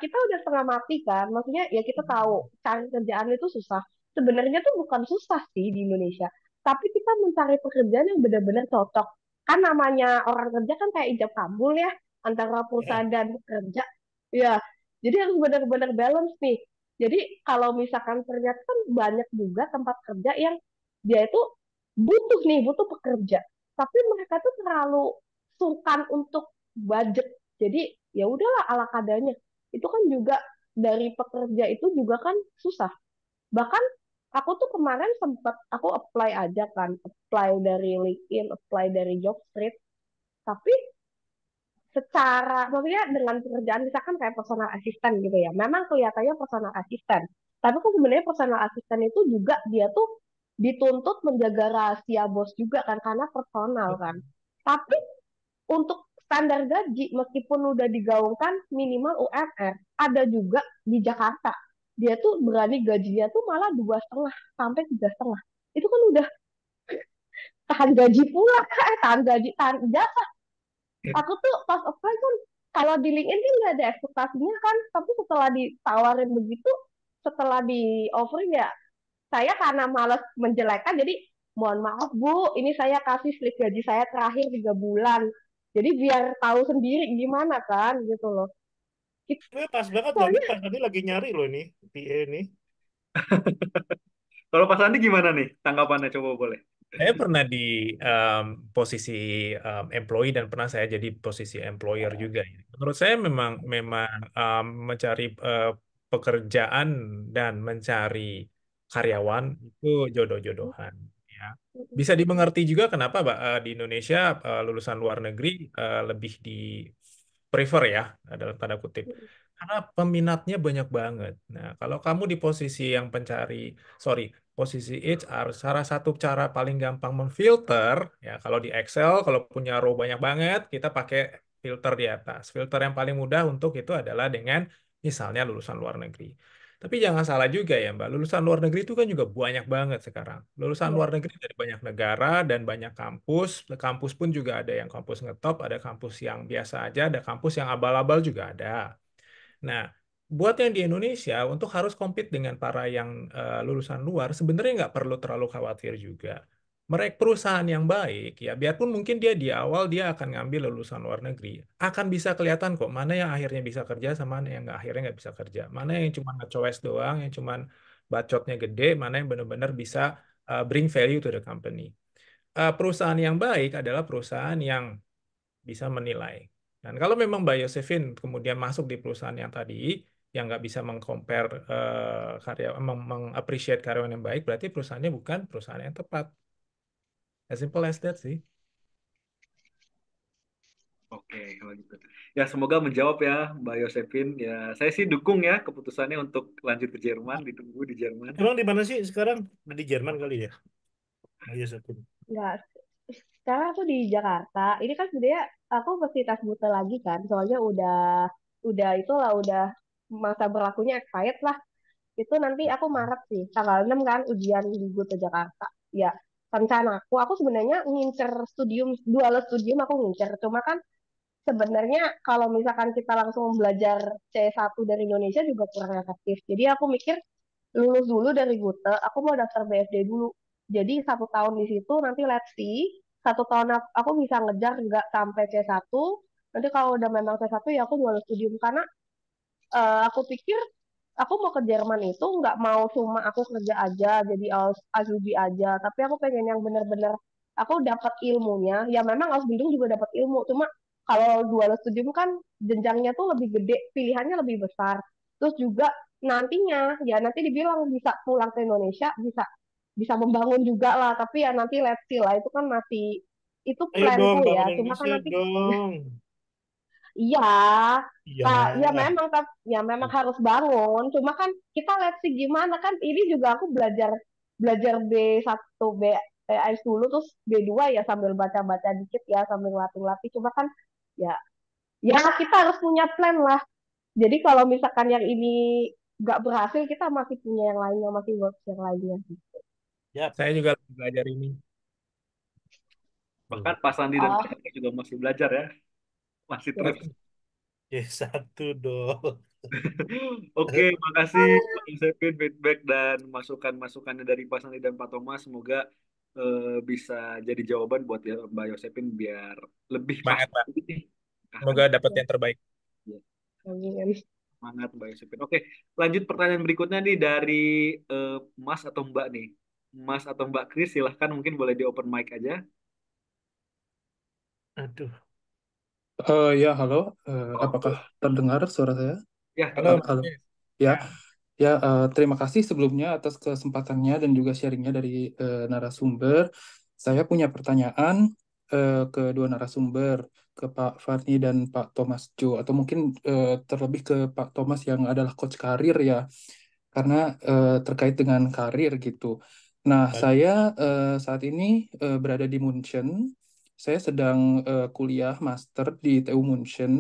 kita udah setengah mati kan maksudnya ya kita tahu cari kerjaan itu susah sebenarnya tuh bukan susah sih di Indonesia tapi kita mencari pekerjaan yang benar-benar cocok kan namanya orang kerja kan kayak ijab kabul ya antara ya. perusahaan dan pekerja ya jadi harus benar-benar balance nih jadi kalau misalkan ternyata kan banyak juga tempat kerja yang dia itu butuh pekerja tapi mereka tuh terlalu sungkan untuk budget jadi ya udahlah ala kadarnya. Itu kan juga dari pekerja itu juga kan susah. Bahkan aku tuh kemarin sempat aku apply aja kan, apply dari LinkedIn, apply dari Jobstreet, tapi secara maksudnya dengan pekerjaan misalkan kayak personal assistant gitu ya. Memang kelihatannya personal assistant. Tapi kan sebenarnya personal assistant itu juga dia tuh dituntut menjaga rahasia bos juga kan karena personal kan. Tapi untuk standar gaji meskipun udah digaungkan minimal UMR, ada juga di Jakarta. Dia tuh berani gajinya tuh malah 2,5 sampai 3,5. Itu kan udah tahan gaji pula, tahan gaji, tahan ijazah. Aku tuh pas apply kan, kalau di LinkedIn kan nggak ada ekspektasinya kan, tapi setelah ditawarin begitu, setelah di offering ya, saya karena malas menjelekkan, jadi mohon maaf Bu, ini saya kasih slip gaji saya terakhir 3 bulan. Jadi biar tahu sendiri gimana kan gitu loh. Pas banget loh, ini Soalnya Pak Sandi lagi nyari loh ini, PA ini. Kalau Pak Sandi gimana nih tanggapannya, coba boleh? Saya pernah di em, posisi employee dan pernah saya jadi posisi employer juga. Menurut saya memang memang mencari pekerjaan dan mencari karyawan itu jodoh-jodohan. Ya. Bisa dimengerti juga kenapa Mbak, di Indonesia lulusan luar negeri lebih di prefer ya dalam tanda kutip. Karena peminatnya banyak banget. Nah, kalau kamu di posisi yang posisi HR, salah satu cara paling gampang memfilter, ya kalau di Excel, kalau punya row banyak banget, kita pakai filter di atas. Filter yang paling mudah untuk itu adalah dengan misalnya lulusan luar negeri. Tapi jangan salah juga ya Mbak, lulusan luar negeri itu kan juga banyak banget sekarang. Lulusan ya, luar negeri dari banyak negara dan banyak kampus. Kampus pun juga ada yang kampus ngetop, ada kampus yang biasa aja, ada kampus yang abal-abal juga ada. Nah, buat yang di Indonesia untuk harus compete dengan para yang lulusan luar, sebenarnya nggak perlu terlalu khawatir juga. Mereka perusahaan yang baik, ya biarpun mungkin dia di awal dia akan ngambil lulusan luar negeri, akan bisa kelihatan kok mana yang akhirnya bisa kerja sama mana yang akhirnya nggak bisa kerja, mana yang cuma nge-choice doang, yang cuma bacotnya gede, mana yang benar-benar bisa bring value to the company. Perusahaan yang baik adalah perusahaan yang bisa menilai. Dan kalau memang Mbak Yosefin kemudian masuk di perusahaan yang tadi, yang nggak bisa meng-compare karya, meng-appreciate karyawan yang baik, berarti perusahaannya bukan perusahaan yang tepat. As simple as that sih. Oke, kalau gitu. Ya, semoga menjawab ya, Mbak Yosefin. Ya, saya sih dukung ya keputusannya untuk lanjut ke Jerman, ditunggu di Jerman. Emang di mana sih sekarang? Udah di Jerman kali ya? Ayo satu. nggak. Sekarang aku di Jakarta. Ini kan sebenarnya aku mesti tes bute lagi kan, soalnya udah itulah udah masa berlakunya expired lah. Itu nanti aku Maret sih, tanggal 6 kan ujian di bute Jakarta. Ya, rencana aku sebenarnya ngincer studium, dual studium aku ngincer. Cuma kan sebenarnya kalau misalkan kita langsung belajar C1 dari Indonesia juga kurang efektif. Jadi aku mikir lulus dulu dari Gute, aku mau daftar BSD dulu. Jadi 1 tahun di situ nanti let's see, 1 tahun aku bisa ngejar nggak sampai C1. Nanti kalau udah memang C1 ya aku dual studium karena aku pikir aku mau ke Jerman itu nggak mau cuma aku kerja aja jadi Azubi aja, tapi aku pengen yang bener-bener aku dapat ilmunya. Ya memang Ausbildung juga dapat ilmu, cuma kalau dual studium kan jenjangnya tuh lebih gede, pilihannya lebih besar. Terus juga nantinya ya nanti dibilang bisa pulang ke Indonesia, bisa bisa membangun juga lah, tapi ya nanti let's see lah, itu kan masih itu Ayo dong, planku bangun ya. Cuma kan Indonesia nanti dong. iya, Iya. Kak, ya memang harus bangun. Cuma kan kita lihat sih gimana kan ini juga aku belajar belajar B1 AIS dulu terus B2 ya sambil baca-baca dikit ya sambil latih-latih. Cuma kan ya ya kita harus punya plan lah. Jadi kalau misalkan yang ini nggak berhasil kita masih punya yang lainnya, masih works yang lainnya. Ya. Saya juga lagi belajar ini. Bahkan Pak Sandi dan Oh, Pak Sandi juga masih belajar ya, masih terus. Satu dong. Oke, makasih Pak Yosefin feedback dan masukan-masukannya dari Pak Sandi dan Pak Thomas. Semoga bisa jadi jawaban buat Mbak Yosefin biar lebih Semangat, pasti Mbak. nih. Semoga dapat yang terbaik. Ya, amin. semangat Mbak Yosefin. Oke, lanjut pertanyaan berikutnya nih dari Mas atau Mbak nih. Mas atau Mbak Kris, silahkan mungkin boleh di open mic aja. Aduh. Ya, halo. Apakah terdengar suara saya? Ya, Halo, terdengar. Halo. Mas. Ya, ya. Terima kasih sebelumnya atas kesempatannya dan juga sharingnya dari narasumber. Saya punya pertanyaan ke dua narasumber, ke Pak Farni dan Pak Thomas Jo, atau mungkin terlebih ke Pak Thomas yang adalah coach karir ya, karena terkait dengan karir gitu. Nah, Baik. saya saat ini berada di Munchen. saya sedang kuliah master di TU München.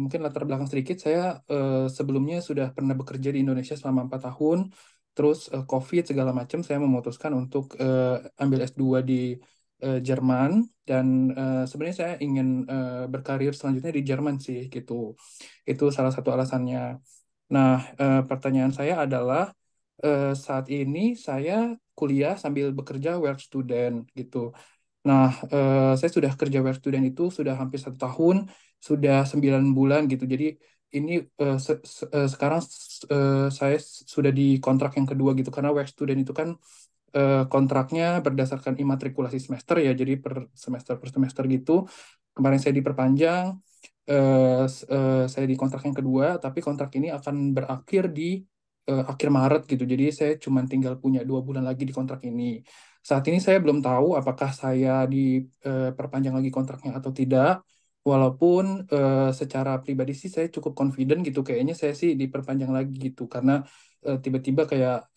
Mungkin latar belakang sedikit, saya sebelumnya sudah pernah bekerja di Indonesia selama 4 tahun. Terus COVID segala macam, saya memutuskan untuk ambil S2 di Jerman. Dan sebenarnya saya ingin berkarir selanjutnya di Jerman sih, gitu. Itu salah satu alasannya. Nah, pertanyaan saya adalah saat ini saya kuliah sambil bekerja work student gitu. Nah, saya sudah kerja work student itu sudah hampir 1 tahun, sudah 9 bulan gitu. Jadi ini sekarang saya sudah di kontrak yang kedua gitu, karena work student itu kan kontraknya berdasarkan imatrikulasi semester ya, jadi per semester gitu. Kemarin saya diperpanjang, saya di kontrak yang kedua, tapi kontrak ini akan berakhir di akhir Maret gitu. Jadi saya cuma tinggal punya 2 bulan lagi di kontrak ini. Saat ini saya belum tahu apakah saya diperpanjang lagi kontraknya atau tidak. Walaupun secara pribadi sih saya cukup confident gitu, kayaknya saya sih diperpanjang lagi gitu, karena tiba-tiba kayak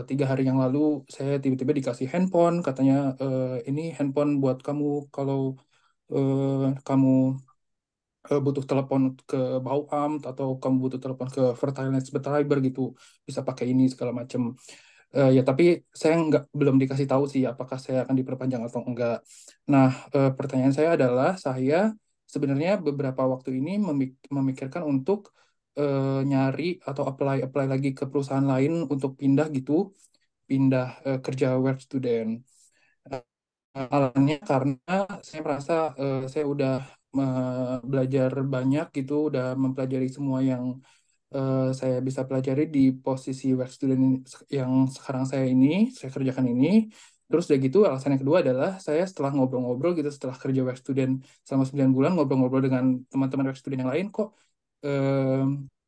3 hari yang lalu saya tiba-tiba dikasih handphone, katanya ini handphone buat kamu kalau kamu butuh telepon ke Bauamt atau kamu butuh telepon ke Verteilnetzbetreiber gitu, bisa pakai ini segala macam. Ya tapi saya belum dikasih tahu sih apakah saya akan diperpanjang atau enggak. Nah, pertanyaan saya adalah saya sebenarnya beberapa waktu ini memikirkan untuk nyari atau apply lagi ke perusahaan lain untuk pindah gitu, pindah kerja work student. Alasannya karena saya merasa saya udah belajar banyak gitu, udah mempelajari semua yang saya bisa pelajari di posisi work student yang sekarang saya kerjakan ini. Terus udah gitu, alasan yang kedua adalah saya setelah ngobrol-ngobrol gitu, setelah kerja work student selama 9 bulan, ngobrol-ngobrol dengan teman-teman work student yang lain, kok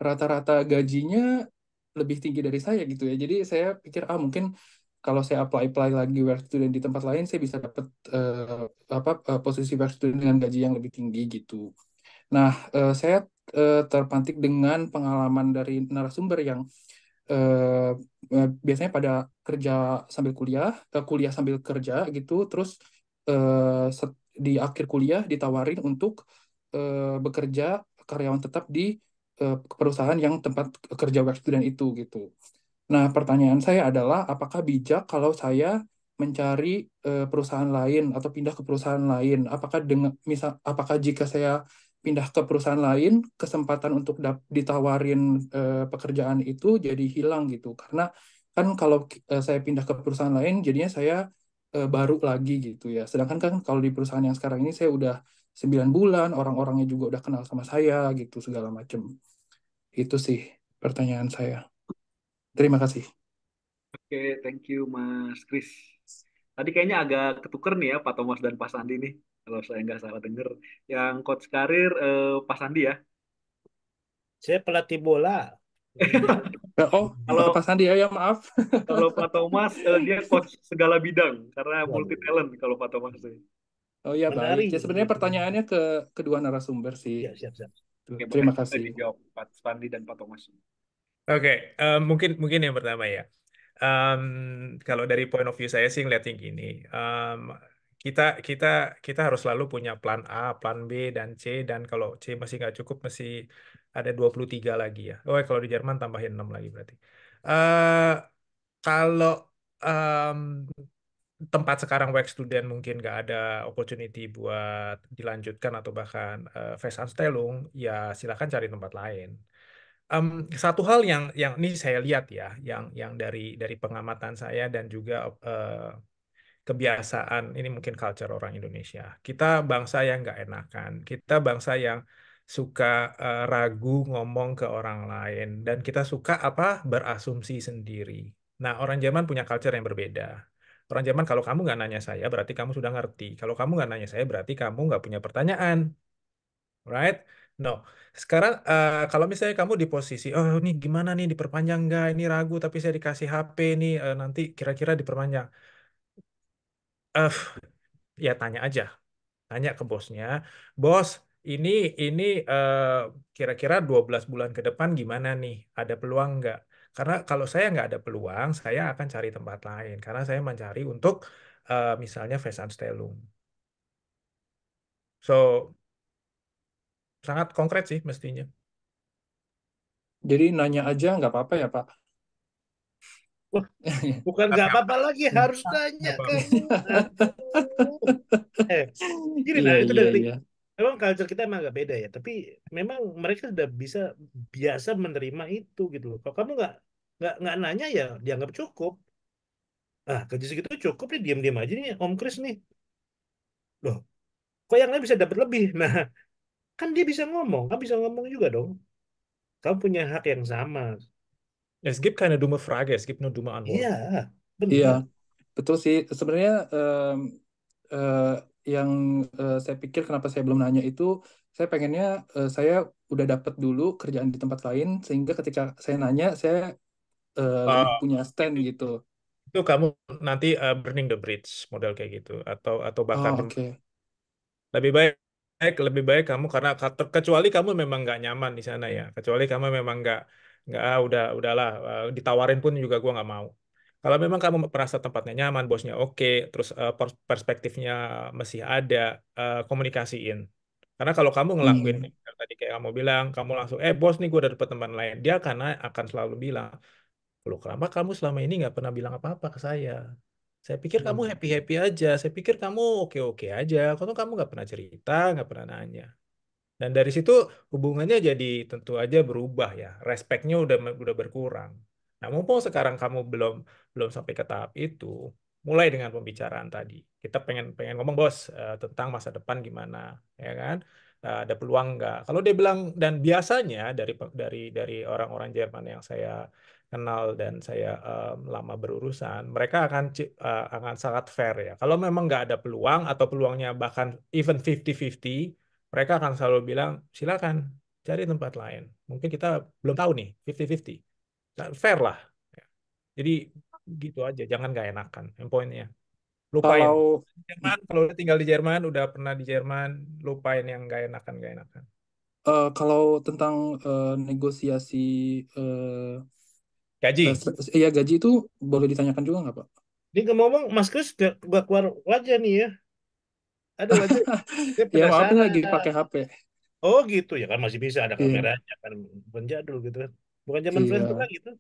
rata-rata gajinya lebih tinggi dari saya gitu ya. Jadi saya pikir, mungkin kalau saya apply lagi work student di tempat lain, saya bisa dapat posisi work student dengan gaji yang lebih tinggi gitu. Nah, saya terpantik dengan pengalaman dari narasumber yang eh, biasanya pada kerja sambil kuliah, kuliah sambil kerja gitu, terus di akhir kuliah ditawarin untuk bekerja karyawan tetap di perusahaan yang tempat kerja work student itu gitu. Nah, pertanyaan saya adalah, apakah bijak kalau saya mencari perusahaan lain atau pindah ke perusahaan lain? Apakah jika saya pindah ke perusahaan lain, kesempatan untuk ditawarin pekerjaan itu jadi hilang gitu? Karena kan kalau saya pindah ke perusahaan lain, jadinya saya baru lagi gitu ya. Sedangkan kan kalau di perusahaan yang sekarang ini saya udah 9 bulan, orang-orangnya juga udah kenal sama saya gitu segala macam. Itu sih pertanyaan saya. Terima kasih. Oke, thank you Mas Kris. Tadi kayaknya agak ketuker nih ya Pak Thomas dan Pak Sandi nih. Kalau saya nggak salah dengar. Yang coach karir Pak Sandi ya. Saya pelatih bola. Oh, Kalau Pak Sandi ya, maaf. kalau Pak Thomas dia coach segala bidang karena multi Waduh, talent kalau Pak Thomas tuh. Oh ya, baik. menari. Ya sebenarnya pertanyaannya ke kedua narasumber sih. Ya, siap-siap. Tuh, Oke, boleh terima boleh kasih. dijawab Pak Sandi dan Pak Thomas. Oke, mungkin mungkin yang pertama ya. Em, Kalau dari point of view saya sih ngeliatnya gini, kita kita kita harus selalu punya plan A, plan B dan C, dan kalau C masih nggak cukup masih ada 23 lagi ya. Oh, kalau di Jerman tambahin 6 lagi berarti. eh Kalau em, tempat sekarang work student mungkin nggak ada opportunity buat dilanjutkan atau bahkan Festanstellung, ya silakan cari tempat lain. Em, Satu hal yang ini saya lihat ya, yang dari pengamatan saya dan juga kebiasaan, ini mungkin culture orang Indonesia. Kita bangsa yang nggak enakan, kita bangsa yang suka ragu ngomong ke orang lain, dan kita suka apa berasumsi sendiri. Nah, orang Jerman punya culture yang berbeda. Orang Jerman, kalau kamu nggak nanya saya, berarti kamu sudah ngerti. Kalau kamu nggak nanya saya, berarti kamu nggak punya pertanyaan. Right? No. Sekarang kalau misalnya kamu di posisi, oh ini gimana nih diperpanjang nggak? Ini ragu tapi saya dikasih HP nih, nanti kira-kira diperpanjang. Eh, Ya tanya aja, tanya ke bosnya, bos, ini ini eh, kira-kira 12 bulan ke depan gimana nih? Ada peluang nggak? Karena kalau saya nggak ada peluang, saya akan cari tempat lain. Karena saya mencari untuk misalnya Festanstellung. So, sangat konkret sih mestinya. Jadi nanya aja nggak apa-apa ya, Pak? Wah, bukan Nggak nggak apa-apa apa-apa. lagi, harus tanya Nggak apa-apa. kamu. Aduh. Gini Iya, nah itu iya, dari iya. memang culture kita emang agak beda ya, tapi memang mereka sudah bisa biasa menerima itu gitu loh. Kalau kamu nggak nanya ya dianggap cukup. Ah, gaji segitu cukup nih, diam-diam aja nih Om Kris nih. Loh, kok yang lain bisa dapat lebih? Nah, kan dia bisa ngomong, kan bisa ngomong juga dong. Kamu punya hak yang sama. Es gibt keine dumme Frage, es gibt nur dumme Iya, Antworten. Iya, benar. betul sih. Sebenarnya eh, yang saya pikir kenapa saya belum nanya itu, saya pengennya saya udah dapat dulu kerjaan di tempat lain, sehingga ketika saya nanya, saya lebih Ah, punya stand gitu. itu kamu nanti burning the bridge model kayak gitu atau bakar Oh, jembatan. oke. Lebih baik kamu karena kecuali kamu memang nggak nyaman di sana ya, kecuali kamu memang nggak udahlah, ditawarin pun juga gua nggak mau. Kalau memang kamu merasa tempatnya nyaman, bosnya oke, terus perspektifnya masih ada, komunikasiin. Karena kalau kamu ngelakuin Hmm. yang tadi kayak kamu bilang, kamu langsung bos nih gue udah dapet teman lain, dia karena akan selalu bilang, loh kenapa kamu selama ini nggak pernah bilang apa-apa ke saya? Saya pikir kamu Hmm. happy-happy aja. Saya pikir kamu oke-oke aja. Kamu nggak pernah cerita, nggak pernah nanya. Dan dari situ hubungannya jadi tentu aja berubah ya. Respeknya udah berkurang. Nah, mumpung sekarang kamu belum belum sampai ke tahap itu, mulai dengan pembicaraan tadi. Kita pengen pengen ngomong bos, tentang masa depan gimana, ya kan? Ada peluang nggak? Kalau dia bilang, dan biasanya dari orang-orang Jerman yang saya kenal dan saya lama berurusan, mereka akan sangat fair ya. Kalau memang nggak ada peluang atau peluangnya bahkan even 50-50, mereka akan selalu bilang, silakan cari tempat lain. Mungkin kita belum tahu nih, 50-50. Nah, fair lah. Jadi gitu aja, jangan gak enakan. Yang poinnya, lupain. Kalau Jerman, kalau udah tinggal di Jerman, udah pernah di Jerman, lupain yang gak enakan. kalau tentang negosiasi Gaji. ya gaji itu boleh ditanyakan juga nggak, Pak? Ini ngomong Mas Kris gak keluar wajah nih ya. Ada wajah, dia Ya maaf ini lagi penasaran. pakai HP. Oh gitu ya kan masih bisa ada Iya, kameranya kan, bukan jadul gitu kan. Bukan zaman Facebook iya, lagi gitu.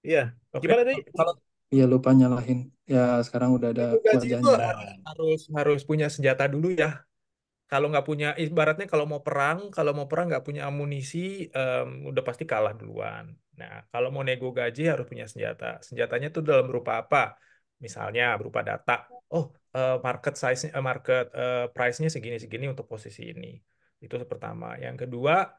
Iya. Oke, Gimana tadi? kalau iya lupa nyalahin. Ya sekarang udah ada gaji itu wajahnya. harus Nah, harus harus punya senjata dulu ya. Kalau nggak punya, ibaratnya kalau mau perang nggak punya amunisi, udah pasti kalah duluan. Nah, kalau mau nego gaji harus punya senjata. Senjatanya itu dalam berupa apa? Misalnya berupa data. Oh, market size, market price-nya segini-segini untuk posisi ini. Itu pertama. Yang kedua,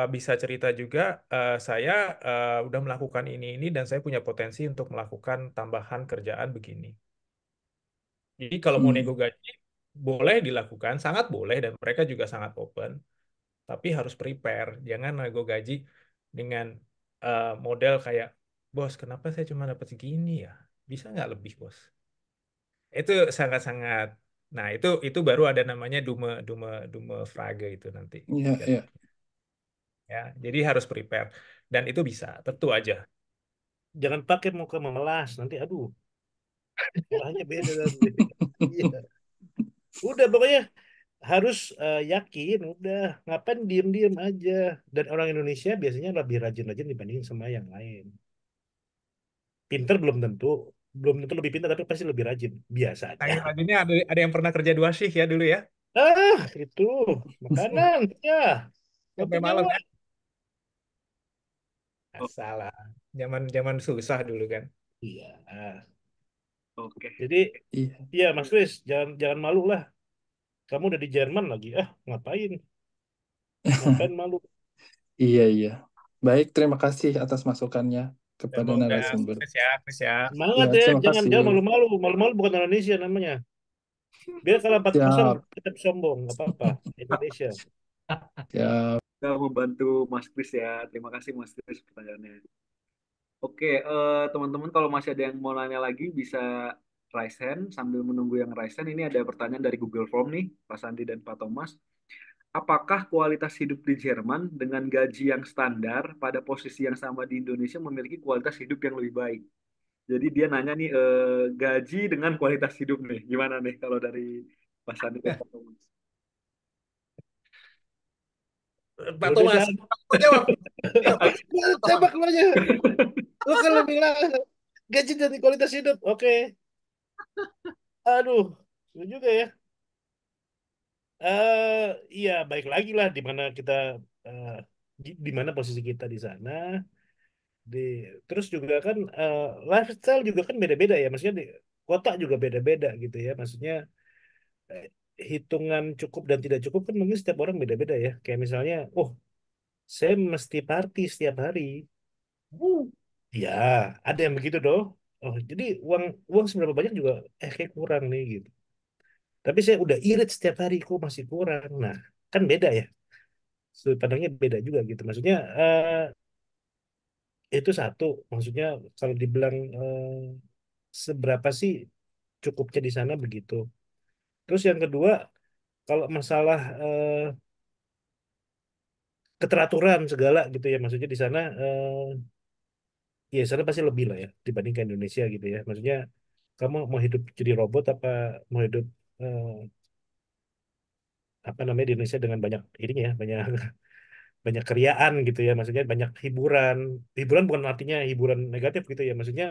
bisa cerita juga, saya udah melakukan ini dan saya punya potensi untuk melakukan tambahan kerjaan begini. Jadi kalau mau nego Hmm, gaji boleh dilakukan, sangat boleh dan mereka juga sangat open, tapi harus prepare. Jangan nego gaji dengan model kayak, bos, kenapa saya cuma dapat segini ya? Bisa nggak lebih, bos? Itu sangat-sangat. Nah, itu baru ada namanya dume dume dume frage itu nanti iya, iya. jatuhnya. Ya, jadi harus prepare dan itu bisa, tentu aja. jangan pakai muka memelas nanti aduh, orangnya beda nanti. Iya. Udah pokoknya harus yakin, udah ngapain diem-diem aja. Dan orang Indonesia biasanya lebih rajin-rajin dibanding sama yang lain. Pinter belum tentu lebih pintar tapi pasti lebih rajin. Biasa Nah, aja. yang rajinnya ada yang pernah kerja 2 shift ya dulu ya, Itu makanan ya, sampai penting malam lah. ya. Oh, Salah. Zaman zaman susah dulu kan. Iya. oke. Jadi Iya. iya Mas Kris, jangan jangan malu lah. Kamu udah di Jerman lagi. Ngapain? Ngapain malu? Iya, iya. Baik, terima kasih atas masukannya kepada Semoga narasumber. sukses ya, Chris ya. Ya, Semangat ya, terima jangan kasih. jangan malu-malu. Malu-malu bukan Indonesia namanya. Biar kalau 4-0 Siap, tetap sombong, nggak apa-apa. Indonesia. siap. Sudah membantu Mas Kris ya. Terima kasih Mas Kris pertanyaannya. Oke, teman-teman kalau masih ada yang mau nanya lagi bisa raise hand sambil menunggu yang raise hand. Ini ada pertanyaan dari Google Form nih, Pak Sandi dan Pak Thomas. Apakah kualitas hidup di Jerman dengan gaji yang standar pada posisi yang sama di Indonesia memiliki kualitas hidup yang lebih baik? Jadi dia nanya nih gaji dengan kualitas hidup nih. Gimana nih kalau dari Pak Sandi dan Pak Thomas? Pak Ya udah Thomas, San. Pak jawab. Iya, Pak. Pak Thomas. Tembak lu aja. Lu kalau bilang gaji dan kualitas hidup, oke. Aduh, lu juga ya. eh Iya, baik lagi lah di mana kita eh, di mana posisi kita di sana. Di terus juga kan lifestyle juga kan beda-beda ya. Maksudnya di kota juga beda-beda gitu ya. Maksudnya eh, hitungan cukup dan tidak cukup kan mungkin setiap orang beda-beda ya. Kayak misalnya, oh, saya mesti party setiap hari. Ya, ada yang begitu dong. Oh, jadi uang uang seberapa banyak juga kayak kurang nih gitu. Tapi saya udah irit setiap hari kok masih kurang. Nah, kan beda ya. Sudut pandangnya beda juga gitu. Maksudnya itu satu. Maksudnya kalau dibilang seberapa sih cukupnya di sana begitu. Terus yang kedua, kalau masalah keteraturan segala gitu ya, maksudnya di sana ya sana pasti lebih lah ya dibandingkan Indonesia gitu ya. Maksudnya kamu mau hidup jadi robot apa mau hidup eh, apa namanya di Indonesia dengan banyak ini ya, banyak banyak keriaan gitu ya. Maksudnya banyak hiburan. Hiburan bukan artinya hiburan negatif gitu ya. Maksudnya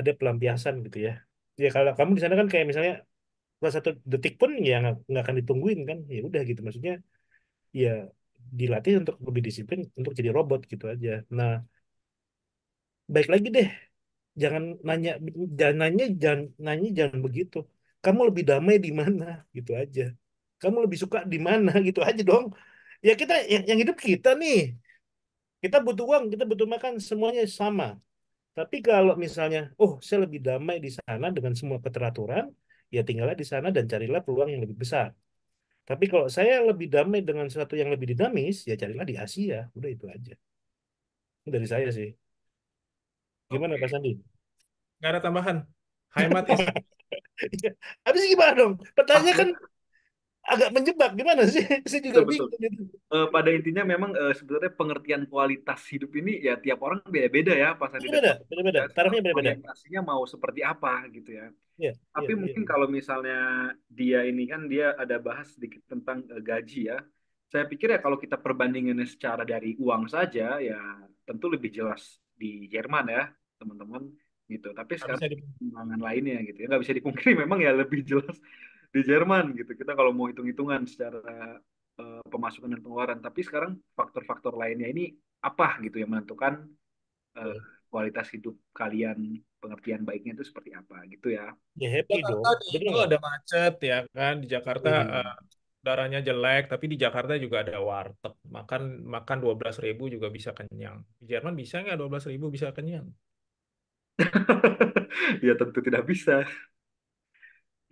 ada pelampiasan gitu ya. Ya kalau kamu di sana kan kayak misalnya salah satu detik pun ya nggak akan ditungguin kan. Ya udah gitu maksudnya ya dilatih untuk lebih disiplin untuk jadi robot gitu aja. Nah, baik lagi deh, jangan nanya jangan begitu. Kamu lebih damai di mana gitu aja. Kamu lebih suka di mana gitu aja dong. Ya kita yang hidup kita nih, kita butuh uang, kita butuh makan, semuanya sama. Tapi kalau misalnya, oh saya lebih damai di sana dengan semua keteraturan, ya tinggallah di sana dan carilah peluang yang lebih besar. Tapi kalau saya lebih damai dengan sesuatu yang lebih dinamis, ya carilah di Asia. Udah itu aja. Itu dari saya sih. Gimana Pak Oke, Sandi? nggak ada tambahan. Hemat is Habis gimana dong? Ah, Pertanyaan ya, kan agak menjebak. Gimana sih? Saya juga betul betul. bingung gitu. Pada intinya memang sebenarnya pengertian kualitas hidup ini ya tiap orang beda-beda ya Pak Sandi dan Beda-beda, Pak Thomas beda-beda. ya. Tarafnya beda-beda. Orientasinya mau seperti apa gitu ya. Iya, Tapi iya, iya. mungkin kalau misalnya dia ini kan dia ada bahas sedikit tentang gaji ya. Saya pikir ya kalau kita perbandingannya secara dari uang saja ya tentu lebih jelas di Jerman ya teman-teman gitu. Tapi nggak sekarang bisa pertimbangan lainnya gitu ya nggak bisa dipungkiri memang ya lebih jelas di Jerman gitu. Kita kalau mau hitung-hitungan secara pemasukan dan pengeluaran. Tapi sekarang faktor-faktor lainnya ini apa gitu yang menentukan eh, Iya. kualitas hidup kalian pengertian baiknya itu seperti apa gitu ya. Ya happy Jakarta dong. nih, Bener itu nggak? ada macet ya kan di Jakarta, Hmm. udaranya jelek tapi di Jakarta juga ada warteg makan makan 12.000 juga bisa kenyang. Di Jerman bisa nggak 12.000 bisa kenyang? Ya tentu tidak bisa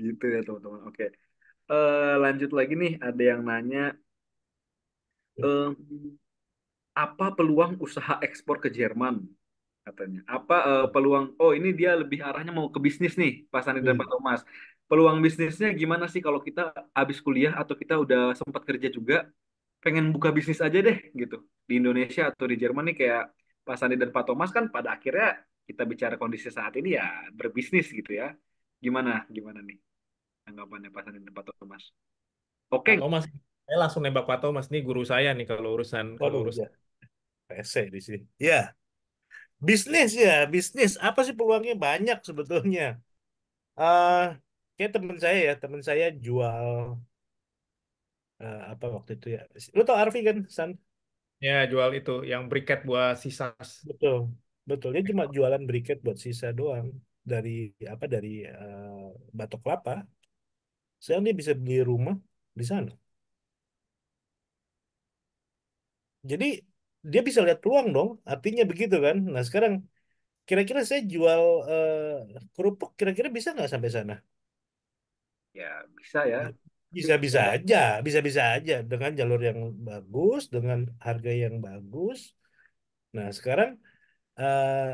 gitu ya teman-teman. Oke. Lanjut lagi nih ada yang nanya em, apa peluang usaha ekspor ke Jerman katanya. Apa peluang oh ini dia lebih arahnya mau ke bisnis nih Pak Sandi dan Pak Iya. Thomas. Peluang bisnisnya gimana sih kalau kita habis kuliah atau kita udah sempat kerja juga pengen buka bisnis aja deh gitu di Indonesia atau di Jerman nih kayak Pak Sandi dan Pak Thomas kan pada akhirnya kita bicara kondisi saat ini ya berbisnis gitu ya. Gimana gimana nih tanggapannya Pak Sandi dan Pak Thomas? Oke. Pak Thomas, saya langsung nembak Pak Thomas nih guru saya nih kalau Waduh, urusan ya. Rese di sini. Ya, bisnis ya, bisnis. Apa sih peluangnya? Banyak sebetulnya. eh Kayak teman saya jual apa waktu itu ya. Lu tau Arfi kan, San? ya jual itu yang briket buat sisas. Betul. Betul. Dia cuma jualan briket buat sisa doang dari apa dari batok kelapa. Sekarang dia bisa beli rumah di sana. Jadi dia bisa lihat peluang dong. Artinya begitu kan. Nah sekarang kira-kira saya jual kerupuk kira-kira bisa nggak sampai sana? Ya bisa ya. Tapi Bisa-bisa aja, bisa-bisa aja dengan jalur yang bagus, dengan harga yang bagus. Nah, sekarang eh,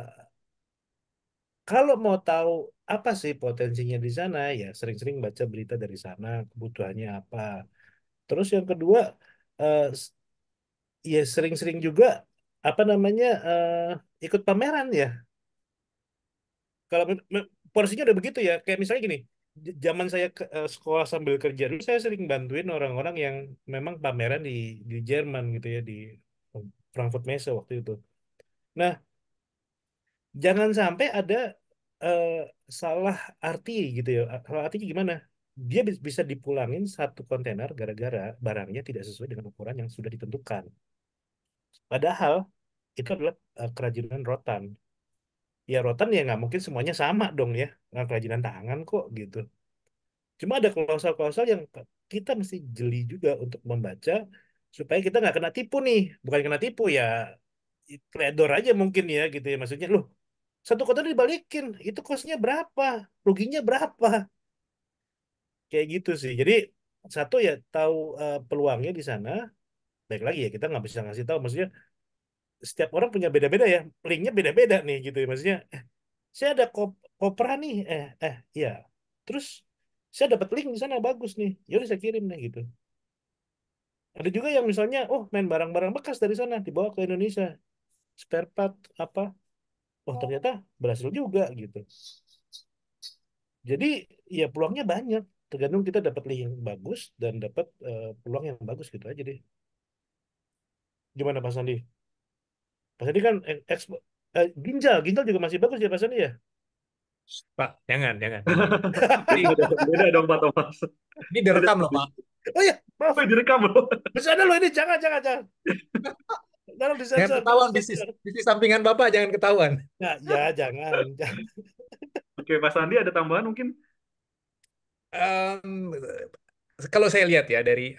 kalau mau tahu apa sih potensinya di sana, ya sering-sering baca berita dari sana, kebutuhannya apa. Terus yang kedua, eh, s- ya sering-sering juga apa namanya ikut pameran ya. Kalau porsinya udah begitu ya, kayak misalnya gini, zaman saya sekolah sambil kerja dulu, saya sering bantuin orang-orang yang memang pameran di Jerman gitu ya, di Frankfurt Messe waktu itu. Nah, jangan sampai ada eh, salah arti gitu ya. Salah artinya gimana? Dia bisa dipulangin satu kontainer gara-gara barangnya tidak sesuai dengan ukuran yang sudah ditentukan. Padahal itu adalah kerajinan rotan. Ya rotan ya nggak mungkin semuanya sama dong ya. Nah, kerajinan tangan kok gitu. Cuma ada klausal-klausal yang kita mesti jeli juga untuk membaca supaya kita nggak kena tipu nih. Bukan kena tipu ya, teledor aja mungkin ya gitu ya. Maksudnya, loh, satu kontainer dibalikin, itu kosnya berapa? Ruginya berapa? Kayak gitu sih. Jadi satu ya tahu peluangnya di sana. Baik lagi ya kita nggak bisa ngasih tahu. Maksudnya setiap orang punya beda-beda ya. Linknya beda-beda nih gitu ya. Maksudnya saya ada kopra nih. Iya. Terus saya dapat link di sana bagus nih. Ya udah saya kirim nih gitu. Ada juga yang misalnya, oh main barang-barang bekas dari sana dibawa ke Indonesia, spare part apa? Oh ternyata berhasil juga gitu. Jadi ya peluangnya banyak. Tergantung kita dapat link yang bagus dan dapat peluang yang bagus gitu aja deh. Gimana Pak Sandi? Pak Sandi kan ginjal, ginjal juga masih bagus ya Pak Sandi ya? Pak, jangan. Ini, Beda, beda dong Pak Thomas. ini Beda. direkam loh, Pak. Oh iya, maaf. Oh, direkam loh. Bisa ada loh ini, jangan. Tolong Jangan disensor, ketahuan bisnis sampingan Bapak, jangan ketahuan. Nah, ya jangan. Oke, Pak Sandi ada tambahan mungkin? Em, Kalau saya lihat ya dari,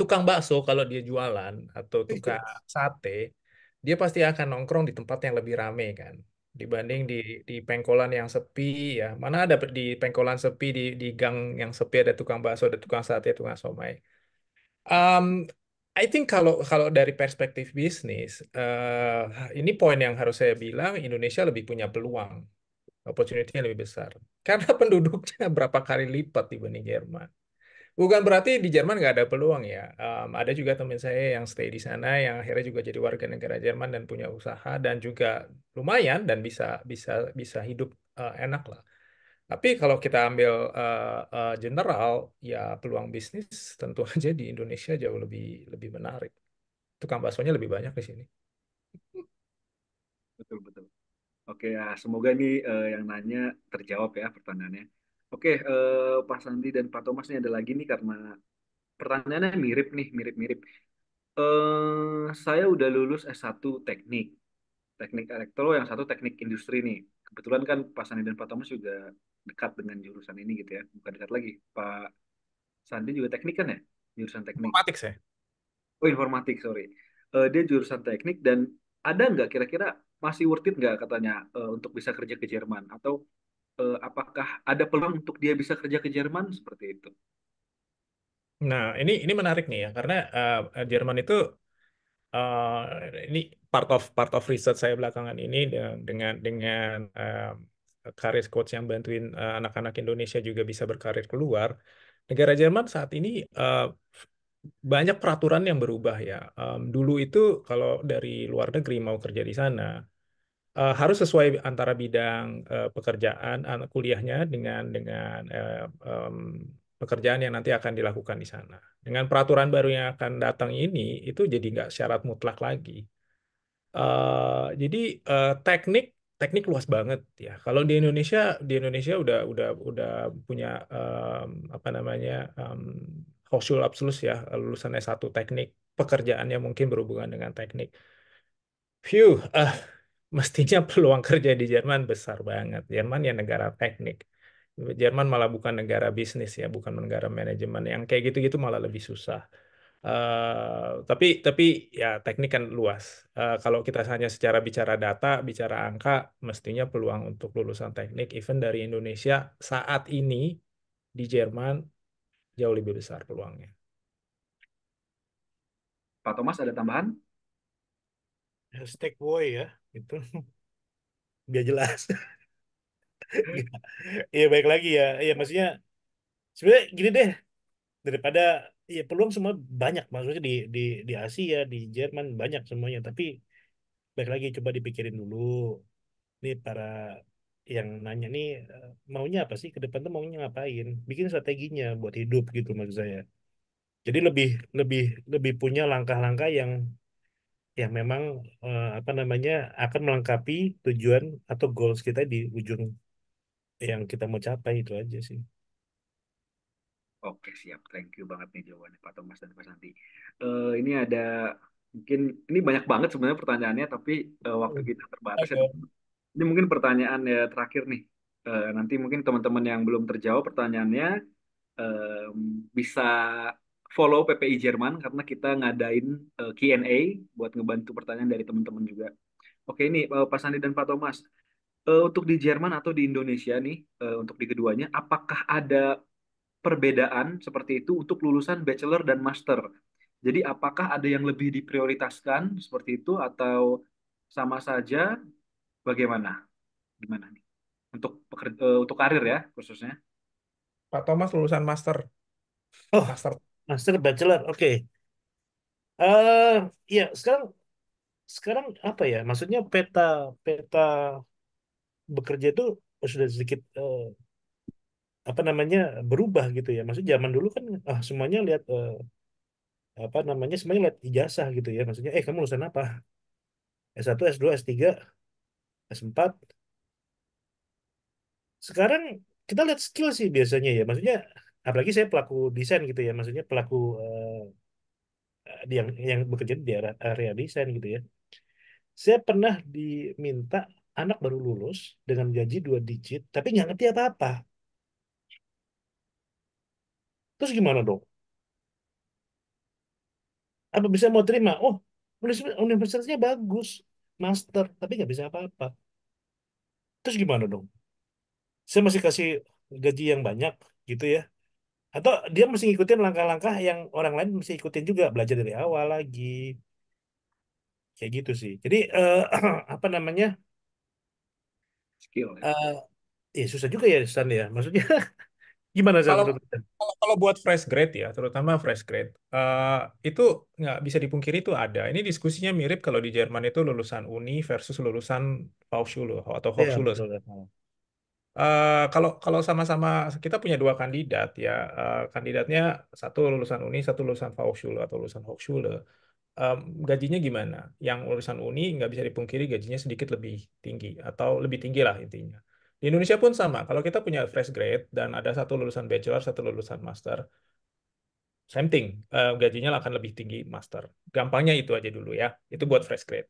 tukang bakso kalau dia jualan atau tukang sate, dia pasti akan nongkrong di tempat yang lebih rame kan, dibanding di pengkolan yang sepi ya. Mana ada di pengkolan sepi di gang yang sepi ada tukang bakso, ada tukang sate, tukang somai. Um, I think kalau kalau dari perspektif bisnis, ini poin yang harus saya bilang Indonesia lebih punya peluang, opportunity-nya lebih besar. Karena penduduknya berapa kali lipat dibanding Jerman. Bukan berarti di Jerman nggak ada peluang ya. Ada juga teman saya yang stay di sana, yang akhirnya juga jadi warga negara Jerman dan punya usaha dan juga lumayan dan bisa bisa bisa hidup enak lah. Tapi kalau kita ambil general, ya peluang bisnis tentu aja di Indonesia jauh lebih lebih menarik. Tukang baksonya lebih banyak di sini. Betul, betul. Oke, ya, semoga ini yang nanya terjawab ya pertanyaannya. Oke, Pak Sandi dan Pak Thomas ini ada lagi nih karena pertanyaannya mirip nih, mirip-mirip. Saya udah lulus S1 teknik, teknik elektro, yang satu teknik industri nih. Kebetulan kan Pak Sandi dan Pak Thomas juga dekat dengan jurusan ini gitu ya. Bukan dekat lagi. Pak Sandi juga teknik kan ya? Jurusan teknik. Informatik saya. Oh, informatik, sorry. Dia jurusan teknik dan ada nggak kira-kira masih worth it nggak katanya untuk bisa kerja ke Jerman? Atau apakah ada peluang untuk dia bisa kerja ke Jerman seperti itu? Nah, ini menarik nih ya karena Jerman itu ini part of research saya belakangan ini dengan karir coach yang bantuin anak-anak Indonesia juga bisa berkarir keluar. Negara Jerman saat ini banyak peraturan yang berubah ya. Dulu itu kalau dari luar negeri mau kerja di sana harus sesuai antara bidang pekerjaan anak kuliahnya dengan pekerjaan yang nanti akan dilakukan di sana. Dengan peraturan baru yang akan datang ini, itu jadi nggak syarat mutlak lagi. Jadi teknik teknik luas banget ya. Kalau di Indonesia udah punya apa namanya Hochschul Abschluss ya, lulusan S1 teknik, pekerjaannya mungkin berhubungan dengan teknik. Phew, mestinya peluang kerja di Jerman besar banget. Jerman ya negara teknik. Jerman malah bukan negara bisnis ya, bukan negara manajemen. Yang kayak gitu-gitu malah lebih susah. Tapi ya teknik kan luas. Kalau kita hanya secara bicara data, bicara angka, mestinya peluang untuk lulusan teknik, even dari Indonesia saat ini di Jerman jauh lebih besar peluangnya. Pak Thomas ada tambahan? Hashtag boy ya, itu biar jelas. Iya baik lagi ya. Iya maksudnya sebenarnya gini deh, daripada ya peluang semua banyak maksudnya di Asia, di Jerman banyak semuanya, tapi baik lagi coba dipikirin dulu. nih para yang nanya nih maunya apa sih ke depan tuh maunya ngapain? Bikin strateginya buat hidup gitu maksud saya. Jadi lebih lebih lebih punya langkah-langkah yang memang apa namanya akan melengkapi tujuan atau goals kita di ujung yang kita mau capai itu aja sih. Oke, siap. Thank you banget nih jawabannya Pak Thomas dan Pak Santi. Ini ada mungkin ini banyak banget sebenarnya pertanyaannya, tapi waktu kita terbatas ya. Oke. Ini mungkin pertanyaan ya terakhir nih. Nanti mungkin teman-teman yang belum terjawab pertanyaannya em, bisa follow PPI Jerman karena kita ngadain Q&A buat ngebantu pertanyaan dari teman-teman juga. Oke, ini Pak Sandi dan Pak Thomas. Untuk di Jerman atau di Indonesia nih, untuk di keduanya, apakah ada perbedaan seperti itu untuk lulusan bachelor dan master? Jadi apakah ada yang lebih diprioritaskan seperti itu atau sama saja? Bagaimana? Gimana nih? Untuk karir ya khususnya. Pak Thomas lulusan master. Oh, Master. master bachelor. Oke. Eh ya sekarang sekarang apa ya? Maksudnya peta peta bekerja itu sudah sedikit apa namanya berubah gitu ya. Maksudnya zaman dulu kan semuanya lihat apa namanya semuanya lihat ijazah gitu ya. Maksudnya kamu lulusan apa? S1, S2, S3, S4. Sekarang kita lihat skill sih biasanya ya. Maksudnya apalagi saya pelaku desain gitu ya. Maksudnya pelaku yang bekerja di area desain gitu ya. Saya pernah diminta anak baru lulus dengan gaji 2 digit, tapi nggak ngerti apa-apa. Terus gimana dong? Apa bisa mau terima? Oh, universitasnya bagus, master, tapi nggak bisa apa-apa. Terus gimana dong? Saya masih kasih gaji yang banyak gitu ya. Atau dia mesti ngikutin langkah-langkah yang orang lain mesti ikutin juga, belajar dari awal lagi. Kayak gitu sih. Jadi apa namanya? Skill ya. eh ya susah juga ya Stan ya. Maksudnya gimana saya Kalau menurut Stan? kalau buat fresh grade ya, terutama fresh grade, itu nggak bisa dipungkiri itu ada. Ini diskusinya mirip kalau di Jerman itu lulusan Uni versus lulusan Hochschule atau Ya Hochschule. betul. Kalau kalau sama-sama kita punya dua kandidat ya, kandidatnya satu lulusan Uni, satu lulusan Hochschule atau lulusan Hochschule. Em, Gajinya gimana? Yang lulusan Uni nggak bisa dipungkiri gajinya sedikit lebih tinggi atau lebih tinggi lah intinya. Di Indonesia pun sama. Kalau kita punya fresh grade dan ada satu lulusan bachelor, satu lulusan master, same thing, gajinya akan lebih tinggi master. Gampangnya itu aja dulu ya. Itu buat fresh grade.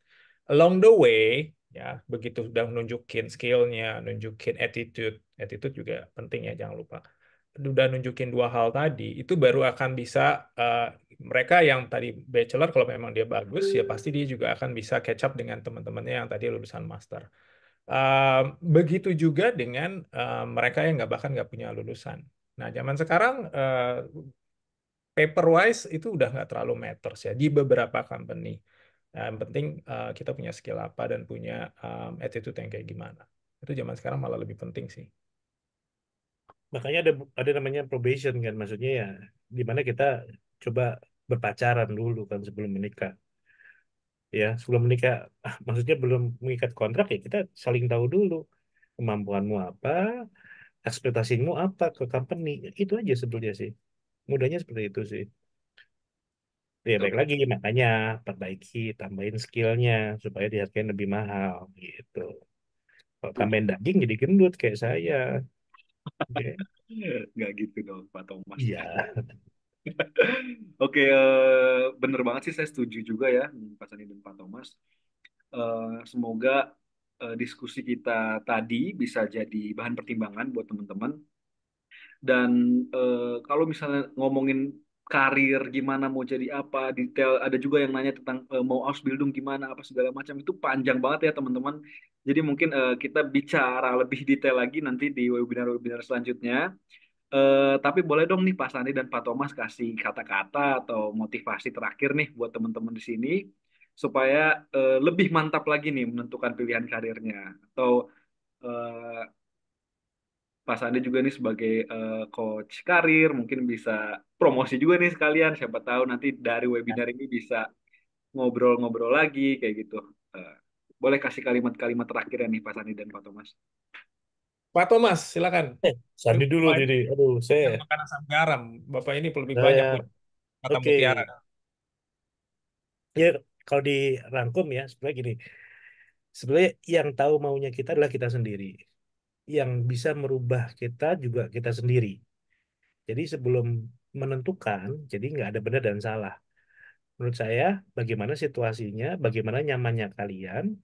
Along the way, ya begitu udah nunjukin skillnya, nunjukin attitude, attitude juga penting ya jangan lupa. Udah nunjukin dua hal tadi, itu baru akan bisa eh, mereka yang tadi bachelor kalau memang dia bagus, ya pasti dia juga akan bisa catch up dengan teman-temannya yang tadi lulusan master. Eh, Begitu juga dengan mereka yang nggak bahkan nggak punya lulusan. Nah, zaman sekarang paper wise itu udah nggak terlalu matters ya di beberapa company. Nah, yang penting kita punya skill apa dan punya attitude yang kayak gimana. Itu zaman sekarang malah lebih penting sih. Makanya ada namanya probation kan, maksudnya ya di mana kita coba berpacaran dulu kan sebelum menikah. Ya, sebelum menikah, maksudnya belum mengikat kontrak ya kita saling tahu dulu kemampuanmu apa, ekspektasimu apa ke company. Itu aja sebetulnya sih. Mudahnya seperti itu sih. Ya, baik Betul. lagi makanya perbaiki, tambahin skillnya supaya dihargain lebih mahal gitu. Kalau tambahin daging jadi gendut kayak saya. Oke. Nggak gitu dong Pak Thomas. Iya. Oke, bener banget sih saya setuju juga ya dengan Pak Sandi dan Pak Thomas. Semoga diskusi kita tadi bisa jadi bahan pertimbangan buat teman-teman. Dan kalau misalnya ngomongin karir gimana mau jadi apa, detail ada juga yang nanya tentang mau Ausbildung gimana apa segala macam itu panjang banget ya teman-teman. Jadi mungkin kita bicara lebih detail lagi nanti di webinar-webinar selanjutnya. Tapi boleh dong nih Pak Sandi dan Pak Thomas kasih kata-kata atau motivasi terakhir nih buat teman-teman di sini supaya lebih mantap lagi nih menentukan pilihan karirnya. Atau eh, Pak Sandi juga nih sebagai coach karir mungkin bisa promosi juga nih sekalian. Siapa tahu nanti dari webinar ini bisa ngobrol-ngobrol lagi kayak gitu. Eh, Boleh kasih kalimat-kalimat terakhirnya nih Pak Sandi dan Pak Thomas. Pak Thomas, silakan. Sandi dulu Bapak Didi. Aduh, saya. yang makan asam garam. Bapak ini lebih banyak Saya, punya kata oke. mutiara. Ya, kalau dirangkum ya, sebenarnya gini. Sebenarnya yang tahu maunya kita adalah kita sendiri. Yang bisa merubah kita juga kita sendiri. Jadi sebelum menentukan, jadi nggak ada benar dan salah. Menurut saya, bagaimana situasinya, bagaimana nyamannya kalian,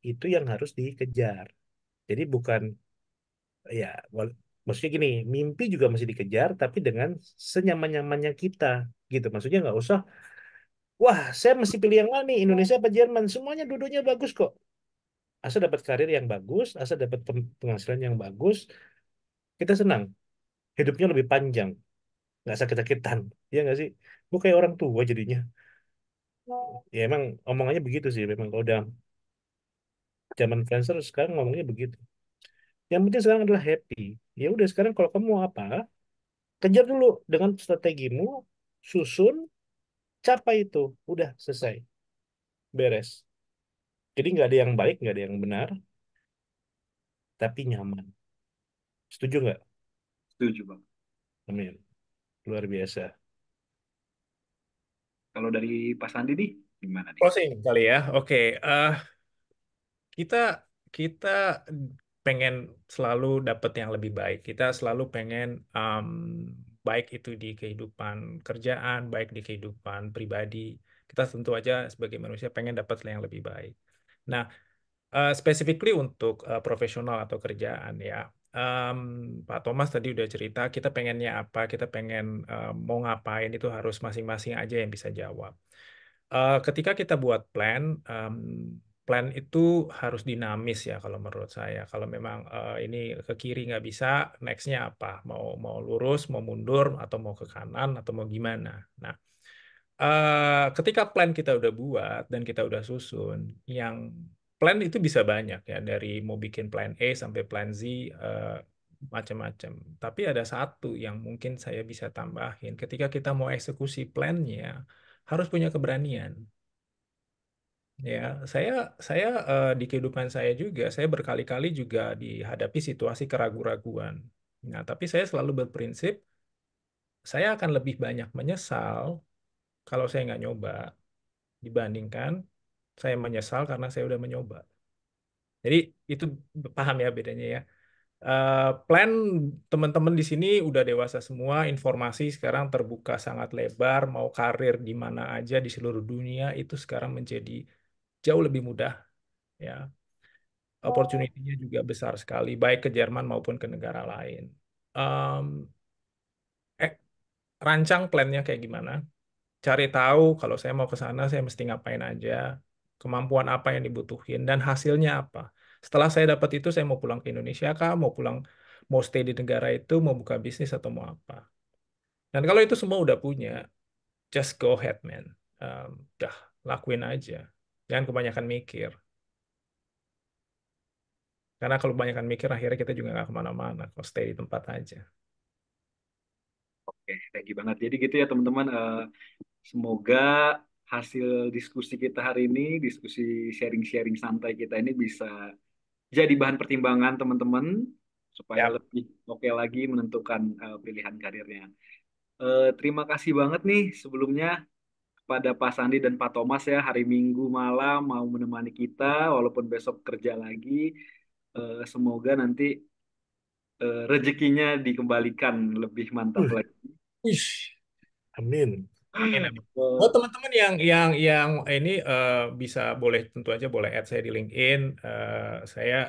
itu yang harus dikejar. Jadi bukan, ya, maksudnya gini, mimpi juga masih dikejar, tapi dengan senyaman-nyamannya kita, gitu. Maksudnya nggak usah, wah, saya mesti pilih yang mana nih, Indonesia apa Jerman? Semuanya dua-duanya bagus kok. Asal dapat karir yang bagus, asal dapat penghasilan yang bagus, kita senang. Hidupnya lebih panjang, nggak sakit-sakitan. Ya nggak sih? Gue kayak orang tua jadinya. Ya emang omongannya begitu sih. Memang kalau udah zaman influencer sekarang ngomongnya begitu. Yang penting sekarang adalah happy. Ya udah sekarang kalau kamu mau apa, kejar dulu dengan strategimu, susun, capai itu. Udah selesai, beres. Jadi nggak ada yang baik, nggak ada yang benar, tapi nyaman. Setuju nggak? Setuju Bang. Amin. Luar biasa. Kalau dari Pak Sandi nih, gimana nih? Closing kali ya. Oke, kita kita pengen selalu dapat yang lebih baik. Kita selalu pengen baik itu di kehidupan kerjaan, baik di kehidupan pribadi. Kita tentu aja sebagai manusia pengen dapat yang lebih baik. Nah, specifically untuk profesional atau kerjaan ya. Pak Thomas tadi udah cerita kita pengennya apa, kita pengen mau ngapain itu harus masing-masing aja yang bisa jawab. Ketika kita buat plan, plan itu harus dinamis ya kalau menurut saya. Kalau memang ini ke kiri nggak bisa, next-nya apa? Mau lurus, mau mundur, atau mau ke kanan, atau mau gimana? Nah, ketika plan kita udah buat dan kita udah susun, yang plan itu bisa banyak ya, dari mau bikin plan A sampai plan Z, macam-macam. Tapi ada satu yang mungkin saya bisa tambahin, ketika kita mau eksekusi plannya, harus punya keberanian. Ya, saya di kehidupan saya juga, saya berkali-kali juga dihadapi situasi keraguan-raguan. Nah, tapi saya selalu berprinsip, saya akan lebih banyak menyesal kalau saya nggak nyoba dibandingkan saya menyesal karena saya udah mencoba. Jadi itu paham ya bedanya ya. Plan teman-teman di sini udah dewasa semua, informasi sekarang terbuka sangat lebar, mau karir di mana aja di seluruh dunia itu sekarang menjadi jauh lebih mudah ya. Opportunity-nya juga besar sekali, baik ke Jerman maupun ke negara lain. Em, eh, Rancang plannya kayak gimana? Cari tahu kalau saya mau ke sana saya mesti ngapain aja, kemampuan apa yang dibutuhin dan hasilnya apa. Setelah saya dapat itu saya mau pulang ke Indonesia kah, mau pulang, mau stay di negara itu, mau buka bisnis atau mau apa. Dan kalau itu semua udah punya, just go ahead man. Udah lakuin aja. Jangan kebanyakan mikir. Karena kalau kebanyakan mikir akhirnya kita juga nggak kemana-mana. Kalau stay di tempat aja. Oke, thank you banget. Jadi gitu ya teman-teman. Semoga hasil diskusi kita hari ini, diskusi sharing-sharing santai kita ini bisa jadi bahan pertimbangan teman-teman supaya Ya. lebih oke lagi menentukan pilihan karirnya. Terima kasih banget nih sebelumnya kepada Pak Sandi dan Pak Thomas ya hari Minggu malam mau menemani kita walaupun besok kerja lagi. Semoga nanti rezekinya dikembalikan lebih mantap Uh, lagi. Ish, amin. Amin, amin. Buat Eh, teman-teman yang ini bisa boleh tentu aja boleh add saya di LinkedIn.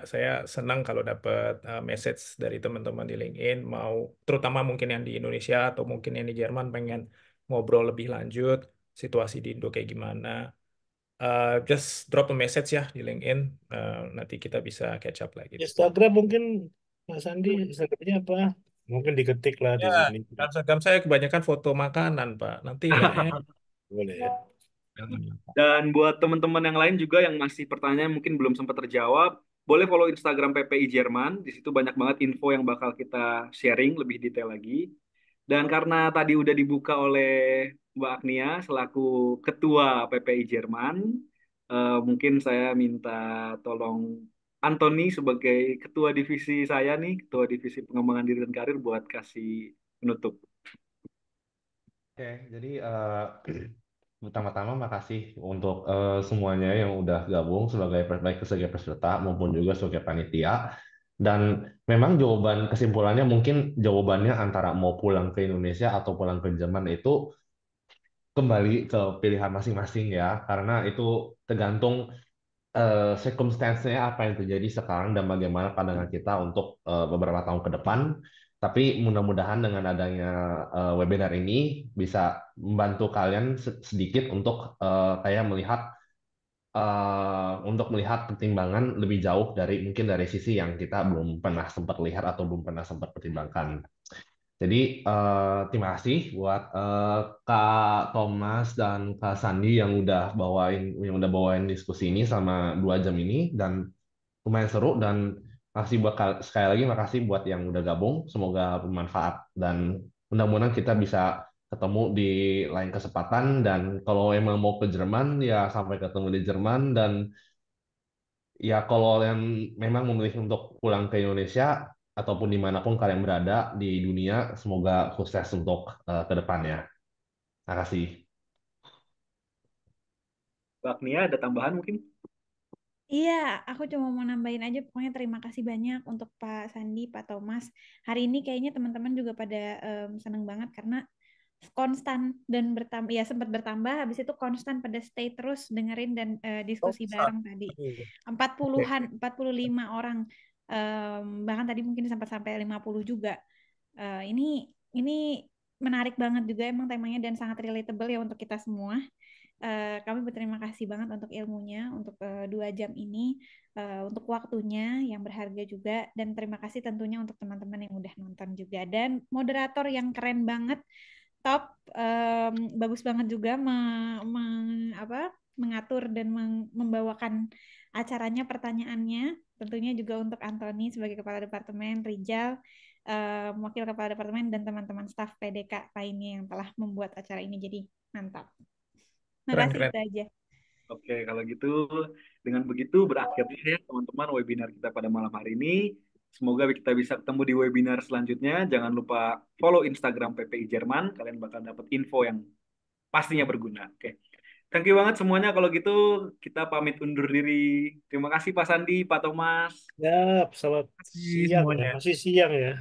Saya senang kalau dapat message dari teman-teman di LinkedIn, mau terutama mungkin yang di Indonesia atau mungkin yang di Jerman pengen ngobrol lebih lanjut situasi di Indo kayak gimana. Just drop a message ya di LinkedIn. Nanti kita bisa catch up lagi. Instagram mungkin Mas Sandi, Instagramnya apa? Mungkin diketik lah di Ya, sini. Instagram saya kebanyakan foto makanan, Pak. Nanti nggak enak. Boleh ya. Jangan. Dan buat teman-teman yang lain juga yang masih pertanyaan mungkin belum sempat terjawab, boleh follow Instagram PPI Jerman. Di situ banyak banget info yang bakal kita sharing lebih detail lagi. Dan karena tadi udah dibuka oleh Mbak Agnia selaku Ketua PPI Jerman, Mungkin saya minta tolong Anthony sebagai ketua divisi saya nih, ketua divisi pengembangan diri dan karir buat kasih penutup. Oke, jadi pertama-tama makasih untuk semuanya yang udah gabung sebagai baik sebagai peserta maupun juga sebagai panitia. Dan memang kesimpulannya mungkin jawabannya antara mau pulang ke Indonesia atau pulang ke Jerman itu kembali ke pilihan masing-masing ya, karena itu tergantung circumstance-nya apa yang terjadi sekarang dan bagaimana pandangan kita untuk beberapa tahun ke depan. Tapi mudah-mudahan dengan adanya webinar ini bisa membantu kalian sedikit untuk kayak melihat pertimbangan lebih jauh dari mungkin dari sisi yang kita belum pernah sempat lihat atau belum pernah sempat pertimbangkan. Jadi terima kasih buat Kak Thomas dan Kak Sandi yang udah bawain diskusi ini selama 2 jam ini dan lumayan seru dan sekali lagi makasih buat yang udah gabung. Semoga bermanfaat dan mudah-mudahan kita bisa ketemu di lain kesempatan dan kalau emang mau ke Jerman ya sampai ketemu di Jerman dan ya kalau yang memang memilih untuk pulang ke Indonesia ataupun dimanapun kalian berada di dunia, semoga sukses untuk ke depannya. Terima kasih. Mbak Nia ada tambahan mungkin? Iya, aku cuma mau nambahin aja. Pokoknya terima kasih banyak untuk Pak Sandi, Pak Thomas. Hari ini kayaknya teman-teman juga pada seneng banget karena konstan dan bertambah, ya sempat bertambah. Habis itu konstan pada stay terus dengerin dan diskusi bareng tadi. 40-an, 45 orang. Bahkan tadi mungkin sampai 50 juga. Ini menarik banget juga emang temanya dan sangat relatable ya untuk kita semua. Kami berterima kasih banget untuk ilmunya, untuk 2 jam ini, untuk waktunya yang berharga juga, dan terima kasih tentunya untuk teman-teman yang udah nonton juga, dan moderator yang keren banget, top, bagus banget juga mengatur dan membawakan acaranya, pertanyaannya, tentunya juga untuk Anthony sebagai Kepala Departemen, Rijal, Wakil Kepala Departemen, dan teman-teman staf PDK lainnya yang telah membuat acara ini jadi mantap. Makasih Keren-keren. itu aja. Oke, kalau gitu dengan begitu berakhirnya ya teman-teman webinar kita pada malam hari ini. Semoga kita bisa ketemu di webinar selanjutnya. Jangan lupa follow Instagram PPI Jerman. Kalian bakal dapat info yang pastinya berguna. Oke. Thank you banget semuanya. Kalau gitu kita pamit undur diri. Terima kasih Pak Sandi, Pak Thomas. Ya, selamat Terima kasih siang ya. semuanya. Masih siang ya.